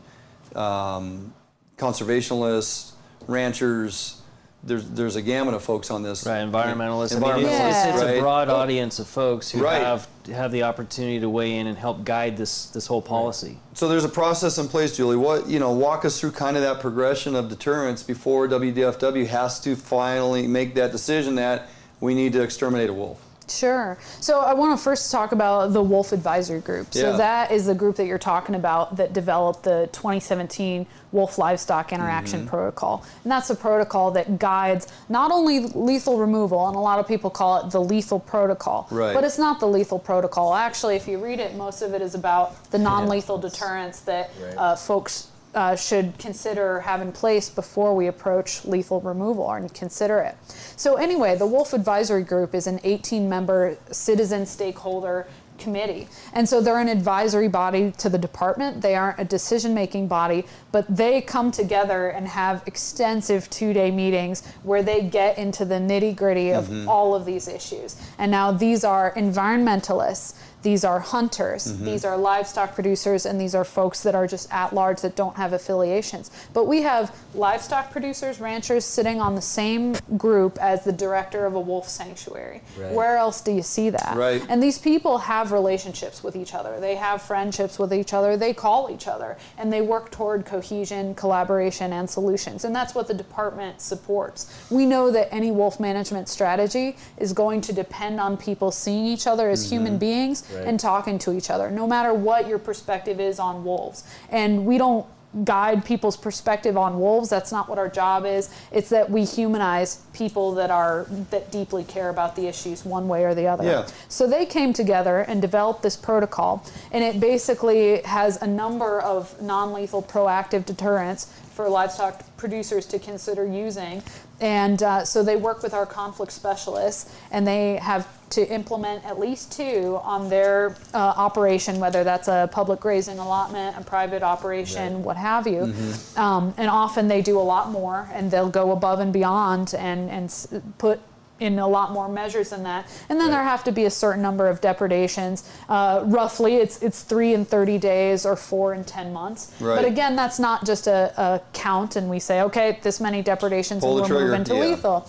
conservationists, ranchers. There's a gamut of folks on this. Right, environmentalists. Environmentalists, it's right? a broad audience of folks who have the opportunity to weigh in and help guide this whole policy. So there's a process in place, Julie. Walk us through kind of that progression of deterrence before WDFW has to finally make that decision that we need to exterminate a wolf. Sure. So I want to first talk about the Wolf Advisory Group. So that is the group that you're talking about that developed the 2017 Wolf Livestock Interaction Protocol. And that's a protocol that guides not only lethal removal, and a lot of people call it the lethal protocol, but it's not the lethal protocol. Actually, if you read it, most of it is about the non-lethal deterrence that folks should consider have in place before we approach lethal removal and consider it. So anyway, the Wolf Advisory Group is an 18-member citizen stakeholder committee. And so they're an advisory body to the department. They aren't a decision-making body, but they come together and have extensive 2-day meetings where they get into the nitty-gritty of all of these issues. And now these are environmentalists, these are hunters, these are livestock producers, and these are folks that are just at large that don't have affiliations. But we have livestock producers, ranchers sitting on the same group as the director of a wolf sanctuary. Where else do you see that? And these people have relationships with each other. They have friendships with each other. They call each other, and they work toward cohesion, collaboration, and solutions. And that's what the department supports. We know that any wolf management strategy is going to depend on people seeing each other as human beings and talking to each other, no matter what your perspective is on wolves. And we don't guide people's perspective on wolves. That's not what our job is. It's that we humanize people that deeply care about the issues one way or the other. So they came together and developed this protocol, and it basically has a number of non-lethal proactive deterrents for livestock producers to consider using. And so they work with our conflict specialists, and they have to implement at least 2 on their operation, whether that's a public grazing allotment, a private operation, what have you. And often they do a lot more, and they'll go above and beyond and put in a lot more measures than that. And then there have to be a certain number of depredations. Roughly, it's 3 in 30 days or 4 in 10 months. But again, that's not just a count and we say, okay, this many depredations and we're moving to lethal.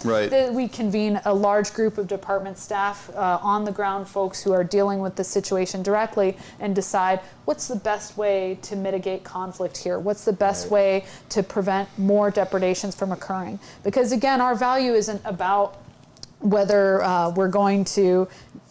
We convene a large group of department staff, on the ground folks who are dealing with the situation directly, and decide what's the best way to mitigate conflict here? What's the best way to prevent more depredations from occurring? Because again, our value isn't about whether we're going to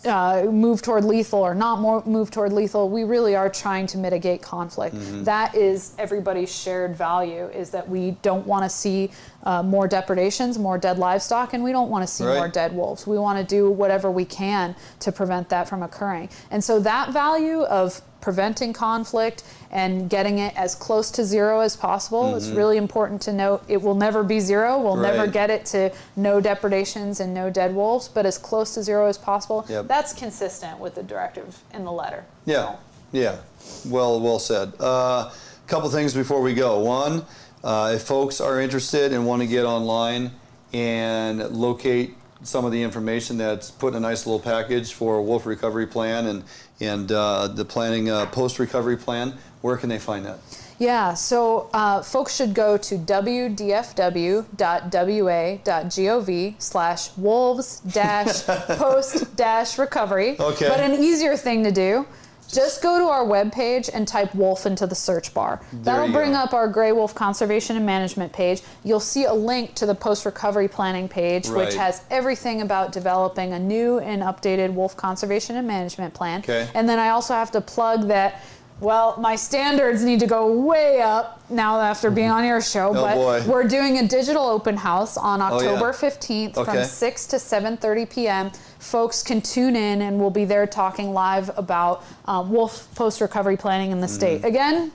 move toward lethal or not move toward lethal. We really are trying to mitigate conflict. That is everybody's shared value, is that we don't want to see more depredations, more dead livestock, and we don't want to see more dead wolves. We want to do whatever we can to prevent that from occurring. And so that value of preventing conflict and getting it as close to zero as possible. It's really important to note it will never be zero. We'll never get it to no depredations and no dead wolves, but as close to zero as possible. That's consistent with the directive in the letter. Yeah, yeah. Well said. Couple things before we go. One, if folks are interested and want to get online and locate some of the information that's put in a nice little package for a wolf recovery plan and the planning post-recovery plan, where can they find that? Yeah, so folks should go to wdfw.wa.gov/wolves-post-recovery. But an easier thing to do, just go to our webpage and type wolf into the search bar. That'll bring up our gray wolf conservation and management page. You'll see a link to the post-recovery planning page, which has everything about developing a new and updated wolf conservation and management plan. And then I also have to plug that, well, my standards need to go way up now after being on your show, but we're doing a digital open house on October 15th from 6 to 7:30 p.m. Folks can tune in and we'll be there talking live about wolf post-recovery planning in the state. Again,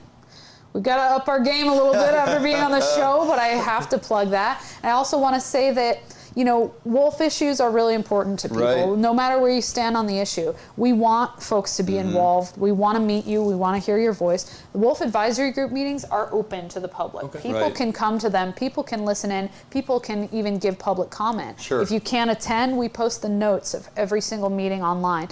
we've got to up our game a little bit after being on the show, but I have to plug that. And I also want to say that, you know, wolf issues are really important to people, no matter where you stand on the issue. We want folks to be involved. We want to meet you. We want to hear your voice. The Wolf Advisory Group meetings are open to the public. People can come to them. People can listen in. People can even give public comment. If you can't attend, we post the notes of every single meeting online.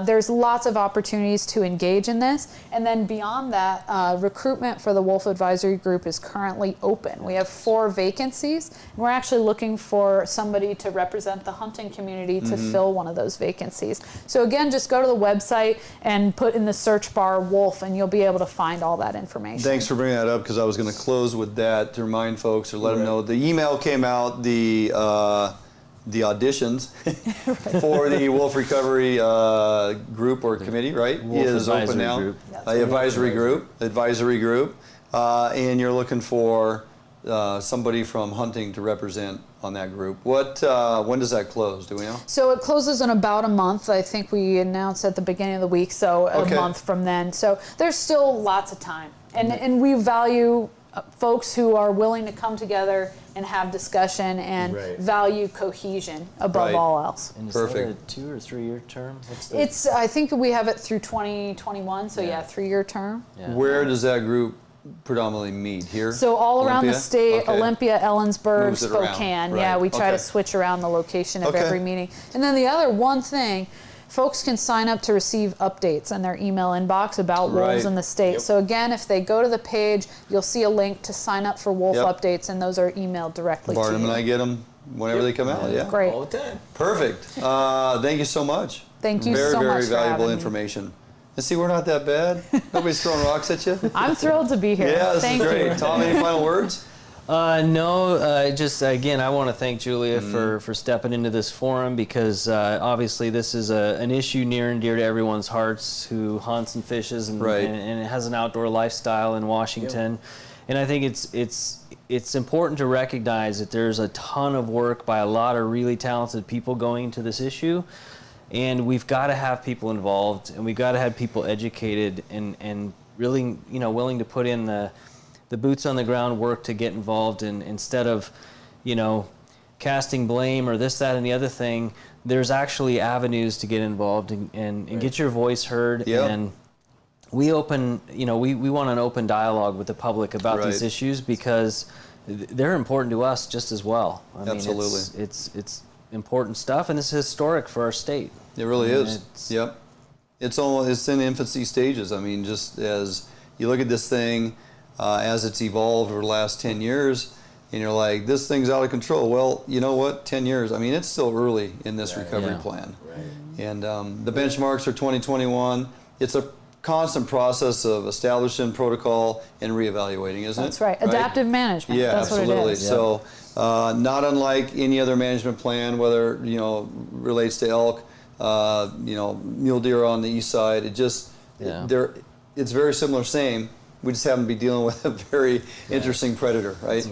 There's lots of opportunities to engage in this. And then beyond that, recruitment for the Wolf Advisory Group is currently open. We have 4 vacancies, and we're actually looking for somebody to represent the hunting community to fill one of those vacancies. So again, just go to the website and put in the search bar wolf, and you'll be able to find all that information. Thanks for bringing that up, because I was going to close with that to remind folks or let them know the email came out, the auditions for the wolf recovery group or committee, is open now. Advisory group, and you're looking for somebody from hunting to represent on that group. When does that close? Do we know? So it closes in about a month. I think we announced at the beginning of the week, so a month from then. So there's still lots of time. And we value folks who are willing to come together and have discussion and value cohesion above all else. And is that a 2 or 3 year term? It's, I think we have it through 2021, so 3-year term. Where does that group predominantly meet? Here? So all around the state, Olympia, Ellensburg, Spokane. Yeah, we try to switch around the location of every meeting. And then the other one thing, folks can sign up to receive updates in their email inbox about wolves in the state. So again, if they go to the page, you'll see a link to sign up for wolf updates, and those are emailed directly to you. Barnum and I get them whenever they come out. Great. All the time. Perfect. Thank you so much. Thank you so much. Very valuable information. And see, we're not that bad. Nobody's throwing rocks at you. I'm thrilled to be here. Yeah, this is great. Tom, any final words? No, just again, I want to thank Julia for stepping into this forum, because obviously this is an issue near and dear to everyone's hearts who hunts and fishes and it has an outdoor lifestyle in Washington. And I think it's important to recognize that there's a ton of work by a lot of really talented people going into this issue. And we've got to have people involved, and we've got to have people educated and really, willing to put in the boots on the ground work to get involved. And instead of, casting blame or this, that, and the other thing, there's actually avenues to get involved and get your voice heard. And we open, we want an open dialogue with the public about these issues, because they're important to us just as well. I mean, it's important stuff, and it's historic for our state. It really is. It's in infancy stages. I mean, just as you look at this thing, as it's evolved over the last 10 years, and you're like, this thing's out of control. Well, you know what? 10 years. I mean, it's still early in this recovery plan. And the benchmarks are 2021. It's a constant process of establishing protocol and reevaluating, isn't it? That's right. Adaptive management. Yeah, that's absolutely. What it is. So not unlike any other management plan, whether relates to elk, mule deer on the east side. It just, it's very similar, same. We just happen to be dealing with a very interesting predator, right?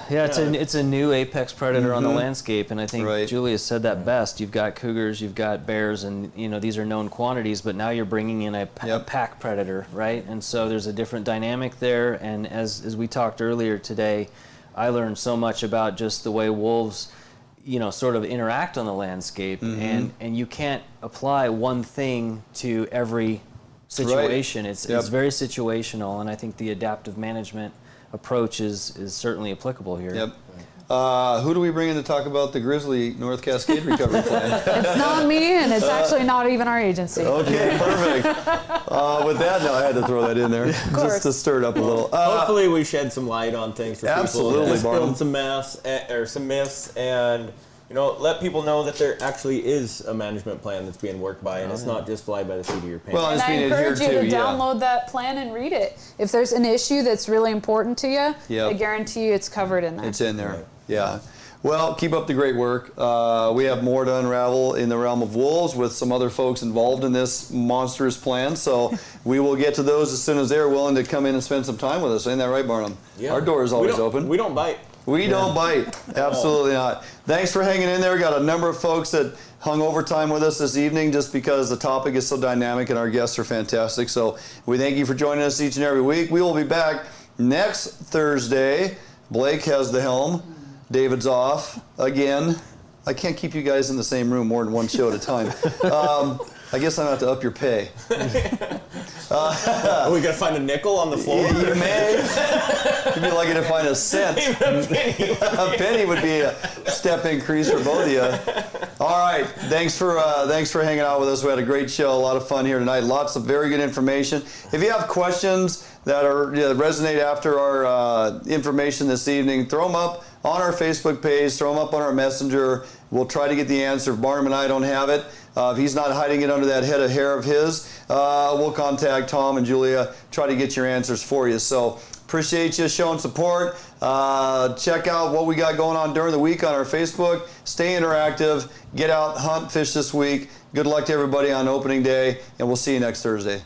It's a new apex predator on the landscape, and I think Julia said that best. You've got cougars, you've got bears, and these are known quantities, but now you're bringing in a pack predator, right? And so there's a different dynamic there, and as we talked earlier today, I learned so much about just the way wolves sort of interact on the landscape, and you can't apply one thing to every situation. It's very situational, and I think the adaptive management approach is certainly applicable here. Who do we bring in to talk about the grizzly North Cascade recovery plan? It's not me, and it's actually not even our agency. Okay, perfect. With that, I had to throw that in there just to stir it up a little. Hopefully, we shed some light on things for absolutely, people. Build some myths, and let people know that there actually is a management plan that's being worked by, and it's not just fly by the seat of your pants. Well, and I encourage you to download that plan and read it. If there's an issue that's really important to you, I guarantee you it's covered in there. It's in there, Well, keep up the great work. We have more to unravel in the realm of wolves with some other folks involved in this monstrous plan, so we will get to those as soon as they're willing to come in and spend some time with us. Ain't that right, Barnum? Yeah. Our door is always open. We don't bite. We don't bite. Absolutely not. Thanks for hanging in there. We got a number of folks that hung overtime with us this evening just because the topic is so dynamic and our guests are fantastic. So we thank you for joining us each and every week. We will be back next Thursday. Blake has the helm. David's off again. I can't keep you guys in the same room more than one show at a time. I guess I'm going to have to up your pay. Are we going to find a nickel on the floor? You may. You'd be lucky to find a cent. Even a penny. A penny would be a step increase for both of you. All right. Thanks for hanging out with us. We had a great show. A lot of fun here tonight. Lots of very good information. If you have questions that resonate after our information this evening, throw them up on our Facebook page. Throw them up on our messenger. We'll try to get the answer. If Barnum and I don't have it, if he's not hiding it under that head of hair of his, we'll contact Tom and Julia, try to get your answers for you. So appreciate you showing support. Check out what we got going on during the week on our Facebook. Stay interactive. Get out, hunt, fish this week. Good luck to everybody on opening day, and we'll see you next Thursday.